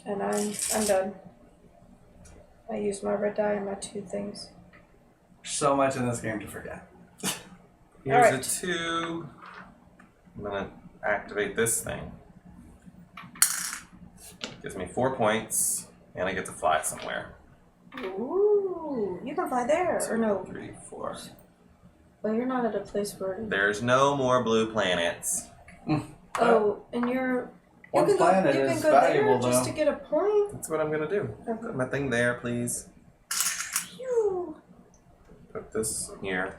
Speaker 3: And I'm done. I used my red die and my 2 things.
Speaker 2: So much in this game to forget.
Speaker 1: Here's
Speaker 3: Alright.
Speaker 1: a 2. I'm gonna activate this thing. Gives me 4 points, and I get to fly somewhere.
Speaker 3: Ooh, you can fly there or no?
Speaker 1: 3, 4.
Speaker 3: Well, you're not at a place where.
Speaker 1: There's no more blue planets.
Speaker 3: Oh, and you're.
Speaker 2: One
Speaker 3: you can
Speaker 2: planet
Speaker 3: go, you
Speaker 2: is
Speaker 3: can go
Speaker 2: valuable,
Speaker 3: there just
Speaker 2: though.
Speaker 3: to get a point.
Speaker 1: That's what I'm gonna do. Put my thing there, please.
Speaker 3: Phew.
Speaker 1: Put this here.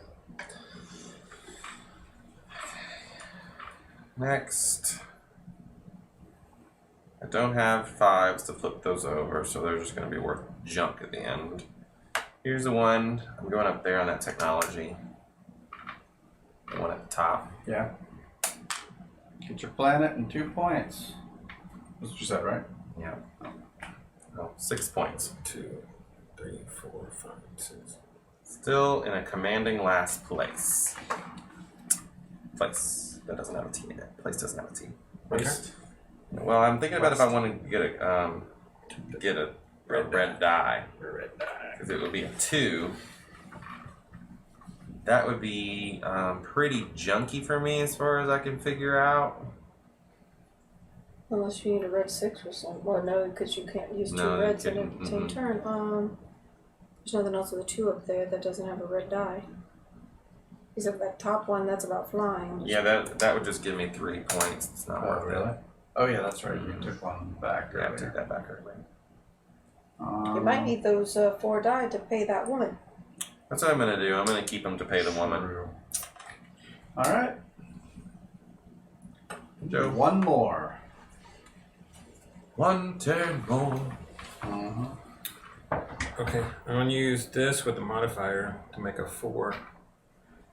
Speaker 1: Next. I don't have 5s to flip those over, so they're just going to be worth junk at the end. Here's the one. I'm going up there on that technology. The one at the top.
Speaker 2: Yeah. Get your planet and 2 points. That's what you said, right?
Speaker 1: Yeah. Oh, 6 points.
Speaker 4: 2, 3, 4, 5, 6.
Speaker 1: Still in a commanding last place. Place. That doesn't have a T in it. Place doesn't have a T.
Speaker 2: Waste.
Speaker 1: Well, I'm thinking about if I want to get a red die.
Speaker 4: Red die.
Speaker 1: Because it would be a 2. That would be pretty junky for me as far as I can figure out.
Speaker 3: Unless you need a red 6 or something. Well, no, because you can't use 2
Speaker 1: No, you
Speaker 3: reds in
Speaker 1: couldn't.
Speaker 3: the same turn. There's nothing else with a 2 up there that doesn't have a red die. Except that top one, that's about flying.
Speaker 1: Yeah, that would just give me 3 points. It's not
Speaker 2: Oh,
Speaker 1: worth
Speaker 2: really?
Speaker 1: it.
Speaker 2: Oh, yeah, that's right. You took one back
Speaker 1: Yeah,
Speaker 2: earlier.
Speaker 1: take that back early.
Speaker 3: You might need those 4 die to pay that woman.
Speaker 1: That's what I'm going to do. I'm going to keep them to pay the woman.
Speaker 2: All right.
Speaker 1: Joe.
Speaker 2: One more.
Speaker 1: 1 turn more.
Speaker 2: Mm-hmm.
Speaker 4: Okay, I'm gonna use this with the modifier to make a 4.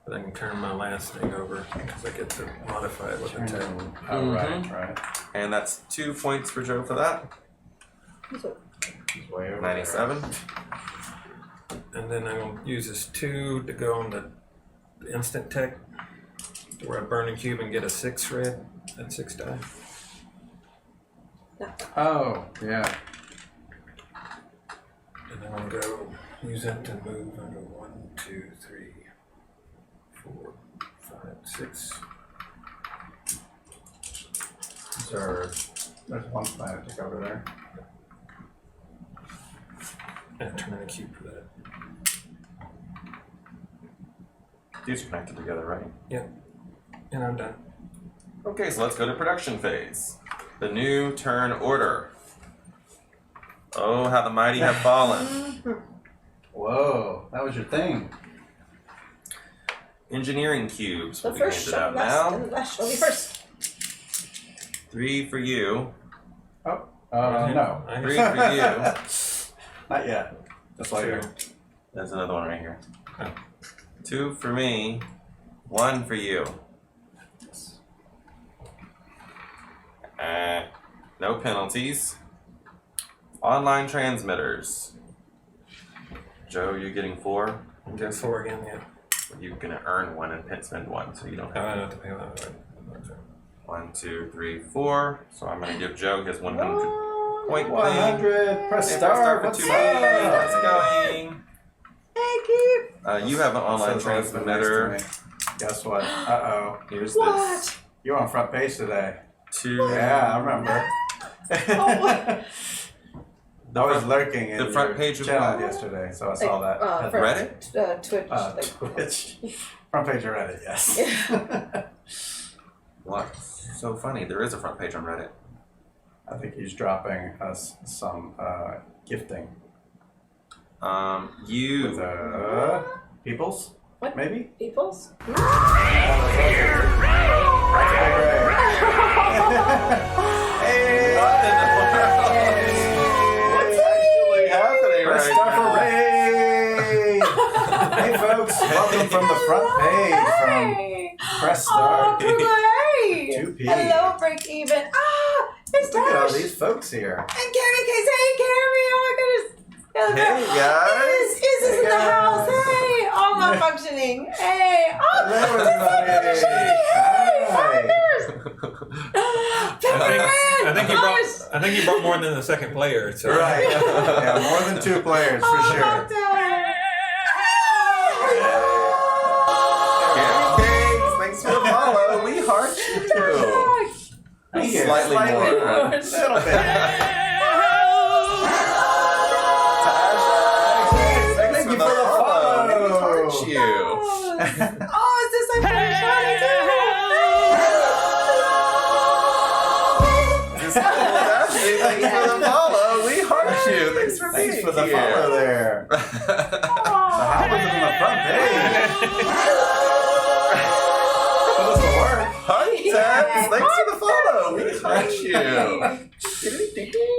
Speaker 4: But I can turn my last thing over because I get to modify it with a 10.
Speaker 2: Oh, right.
Speaker 1: And that's 2 points for Joe for that.
Speaker 3: So,
Speaker 2: He's way over
Speaker 1: 97.
Speaker 4: And then I'm gonna use this 2 to go on the instant tech where I burn a cube and get a 6 red and 6 die.
Speaker 2: there. Oh, yeah.
Speaker 4: And then I'll go use that to move. I'll go 1, 2, 3, 4, 5, 6.
Speaker 2: There's one planet to over there.
Speaker 4: And turn in a cube for that.
Speaker 1: These are connected together, right?
Speaker 4: Yep. And I'm done.
Speaker 1: Okay, so let's go to production phase. The new turn order. Oh, how the mighty have fallen.
Speaker 2: Whoa, that was your thing.
Speaker 1: Engineering cubes
Speaker 3: the
Speaker 1: will be
Speaker 3: first
Speaker 1: handed
Speaker 3: shall
Speaker 1: out
Speaker 3: last
Speaker 1: now.
Speaker 3: and the last shall be first.
Speaker 1: 3 for you.
Speaker 2: Oh,
Speaker 4: Okay.
Speaker 2: no.
Speaker 1: 3 for you.
Speaker 2: Not yet. Just later.
Speaker 1: There's another one right here.
Speaker 4: Oh.
Speaker 1: 2 for me. 1 for you. No penalties. Online transmitters. Joe, you're getting 4.
Speaker 4: I'm doing 4 again, yeah.
Speaker 1: You're gonna earn 1 and pit spend 1, so you don't
Speaker 4: Oh, I
Speaker 1: have
Speaker 4: don't have to pay that.
Speaker 1: 1, 2, 3, 4. So I'm gonna give Joe his 100 point thing.
Speaker 2: 100. Press
Speaker 1: And
Speaker 2: start.
Speaker 1: for
Speaker 2: What's
Speaker 1: 2
Speaker 2: up?
Speaker 1: How's it going?
Speaker 3: Thank you.
Speaker 1: You have an online
Speaker 2: So nice to
Speaker 1: transmitter.
Speaker 2: me. Guess what? Uh-oh.
Speaker 1: Here's
Speaker 3: What?
Speaker 1: this.
Speaker 2: You're on front page today.
Speaker 1: 2.
Speaker 2: Yeah, I remember.
Speaker 3: Oh,
Speaker 2: I was lurking in
Speaker 1: the front
Speaker 2: your
Speaker 1: page of
Speaker 2: channel
Speaker 1: what?
Speaker 2: yesterday, so I saw that.
Speaker 3: for
Speaker 1: Reddit?
Speaker 3: Twitch.
Speaker 2: Twitch. Front page of Reddit, yes.
Speaker 1: What? So funny. There is a front page on Reddit.
Speaker 2: I think he's dropping us some gifting.
Speaker 1: You.
Speaker 2: With Peoples?
Speaker 3: What?
Speaker 2: Maybe?
Speaker 3: Peoples?
Speaker 2: Hey!
Speaker 1: What in the world? What's actually happening
Speaker 2: Press
Speaker 1: right
Speaker 2: start for
Speaker 1: now?
Speaker 2: Ray! Hey folks, welcome from the front page from Press Start.
Speaker 3: Oh, great!
Speaker 2: 2P.
Speaker 3: Hello, break even. It's
Speaker 2: Look at all
Speaker 3: Dash.
Speaker 2: these folks here.
Speaker 3: And Gary Case. Hey, Gary. Oh my goodness.
Speaker 1: Hey, guys.
Speaker 3: Is this in the house? Hey, all malfunctioning. Hey. Oh,
Speaker 2: Hello, everybody. Hi.
Speaker 4: I think he brought more than the second player. So.
Speaker 2: Right. Yeah, more than 2 players for sure.
Speaker 1: Thanks for the follow. We heart you too.
Speaker 2: Thank you.
Speaker 1: Slightly more.
Speaker 2: A little bit.
Speaker 1: Thanks for the follow. We heart you.
Speaker 3: Oh, is this my first shot?
Speaker 1: Thanks for the follow. We heart you. Thanks for being
Speaker 2: Thanks for the
Speaker 1: here.
Speaker 2: follow there. So how was it in the front page? Put us to work.
Speaker 1: Heart taps. Thanks for the follow. We heart you.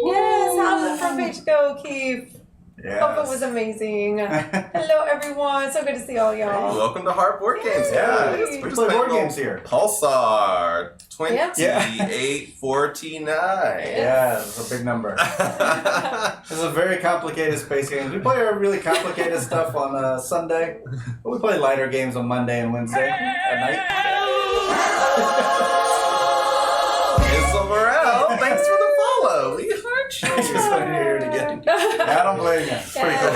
Speaker 3: Yes, how did the front page go, Keith?
Speaker 2: Yes.
Speaker 3: Hope it was amazing. Hello, everyone. So good to see all y'all.
Speaker 1: Welcome to Heart Board Games,
Speaker 2: Yeah.
Speaker 1: guys.
Speaker 2: We
Speaker 1: We're just
Speaker 2: play
Speaker 1: playing
Speaker 2: board games here.
Speaker 1: Pulsar
Speaker 3: Yep.
Speaker 1: 2849.
Speaker 2: Yeah, it's a big number. This is a very complicated space game. We play our really complicated stuff on Sunday, but we play lighter games on Monday and Wednesday at night.
Speaker 1: Hazel Morel, thanks for the follow. We heart
Speaker 2: I just wanted to hear it again. Yeah, I don't blame you. It's pretty cool.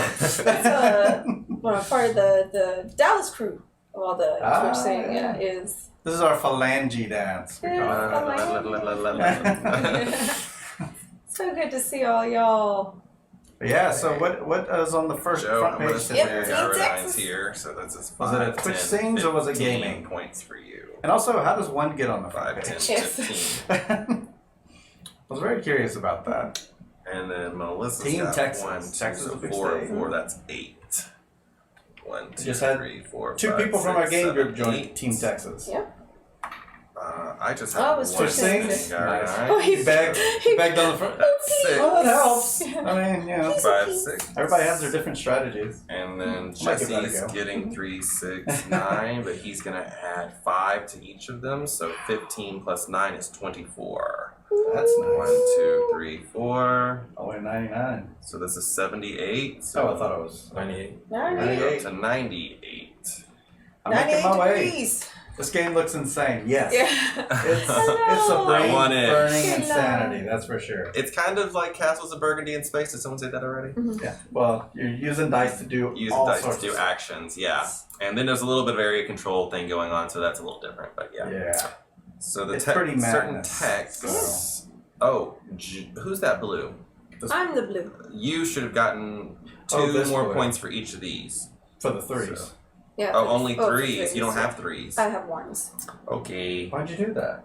Speaker 3: That's part of the Dallas crew of all the Twitch thing. Yeah, is.
Speaker 2: This is our phalange dance. We call it.
Speaker 3: So good to see all y'all.
Speaker 2: But yeah, so what is on the first
Speaker 1: Joe,
Speaker 2: front
Speaker 1: I'm going to
Speaker 2: page
Speaker 1: sit
Speaker 2: today?
Speaker 1: there.
Speaker 3: Team
Speaker 1: Arrowline's
Speaker 3: Texas.
Speaker 1: here, so that's just
Speaker 2: Was it a
Speaker 1: 5,
Speaker 2: Twitch
Speaker 1: 10,
Speaker 2: scenes or was it
Speaker 1: 15
Speaker 2: gaming?
Speaker 1: points for you.
Speaker 2: And also, how does one get on the front
Speaker 1: 5, 10,
Speaker 2: page?
Speaker 3: Yes.
Speaker 1: 15.
Speaker 2: I was very curious about that.
Speaker 1: And then Melissa's
Speaker 2: Team
Speaker 1: got
Speaker 2: Texas.
Speaker 1: 1, 2,
Speaker 2: Texas
Speaker 1: so
Speaker 2: will be
Speaker 1: 4 and
Speaker 2: staying.
Speaker 1: 4, that's 8. 1, 2,
Speaker 2: just had
Speaker 1: 3, 4,
Speaker 2: 2
Speaker 1: 5,
Speaker 2: people from our
Speaker 1: 6,
Speaker 2: game
Speaker 1: 7,
Speaker 2: group joined
Speaker 1: 8.
Speaker 2: Team Texas.
Speaker 3: Yeah.
Speaker 1: I just
Speaker 3: Oh,
Speaker 1: have
Speaker 3: it was
Speaker 1: 1
Speaker 3: Twitch
Speaker 1: thing,
Speaker 3: Sings.
Speaker 1: alright.
Speaker 3: Oh,
Speaker 2: He begged on the front.
Speaker 1: That's 6.
Speaker 2: Well, that helps. I mean, you know,
Speaker 1: 5, 6.
Speaker 2: everybody has their different strategies.
Speaker 1: And then
Speaker 2: Might give that a
Speaker 1: Jesse's
Speaker 2: go.
Speaker 1: getting 3, 6, 9, but he's gonna add 5 to each of them, so 15 plus 9 is 24.
Speaker 2: That's
Speaker 1: 1,
Speaker 2: nice.
Speaker 1: 2, 3, 4.
Speaker 2: Only 99.
Speaker 1: So this is 78.
Speaker 2: Oh,
Speaker 1: So
Speaker 2: I thought it was
Speaker 4: 98.
Speaker 1: we
Speaker 3: 98
Speaker 1: go to 98.
Speaker 2: I'm making my way.
Speaker 3: degrees.
Speaker 2: This game looks insane. Yes.
Speaker 3: Yeah.
Speaker 2: It's a
Speaker 1: I
Speaker 2: brain
Speaker 1: want it.
Speaker 2: burning
Speaker 3: Hello.
Speaker 2: insanity, that's for sure.
Speaker 1: It's kind of like Castles of Burgundy in Space. Did someone say that already?
Speaker 2: Yeah. Well, you're using dice to do
Speaker 1: Use
Speaker 2: all
Speaker 1: the dice
Speaker 2: sorts
Speaker 1: to do
Speaker 2: of
Speaker 1: actions, yeah. And then there's a little bit of area control thing going on, so that's a little different, but yeah.
Speaker 2: Yeah.
Speaker 1: So the
Speaker 2: It's pretty
Speaker 1: certain
Speaker 2: madness,
Speaker 1: texts. Oh, who's that blue?
Speaker 3: I'm the blue.
Speaker 1: You should have gotten 2
Speaker 2: Oh, this
Speaker 1: more
Speaker 2: blue.
Speaker 1: points for each of these.
Speaker 2: For the threes.
Speaker 1: So-
Speaker 3: Yeah.
Speaker 1: Oh, only
Speaker 3: for
Speaker 1: 3s. You don't
Speaker 3: yeah.
Speaker 1: have 3s.
Speaker 3: I have ones.
Speaker 1: Okay.
Speaker 2: Why'd you do that?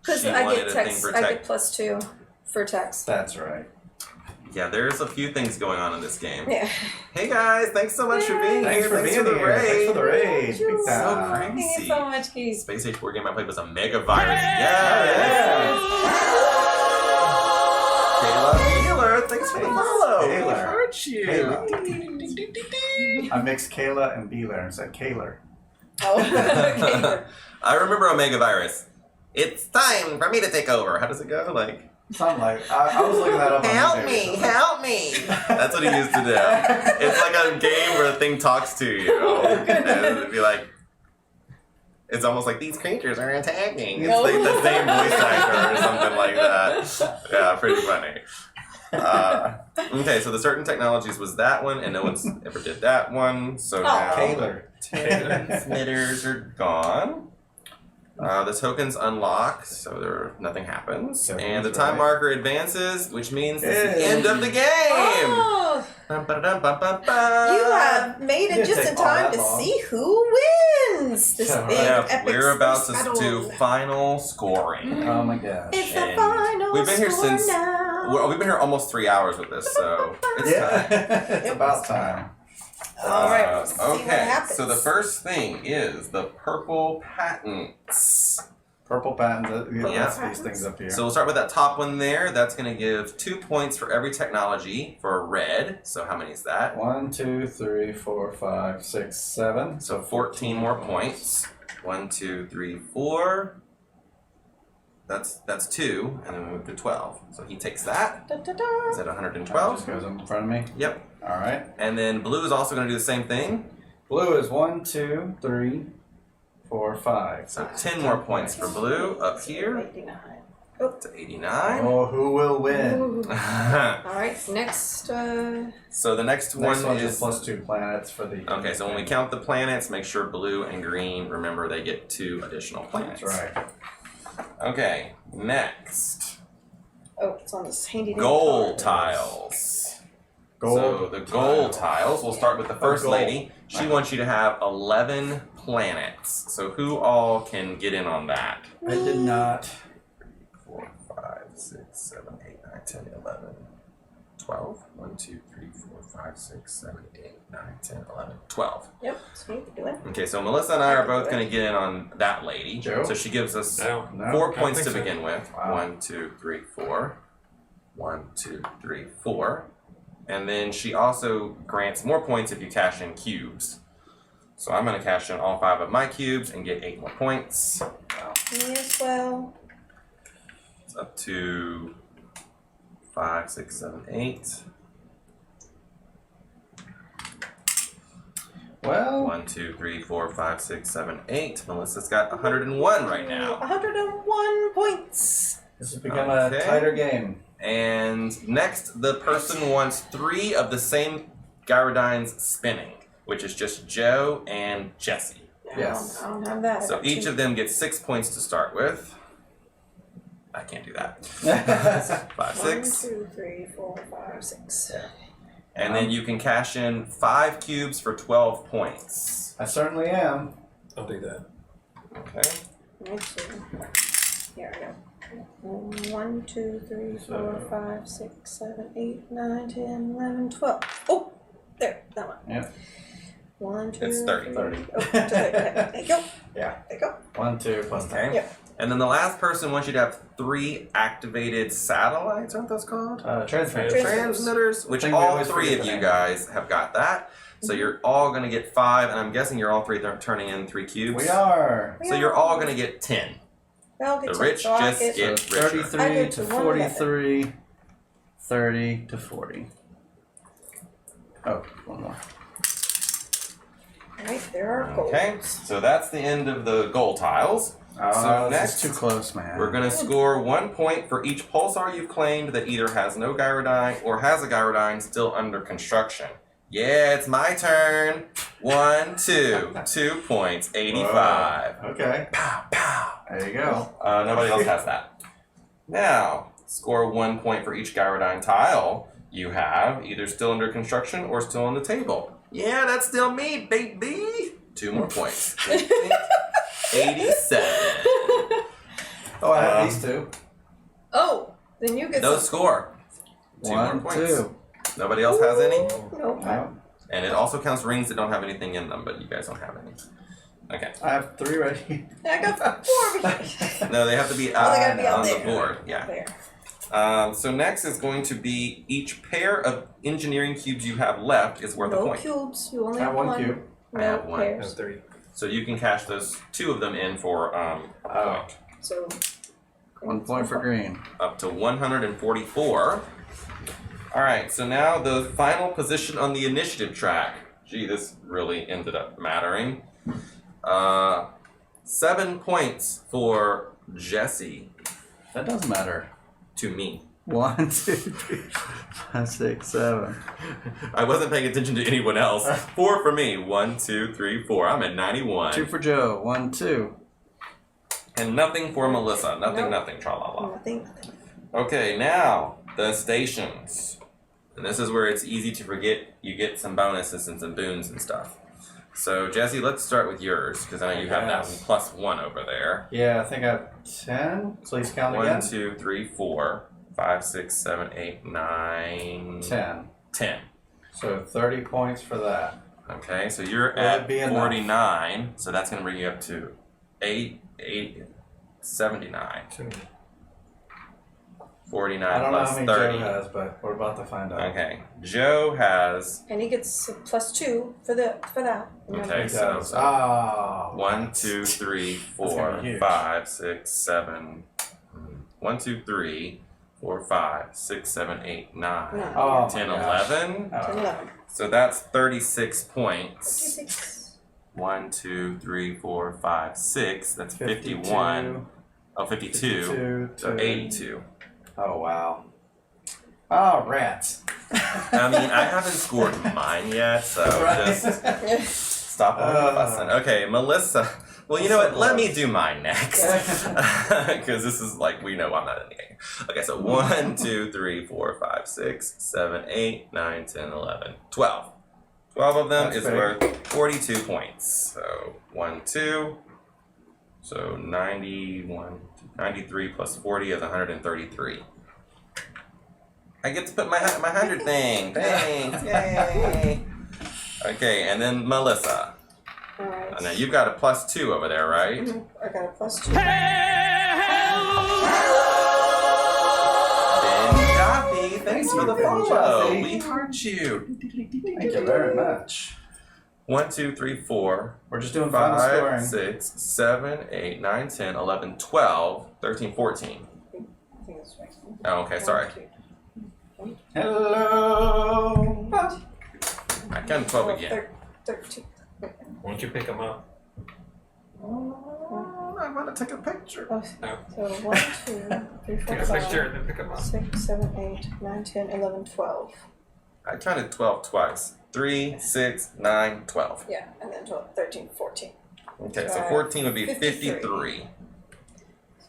Speaker 3: Because
Speaker 1: She
Speaker 3: I
Speaker 1: wanted
Speaker 3: get
Speaker 1: a thing
Speaker 3: text.
Speaker 1: for
Speaker 3: I
Speaker 1: text.
Speaker 3: get +2 for text.
Speaker 2: That's right.
Speaker 1: Yeah, there's a few things going on in this game.
Speaker 3: Yeah.
Speaker 1: Hey guys, thanks so much for being
Speaker 2: Thanks
Speaker 1: here.
Speaker 2: for being
Speaker 1: the
Speaker 2: here.
Speaker 1: raid.
Speaker 2: Thanks for the raid. Big
Speaker 3: So
Speaker 2: time.
Speaker 3: Thank you so much, Keith.
Speaker 1: Space Age 4 game I played was a mega virus.
Speaker 2: Yeah.
Speaker 1: Kayla Wheeler, thanks for the follow.
Speaker 2: Kayla.
Speaker 1: We heard you.
Speaker 2: I mixed Kayla and Beeler and said Kayler.
Speaker 3: Oh, okay.
Speaker 1: I remember Omega Virus. It's time for me to take over. How does it go? Like,
Speaker 2: Something like I was looking that up.
Speaker 1: help
Speaker 2: on
Speaker 1: me,
Speaker 2: eBay.
Speaker 1: help me. That's what he used to do. It's like a game where the thing talks to you. And it'd be like, it's almost like these creatures are attacking. It's like the same voice actor or something like that. Yeah, pretty funny. Okay, so the certain technologies was that one, and no one's ever did that one. So now
Speaker 2: Kayler.
Speaker 1: transmitters are gone. The tokens unlock, so nothing happens.
Speaker 2: Tokens,
Speaker 1: And the time
Speaker 2: right.
Speaker 1: marker advances, which means it's the
Speaker 2: Yay.
Speaker 1: end of the game.
Speaker 3: Oh,
Speaker 1: Bum-ba-da-dum-bum-bum-bum.
Speaker 3: you have made it
Speaker 2: Didn't
Speaker 3: just
Speaker 2: take
Speaker 3: in
Speaker 2: all
Speaker 3: time
Speaker 2: that
Speaker 3: to
Speaker 2: long.
Speaker 3: see who wins this
Speaker 2: Yeah,
Speaker 3: big
Speaker 1: Yeah,
Speaker 3: epic
Speaker 1: we're about
Speaker 3: space
Speaker 1: to
Speaker 3: battle.
Speaker 1: do final scoring.
Speaker 2: Oh my gosh.
Speaker 3: It's the
Speaker 1: And
Speaker 3: final
Speaker 1: we've been here
Speaker 3: score
Speaker 1: since
Speaker 3: now.
Speaker 1: we've been here almost 3 hours with this, so it's time.
Speaker 2: It's about time.
Speaker 3: All right, let's see what
Speaker 1: Okay,
Speaker 3: happens.
Speaker 1: so the first thing is the purple patents.
Speaker 2: Purple patents.
Speaker 1: Yeah.
Speaker 2: Let's these things up here.
Speaker 1: So we'll start with that top one there. That's going to give 2 points for every technology for red. So how many is that?
Speaker 2: 1, 2, 3, 4, 5, 6, 7.
Speaker 1: So 14 more points. 1, 2, 3, 4. That's 2, and then we move to 12. So he takes that.
Speaker 3: Da, da, da.
Speaker 1: Is that
Speaker 2: Just
Speaker 1: 112?
Speaker 2: goes in front of me.
Speaker 1: Yep.
Speaker 2: All right.
Speaker 1: And then blue is also going to do the same thing.
Speaker 2: Blue is 1, 2, 3, 4, 5.
Speaker 1: So 10 more points for blue up here
Speaker 3: 89.
Speaker 1: to 89.
Speaker 2: Oh, who will win?
Speaker 3: Ooh. All right, next.
Speaker 1: So the next one
Speaker 2: Next one
Speaker 1: is
Speaker 2: is plus 2 planets for the.
Speaker 1: okay. So when we count the planets, make sure blue and green. Remember, they get 2 additional planets.
Speaker 2: That's right.
Speaker 1: Okay. Next,
Speaker 3: Oh, it's on this handy dandy
Speaker 1: gold
Speaker 3: card.
Speaker 1: tiles.
Speaker 2: Gold.
Speaker 1: So the gold tiles. We'll start with the first
Speaker 2: gold.
Speaker 1: lady. She wants you to have 11 planets. So who all can get in on that?
Speaker 2: I did not.
Speaker 1: 4, 5, 6, 7, 8, 9, 10, 11, 12. 1, 2, 3, 4, 5, 6, 7, 8, 9, 10, 11, 12.
Speaker 3: Yep, so you can do it.
Speaker 1: Okay, so Melissa and I are both going to get in on that lady.
Speaker 2: Joe?
Speaker 1: So she gives us
Speaker 4: No.
Speaker 1: 4
Speaker 2: I
Speaker 1: points
Speaker 4: think
Speaker 1: to
Speaker 4: so.
Speaker 1: begin with.
Speaker 2: Wow.
Speaker 1: 1, 2, 3, 4. 1, 2, 3, 4. And then she also grants more points if you cash in cubes. So I'm going to cash in all 5 of my cubes and get 8 more points.
Speaker 3: Me as well.
Speaker 1: It's up to 5, 6, 7, 8.
Speaker 2: Well,
Speaker 1: 1, 2, 3, 4, 5, 6, 7, 8. Melissa's got 101 right now.
Speaker 3: 101 points.
Speaker 2: this has become
Speaker 1: Okay.
Speaker 2: a tighter game.
Speaker 1: And next, the person wants 3 of the same Gyrodynes spinning, which is just Joe and Jesse.
Speaker 2: Yes.
Speaker 3: I don't have that. I
Speaker 1: So
Speaker 3: got
Speaker 1: each
Speaker 3: 2.
Speaker 1: of them gets 6 points to start with. I can't do that. 5, 6.
Speaker 3: 1, 2, 3, 4, 5, 6.
Speaker 1: And then you can cash in 5 cubes for 12 points.
Speaker 2: I certainly am.
Speaker 4: I'll do that.
Speaker 1: Okay.
Speaker 3: Me too. Here I go. 1, 2, 3, 4, 5, 6, 7, 8, 9, 10, 11, 12. Oh, there, that one.
Speaker 2: Yep.
Speaker 3: 1, 2,
Speaker 1: It's 30.
Speaker 2: 30.
Speaker 3: Oh, 30. There you go.
Speaker 2: Yeah.
Speaker 3: There you go.
Speaker 2: 1, 2 plus 10.
Speaker 1: Okay.
Speaker 3: Yep.
Speaker 1: And then the last person wants you to have 3 activated satellites, aren't those called?
Speaker 2: Transmitters.
Speaker 1: Transmitters, which
Speaker 2: I think we
Speaker 1: all
Speaker 2: always
Speaker 1: 3
Speaker 2: forget
Speaker 1: of
Speaker 2: the
Speaker 1: you
Speaker 2: name.
Speaker 1: guys have got that. So you're all going to get 5, and I'm guessing you're all 3 turning in 3 cubes.
Speaker 2: We are.
Speaker 1: So you're all going to get 10.
Speaker 3: I'll get
Speaker 1: The
Speaker 3: to-
Speaker 1: rich
Speaker 3: so I
Speaker 1: just
Speaker 3: get-
Speaker 1: get
Speaker 2: So
Speaker 1: richer.
Speaker 2: 33
Speaker 3: I get
Speaker 2: to
Speaker 3: to 111.
Speaker 2: 43, 30 to 40. Oh, one more.
Speaker 3: Right, there are goals.
Speaker 1: Okay, so that's the end of the goal tiles.
Speaker 2: Oh,
Speaker 1: So
Speaker 2: this
Speaker 1: next-
Speaker 2: is too close, man.
Speaker 1: We're going to score 1 point for each pulsar you've claimed that either has no Gyrodyne or has a Gyrodyne still under construction. Yeah, it's my turn. 1, 2. 2 points. 85.
Speaker 2: Whoa. Okay.
Speaker 1: Pow, pow.
Speaker 2: There you go.
Speaker 1: Nobody else has that. Now, score 1 point for each Gyrodyne tile you have, either still under construction or still on the table. Yeah, that's still me, baby. 2 more points. 87.
Speaker 2: Oh, I have these two.
Speaker 3: Oh, then you get
Speaker 1: Those score. 2 more
Speaker 2: 1,
Speaker 1: points.
Speaker 2: 2.
Speaker 1: Nobody else has any?
Speaker 3: Nope.
Speaker 2: No,
Speaker 1: And it also counts rings that don't have anything in them, but you guys don't have any. Okay.
Speaker 2: I have 3 ready.
Speaker 3: I got 4 over here.
Speaker 1: No, they have to be
Speaker 3: Oh, they gotta be out
Speaker 1: on
Speaker 3: there.
Speaker 1: the board. Yeah.
Speaker 3: There.
Speaker 1: So next is going to be each pair of engineering cubes you have left is worth a
Speaker 3: No
Speaker 1: point.
Speaker 3: cubes. You only
Speaker 2: I
Speaker 3: have
Speaker 2: have 1
Speaker 3: one.
Speaker 2: cube.
Speaker 3: No
Speaker 1: I have 1.
Speaker 4: That's
Speaker 3: pairs.
Speaker 4: 3.
Speaker 1: So you can cash those 2 of them in for a point.
Speaker 3: So
Speaker 2: 1 point for green.
Speaker 1: Up to 144. All right, so now the final position on the initiative track. Gee, this really ended up mattering. 7 points for Jesse
Speaker 2: That does matter.
Speaker 1: to me.
Speaker 2: 1, 2, 3, 5, 6, 7.
Speaker 1: I wasn't paying attention to anyone else. 4 for me. 1, 2, 3, 4. I'm at 91.
Speaker 2: 2 for Joe. 1, 2.
Speaker 1: And nothing for Melissa. Nothing,
Speaker 3: Nope.
Speaker 1: nothing. Tra-la-la.
Speaker 3: nothing.
Speaker 1: Okay, now the stations. And this is where it's easy to forget you get some bonuses and some boons and stuff. So, Jesse, let's start with yours, because I know you have that
Speaker 2: Yes.
Speaker 1: +1 over there.
Speaker 2: Yeah, I think I have 10. Please count
Speaker 1: 1,
Speaker 2: again.
Speaker 1: 2, 3, 4. 5, 6, 7, 8, 9,
Speaker 2: 10.
Speaker 1: 10.
Speaker 2: So 30 points for that.
Speaker 1: Okay, so you're
Speaker 2: Will
Speaker 1: at
Speaker 2: it be enough?
Speaker 1: 49, so that's going to bring you up to 79. 49
Speaker 2: I don't know
Speaker 1: plus
Speaker 2: how many
Speaker 1: 30.
Speaker 2: Joe has, but we're about to find out.
Speaker 1: Okay, Joe has.
Speaker 3: And he gets a +2 for that.
Speaker 1: Okay,
Speaker 2: He
Speaker 1: so
Speaker 2: does. Oh,
Speaker 1: 1, 2, 3,
Speaker 2: That's
Speaker 1: 4,
Speaker 2: gonna be huge.
Speaker 1: 5, 6, 7. 1, 2, 3, 4, 5, 6, 7, 8, 9,
Speaker 3: Nine.
Speaker 2: Oh,
Speaker 1: 10,
Speaker 2: my gosh.
Speaker 1: 11.
Speaker 3: 10, 11.
Speaker 1: So that's 36 points.
Speaker 3: 56.
Speaker 1: 1, 2, 3, 4, 5, 6. That's
Speaker 2: 52.
Speaker 1: 51. Oh, 52.
Speaker 2: 52
Speaker 1: So
Speaker 2: to-
Speaker 1: 82.
Speaker 2: Oh, wow. Oh, rats.
Speaker 1: I mean, I haven't scored mine yet, so just stop all the fussing. Okay, Melissa. Well, you know what? Let me do mine next. Because this is like, we know I'm not in the game. Okay, so 1, 2, 3, 4, 5, 6, 7, 8, 9, 10, 11, 12. 12 of them
Speaker 2: That's
Speaker 1: is
Speaker 2: big.
Speaker 1: worth 42 points. So 1, 2. So 93 plus 40 is 133. I get to put my 100 thing. Thanks. Yay. Okay, and then Melissa.
Speaker 3: Alright.
Speaker 1: Now you've got a +2 over there, right?
Speaker 3: Mhm. I got a +2.
Speaker 1: Benjafi, thanks for the follow.
Speaker 2: Benjafi.
Speaker 1: We heart you.
Speaker 2: Thank you very much.
Speaker 1: 1, 2, 3, 4,
Speaker 2: We're just doing final
Speaker 1: 5,
Speaker 2: scoring.
Speaker 1: 6, 7, 8, 9, 10, 11, 12, 13, 14.
Speaker 3: I think that's right.
Speaker 1: Oh, okay, sorry.
Speaker 3: 1, 2,
Speaker 2: Hello.
Speaker 1: I counted 12 again.
Speaker 3: 13.
Speaker 4: Won't you pick them up?
Speaker 1: Oh, I want to take a picture.
Speaker 3: Oh,
Speaker 4: No.
Speaker 3: so 1, 2, 3, 4,
Speaker 4: Take a
Speaker 3: 5,
Speaker 4: picture and then pick them up.
Speaker 3: 6, 7, 8, 9, 10, 11, 12.
Speaker 1: I counted 12 twice. 3, 6, 9, 12.
Speaker 3: Yeah, and then 12, 13, 14.
Speaker 1: Okay, so 14 would be 53.
Speaker 3: 53.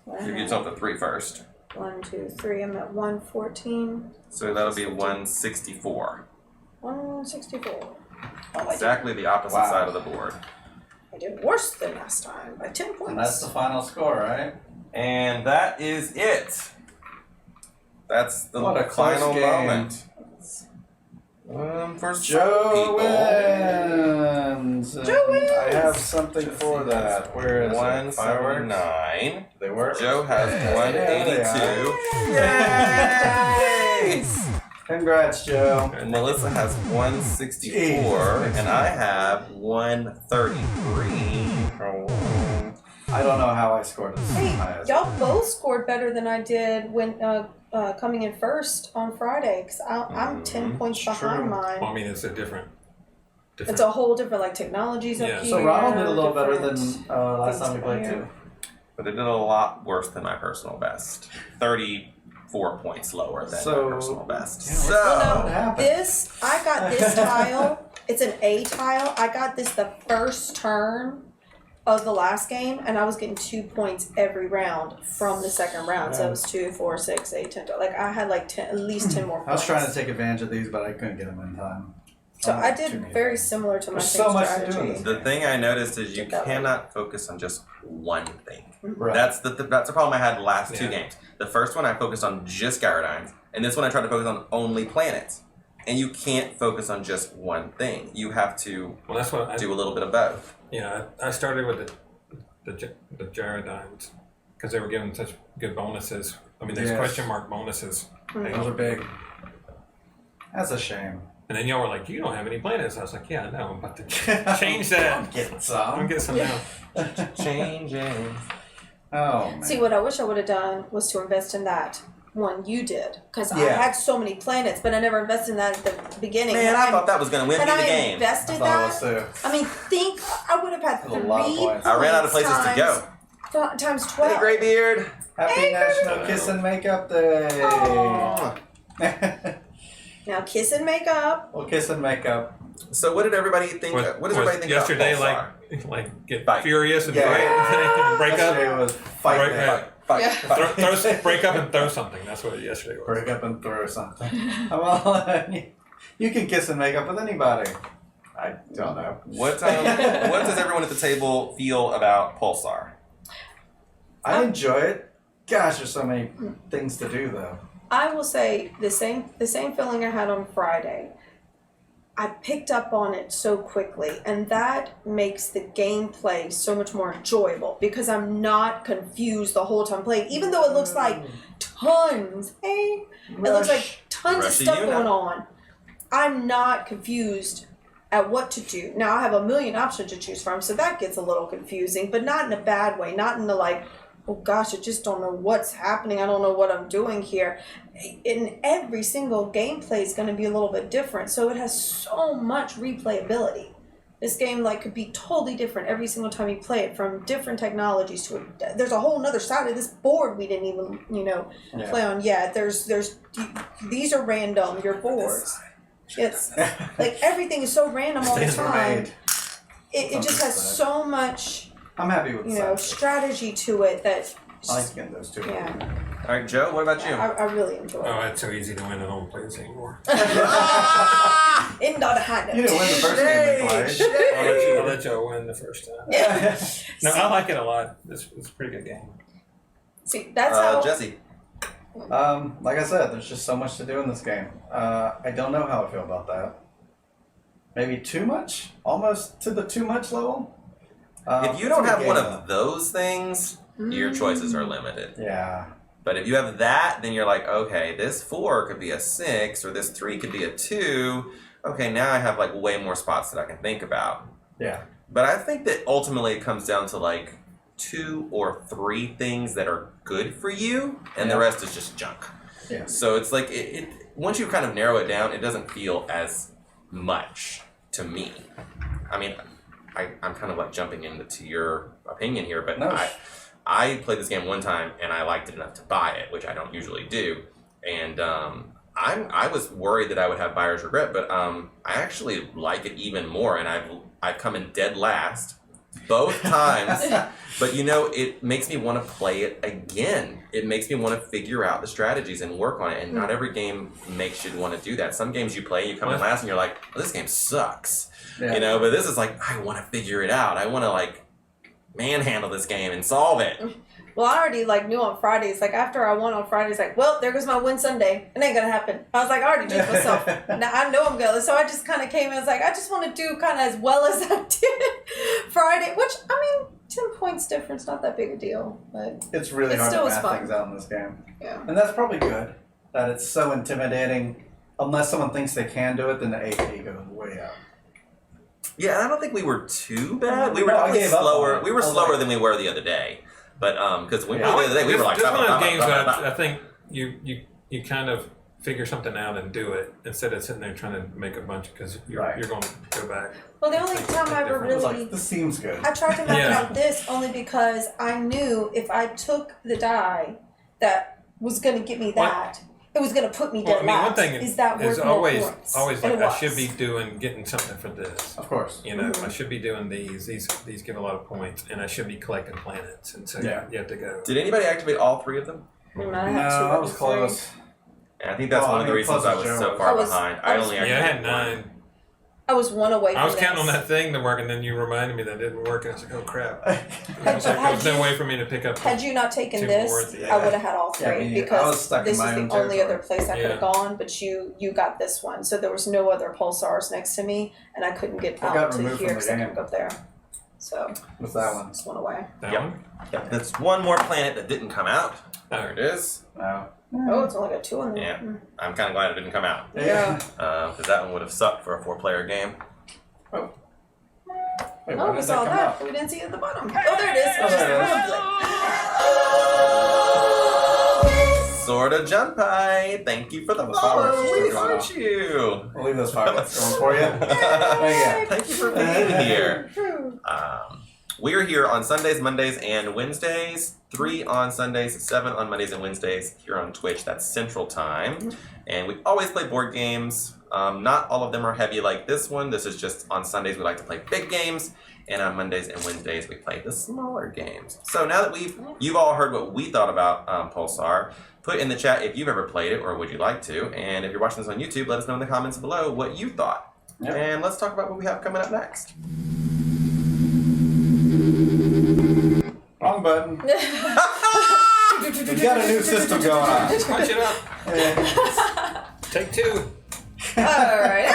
Speaker 3: So I
Speaker 1: Give
Speaker 3: have
Speaker 1: yourself the 3 first.
Speaker 3: 1, 2, 3. I'm at 114.
Speaker 1: So that'll be 164.
Speaker 3: 164. Oh,
Speaker 1: Exactly the opposite
Speaker 2: Wow.
Speaker 1: side of the board.
Speaker 3: I did worse than last time by 10 points.
Speaker 2: And that's the final score, right?
Speaker 1: And that is it. That's the
Speaker 2: What a close
Speaker 1: final
Speaker 2: game.
Speaker 1: moment. For some
Speaker 2: Joe
Speaker 1: people,
Speaker 2: wins.
Speaker 3: Joe wins.
Speaker 2: I have something for that. Where is it? Fireworks?
Speaker 1: 179.
Speaker 2: They work.
Speaker 1: Joe has
Speaker 2: Yeah,
Speaker 1: 182. Yay!
Speaker 2: Congrats, Joe.
Speaker 1: And Melissa has 164,
Speaker 2: Jeez.
Speaker 1: and I have 133.
Speaker 2: I don't know how I scored as
Speaker 3: Hey,
Speaker 2: high as
Speaker 3: y'all both scored better than I did when coming in first on Friday because I'm 10 points behind mine.
Speaker 4: Well, I mean, it's a different.
Speaker 3: It's a whole different like technologies up
Speaker 4: Yeah.
Speaker 3: here.
Speaker 2: So Ronald did a little better than
Speaker 3: different
Speaker 2: last
Speaker 3: things
Speaker 2: time we played
Speaker 3: here.
Speaker 2: too.
Speaker 1: But it did a lot worse than my personal best. 34 points lower than
Speaker 2: So-
Speaker 1: my personal best.
Speaker 2: Yeah, what
Speaker 3: Well, no,
Speaker 2: happened?
Speaker 3: I got this tile. It's an A tile. I got this the first turn of the last game, and I was getting 2 points every round from the second round. So it was 2, 4, 6, 8, 10. Like I had like 10, at least 10 more points.
Speaker 2: I was trying to take advantage of these, but I couldn't get them in time.
Speaker 3: So I
Speaker 2: Too
Speaker 3: did
Speaker 2: many
Speaker 3: very
Speaker 2: things.
Speaker 3: similar to my
Speaker 2: There's
Speaker 3: same
Speaker 2: so much to do in
Speaker 3: strategy.
Speaker 2: this.
Speaker 1: The thing I noticed is you
Speaker 3: Did that way.
Speaker 1: cannot focus on just one thing.
Speaker 2: Right.
Speaker 1: That's the problem I had the last 2
Speaker 4: Yeah.
Speaker 1: games. The first one I focused on just Gyarados, and this one I tried to focus on only planets. And you can't focus on just one thing. You have to
Speaker 4: Well, that's what I
Speaker 1: do a little bit of both.
Speaker 4: Yeah, I started with the Gyarados because they were giving such good bonuses. I mean, there's
Speaker 2: Yes.
Speaker 4: question mark bonuses.
Speaker 2: Those are big. That's a shame.
Speaker 4: And then y'all were like, "You don't have any planets." I was like, "Yeah, I know. I'm about to change that.
Speaker 2: Get
Speaker 4: I'm
Speaker 2: some.
Speaker 4: gonna get some now."
Speaker 1: Changing.
Speaker 2: Oh man.
Speaker 3: See, what I wish I would have done was to invest in that one you did, because I
Speaker 2: Yeah.
Speaker 3: had so many planets, but I never invested in that at the beginning.
Speaker 1: Man,
Speaker 3: And
Speaker 1: I thought that was going to win me
Speaker 3: and
Speaker 1: the
Speaker 3: I
Speaker 1: game.
Speaker 2: I
Speaker 3: invested
Speaker 2: thought it was
Speaker 3: that.
Speaker 2: too.
Speaker 3: I mean, think I would have had
Speaker 2: That's a lot of
Speaker 3: 3
Speaker 2: points.
Speaker 1: I ran out of
Speaker 3: points
Speaker 1: places to go.
Speaker 3: times
Speaker 1: Hey,
Speaker 3: 12.
Speaker 1: Greybeard.
Speaker 2: Happy
Speaker 3: Hey,
Speaker 2: National
Speaker 4: Chris.
Speaker 2: Kiss and Makeup Day.
Speaker 3: Aw. Now kiss and make up.
Speaker 2: Well, kiss and makeup.
Speaker 1: So what did everybody think? What does everybody think
Speaker 4: yesterday
Speaker 1: about Pulsar?
Speaker 4: like get
Speaker 1: Fight.
Speaker 4: furious and
Speaker 2: Yeah.
Speaker 4: break
Speaker 2: Yesterday
Speaker 4: up,
Speaker 2: was fight
Speaker 4: Right,
Speaker 2: day.
Speaker 4: right.
Speaker 1: Fight.
Speaker 3: Yeah.
Speaker 4: throw, break up and throw something. That's what yesterday was.
Speaker 2: Break up and throw something. Well, you can kiss and make up with anybody. I don't know.
Speaker 1: What does everyone at the table feel about Pulsar?
Speaker 2: I enjoy it. Gosh, there's so many things to do though.
Speaker 3: I will say the same feeling I had on Friday. I picked up on it so quickly, and that makes the gameplay so much more enjoyable because I'm not confused the whole time playing, even though it looks like tons. Hey, it looks like tons of stuff going on. I'm not confused at what to do. Now I have a million options to choose from, so that gets a little confusing, but not in a bad way, not in the like, oh gosh, I just don't know what's happening. I don't know what I'm doing here. In every single gameplay is going to be a little bit different, so it has so much replayability. This game like could be totally different every single time you play it, from different technologies to it. There's a whole nother side of this board we didn't even play on yet. There's these are random. Your boards. It's like everything is so random all the time. It just has so much.
Speaker 2: I'm happy with
Speaker 3: strategy to it that.
Speaker 2: I like getting those two.
Speaker 3: Yeah.
Speaker 1: All right, Joe. What about you?
Speaker 3: I really enjoy it.
Speaker 4: Oh, it's so easy to win. I don't play this anymore.
Speaker 3: In not a hand.
Speaker 2: You didn't win the first game we played.
Speaker 4: I'll let y'all win the first time.
Speaker 3: Yeah.
Speaker 4: No, I like it a lot. It's a pretty good game.
Speaker 3: See, that's how.
Speaker 1: Jesse.
Speaker 2: Like I said, there's just so much to do in this game. I don't know how I feel about that. Maybe too much? Almost to the too much level?
Speaker 1: If you don't have one of those things, your choices are limited.
Speaker 2: Yeah.
Speaker 1: But if you have that, then you're like, okay, this 4 could be a 6, or this 3 could be a 2. Okay, now I have like way more spots that I can think about.
Speaker 2: Yeah.
Speaker 1: But I think that ultimately it comes down to like 2 or 3 things that are good for you, and the rest is just junk.
Speaker 2: Yeah.
Speaker 1: So it's like it once you kind of narrow it down, it doesn't feel as much to me. I mean, I'm kind of like jumping into your opinion here, but
Speaker 2: No.
Speaker 1: I played this game one time and I liked it enough to buy it, which I don't usually do. And I was worried that I would have buyer's regret, but I actually like it even more, and I've come in dead last both times. But it makes me want to play it again. It makes me want to figure out the strategies and work on it. And not every game makes you want to do that. Some games you play, you come in last, and you're like, well, this game sucks.
Speaker 2: Yeah.
Speaker 1: But this is like, I want to figure it out. I want to like manhandle this game and solve it.
Speaker 3: Well, I already knew on Fridays. Like after I won on Fridays, well, there goes my win Sunday. It ain't gonna happen. I was like, I already jinxed myself. Now I know I'm gonna. So I just kind of came and was like, I just want to do kind of as well as I did Friday. Which 10 points difference, not that big a deal, but
Speaker 2: it's really hard to math things out in this game.
Speaker 3: Yeah.
Speaker 2: And that's probably good. That it's so intimidating. Unless someone thinks they can do it, then the AP goes way up.
Speaker 1: Yeah, I don't think we were too bad. We were
Speaker 2: No, I
Speaker 1: definitely
Speaker 2: gave up
Speaker 1: slower.
Speaker 2: on it.
Speaker 1: We were
Speaker 2: I was
Speaker 1: slower
Speaker 2: like-
Speaker 1: than we were the other day. But because when we played the other day, we were like,
Speaker 4: this one of
Speaker 1: bah,
Speaker 4: those games
Speaker 1: bah, bah,
Speaker 4: that
Speaker 1: bah, bah.
Speaker 4: I think you kind of figure something out and do it instead of sitting there trying to make a bunch because you're going to go back.
Speaker 3: well, the only time I ever
Speaker 2: I was
Speaker 3: really
Speaker 2: like, this seems good.
Speaker 3: I tried to map it out this only because I knew if I took the die that was going to get me that, it was going to put me dead last.
Speaker 4: One thing
Speaker 3: is that
Speaker 4: is
Speaker 3: worth
Speaker 4: always
Speaker 3: more points?
Speaker 4: like
Speaker 3: And it
Speaker 4: I should
Speaker 3: was.
Speaker 4: be getting something for this.
Speaker 2: Of course.
Speaker 4: I should be doing these. These give a lot of points, and I should be collecting planets. And so you have to go.
Speaker 1: Did anybody activate all 3 of them?
Speaker 3: I
Speaker 2: No,
Speaker 3: had two
Speaker 2: I
Speaker 3: out
Speaker 2: was
Speaker 3: of
Speaker 2: close.
Speaker 1: And I think that's one of the reasons I was so far behind. I only
Speaker 4: I
Speaker 1: activated
Speaker 4: had 9.
Speaker 3: I was one away from
Speaker 4: I was counting on
Speaker 3: this.
Speaker 4: that thing to work, and then you reminded me that it didn't work, and I was like, oh crap. There was
Speaker 3: Had
Speaker 4: no
Speaker 3: you-
Speaker 4: way for me to pick up.
Speaker 3: Had you not taken
Speaker 4: Two
Speaker 3: this,
Speaker 4: more,
Speaker 3: I would have had all 3
Speaker 2: Yeah, me neither. I was
Speaker 3: because
Speaker 2: stuck
Speaker 3: this
Speaker 2: in
Speaker 3: is
Speaker 2: my
Speaker 3: the
Speaker 2: own
Speaker 3: only
Speaker 2: territory.
Speaker 3: other place I could have gone. But you got this one, so there was no other pulsars next to me, and I couldn't get
Speaker 2: I
Speaker 3: out
Speaker 2: got
Speaker 3: to
Speaker 2: removed
Speaker 3: here
Speaker 2: from the
Speaker 3: because I
Speaker 2: game.
Speaker 3: couldn't go up there. So
Speaker 2: With that one.
Speaker 3: just one away.
Speaker 4: That
Speaker 1: Yep.
Speaker 4: one?
Speaker 1: Yeah, that's one more planet that didn't come out.
Speaker 4: Oh.
Speaker 1: There it is.
Speaker 2: No.
Speaker 3: Oh, it's only got 2 on there.
Speaker 1: Yeah. I'm kind of glad it didn't come out.
Speaker 3: Yeah.
Speaker 1: Because that one would have sucked for a 4-player game.
Speaker 2: Wait,
Speaker 3: Oh,
Speaker 2: why
Speaker 3: we
Speaker 2: did
Speaker 3: saw
Speaker 2: that come
Speaker 3: that.
Speaker 2: out?
Speaker 3: We didn't see it at the bottom. Oh, there it is.
Speaker 2: Oh, there it is.
Speaker 1: Sorta Junpai, thank you for the
Speaker 2: The
Speaker 1: follow.
Speaker 2: fireworks
Speaker 1: We
Speaker 2: are going
Speaker 1: heard
Speaker 2: off.
Speaker 1: you.
Speaker 2: We'll leave those fireworks going for you. There
Speaker 1: Thank you for being here. We are here on Sundays, Mondays, and Wednesdays. 3 on Sundays, 7 on Mondays and Wednesdays here on Twitch. That's Central Time. And we always play board games. Not all of them are heavy like this one. This is just on Sundays we like to play big games. And on Mondays and Wednesdays we play the smaller games. So now that you've all heard what we thought about Pulsar, put in the chat if you've ever played it or would you like to. And if you're watching this on YouTube, let us know in the comments below what you thought.
Speaker 2: Yep.
Speaker 1: And let's talk about what we have coming up next.
Speaker 2: Wrong button. We've got a new system going on.
Speaker 4: Punch it up. Take 2.
Speaker 3: Alright.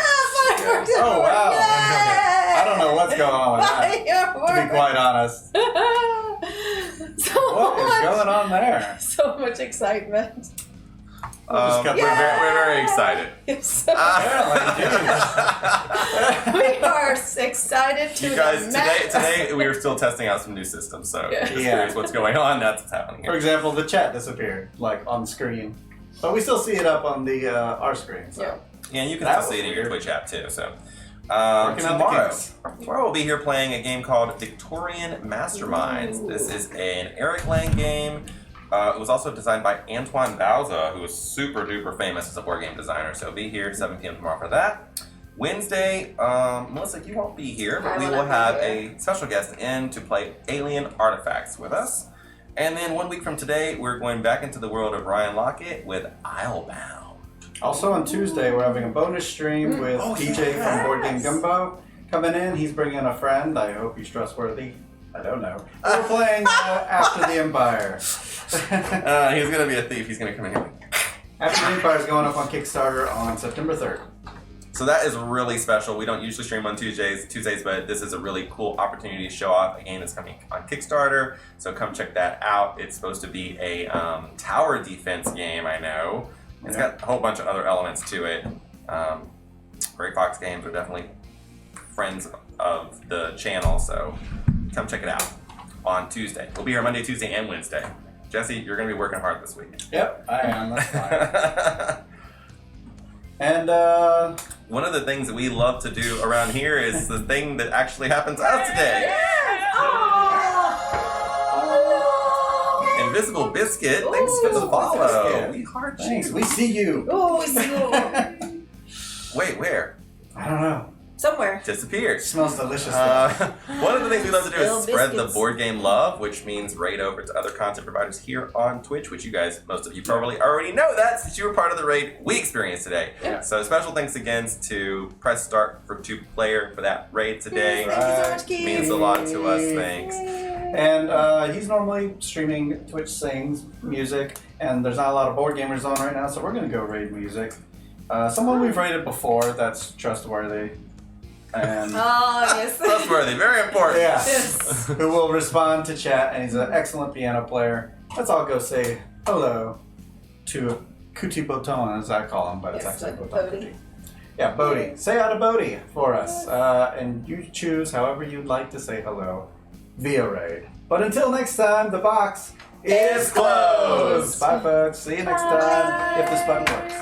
Speaker 2: Oh, wow. I don't know what's going on with that, to be quite honest. What is going on there?
Speaker 3: So much excitement.
Speaker 2: Just cut
Speaker 1: We're very excited.
Speaker 3: So
Speaker 2: Apparently,
Speaker 3: we are excited to
Speaker 1: You guys,
Speaker 3: the max.
Speaker 1: today we were still testing out some new systems, so
Speaker 3: Yeah.
Speaker 1: just curious what's going on. That's what's happening
Speaker 2: For
Speaker 1: here.
Speaker 2: example, the chat disappeared, like on screen. But we still see it up on the our screen. So.
Speaker 3: Yeah.
Speaker 1: Yeah, you can
Speaker 2: That
Speaker 1: still see it
Speaker 2: was
Speaker 1: in your
Speaker 2: weird.
Speaker 1: Twitch app too. So
Speaker 2: Working out the
Speaker 1: tomorrow
Speaker 2: kinks.
Speaker 1: we'll be here playing a game called Victorian Masterminds.
Speaker 3: Ooh.
Speaker 1: This is an Eric Lang game. It was also designed by Antoine Bauza, who is super duper famous as a board game designer. So be here 7 p.m. tomorrow for that. Wednesday, Melissa, you won't be here, but
Speaker 3: I
Speaker 1: we
Speaker 3: will
Speaker 1: will
Speaker 3: not be
Speaker 1: have
Speaker 3: here.
Speaker 1: a special guest in to play Alien Artifacts with us. And then 1 week from today, we're going back into the world of Ryan Lockett with Islebound.
Speaker 2: Also on Tuesday, we're having a bonus stream with
Speaker 1: Oh,
Speaker 2: PJ
Speaker 1: yes.
Speaker 2: from Board Game Gumbo coming in. He's bringing a friend. I hope he's trustworthy. I don't know. We're playing After the Empire.
Speaker 1: He's gonna be a thief. He's gonna come in here.
Speaker 2: After the Empire is going up on Kickstarter on September 3rd.
Speaker 1: So that is really special. We don't usually stream on Tuesdays, but this is a really cool opportunity to show off a game that's coming on Kickstarter. So come check that out. It's supposed to be a tower defense game, I know. It's got a whole bunch of other elements to it. Gray Fox Games are definitely friends of the channel, so come check it out on Tuesday. We'll be here Monday, Tuesday, and Wednesday. Jesse, you're going to be working hard this week.
Speaker 2: Yep, I am. That's fine. And
Speaker 1: One of the things that we love to do around here is the thing that actually happens to us today. Invisible Biscuit, thanks for the
Speaker 2: Invisible
Speaker 1: follow.
Speaker 2: Biscuit.
Speaker 1: We heart
Speaker 2: thanks,
Speaker 1: you.
Speaker 2: we see you.
Speaker 3: Oh, we see you.
Speaker 1: Wait, where?
Speaker 2: I don't know.
Speaker 3: Somewhere.
Speaker 1: Disappeared.
Speaker 2: It smells delicious. though.
Speaker 1: One of the things we love to do is
Speaker 3: Still
Speaker 1: spread the
Speaker 3: biscuits.
Speaker 1: board game love, which means raid over to other content providers here on Twitch, which you guys, most of you probably already know that since you were part of the raid we experienced today.
Speaker 2: Yeah.
Speaker 1: So special thanks again to Press Start for 2-player for that raid today.
Speaker 3: Thank you so much, Keith.
Speaker 1: Means a lot to us, thanks.
Speaker 2: And he's normally streaming Twitch Sings music, and there's not a lot of board gamers on right now, so we're gonna go raid music. Someone we've raided before that's trustworthy, and
Speaker 3: Oh, yes.
Speaker 1: Trustworthy, very important.
Speaker 2: yeah,
Speaker 3: Yes.
Speaker 2: who will respond to chat, and he's an excellent piano player. Let's all go say hello to Kuti Boton, as I call him, but it's
Speaker 3: Yes,
Speaker 2: actually
Speaker 3: like
Speaker 2: Boton.
Speaker 3: Bodhi.
Speaker 2: Yeah, Bodhi. Say hi to Bodhi for us, and you choose however you'd like to say hello via raid. But until next time, the box
Speaker 1: Is closed.
Speaker 2: Bye, folks. See you next time if this button works.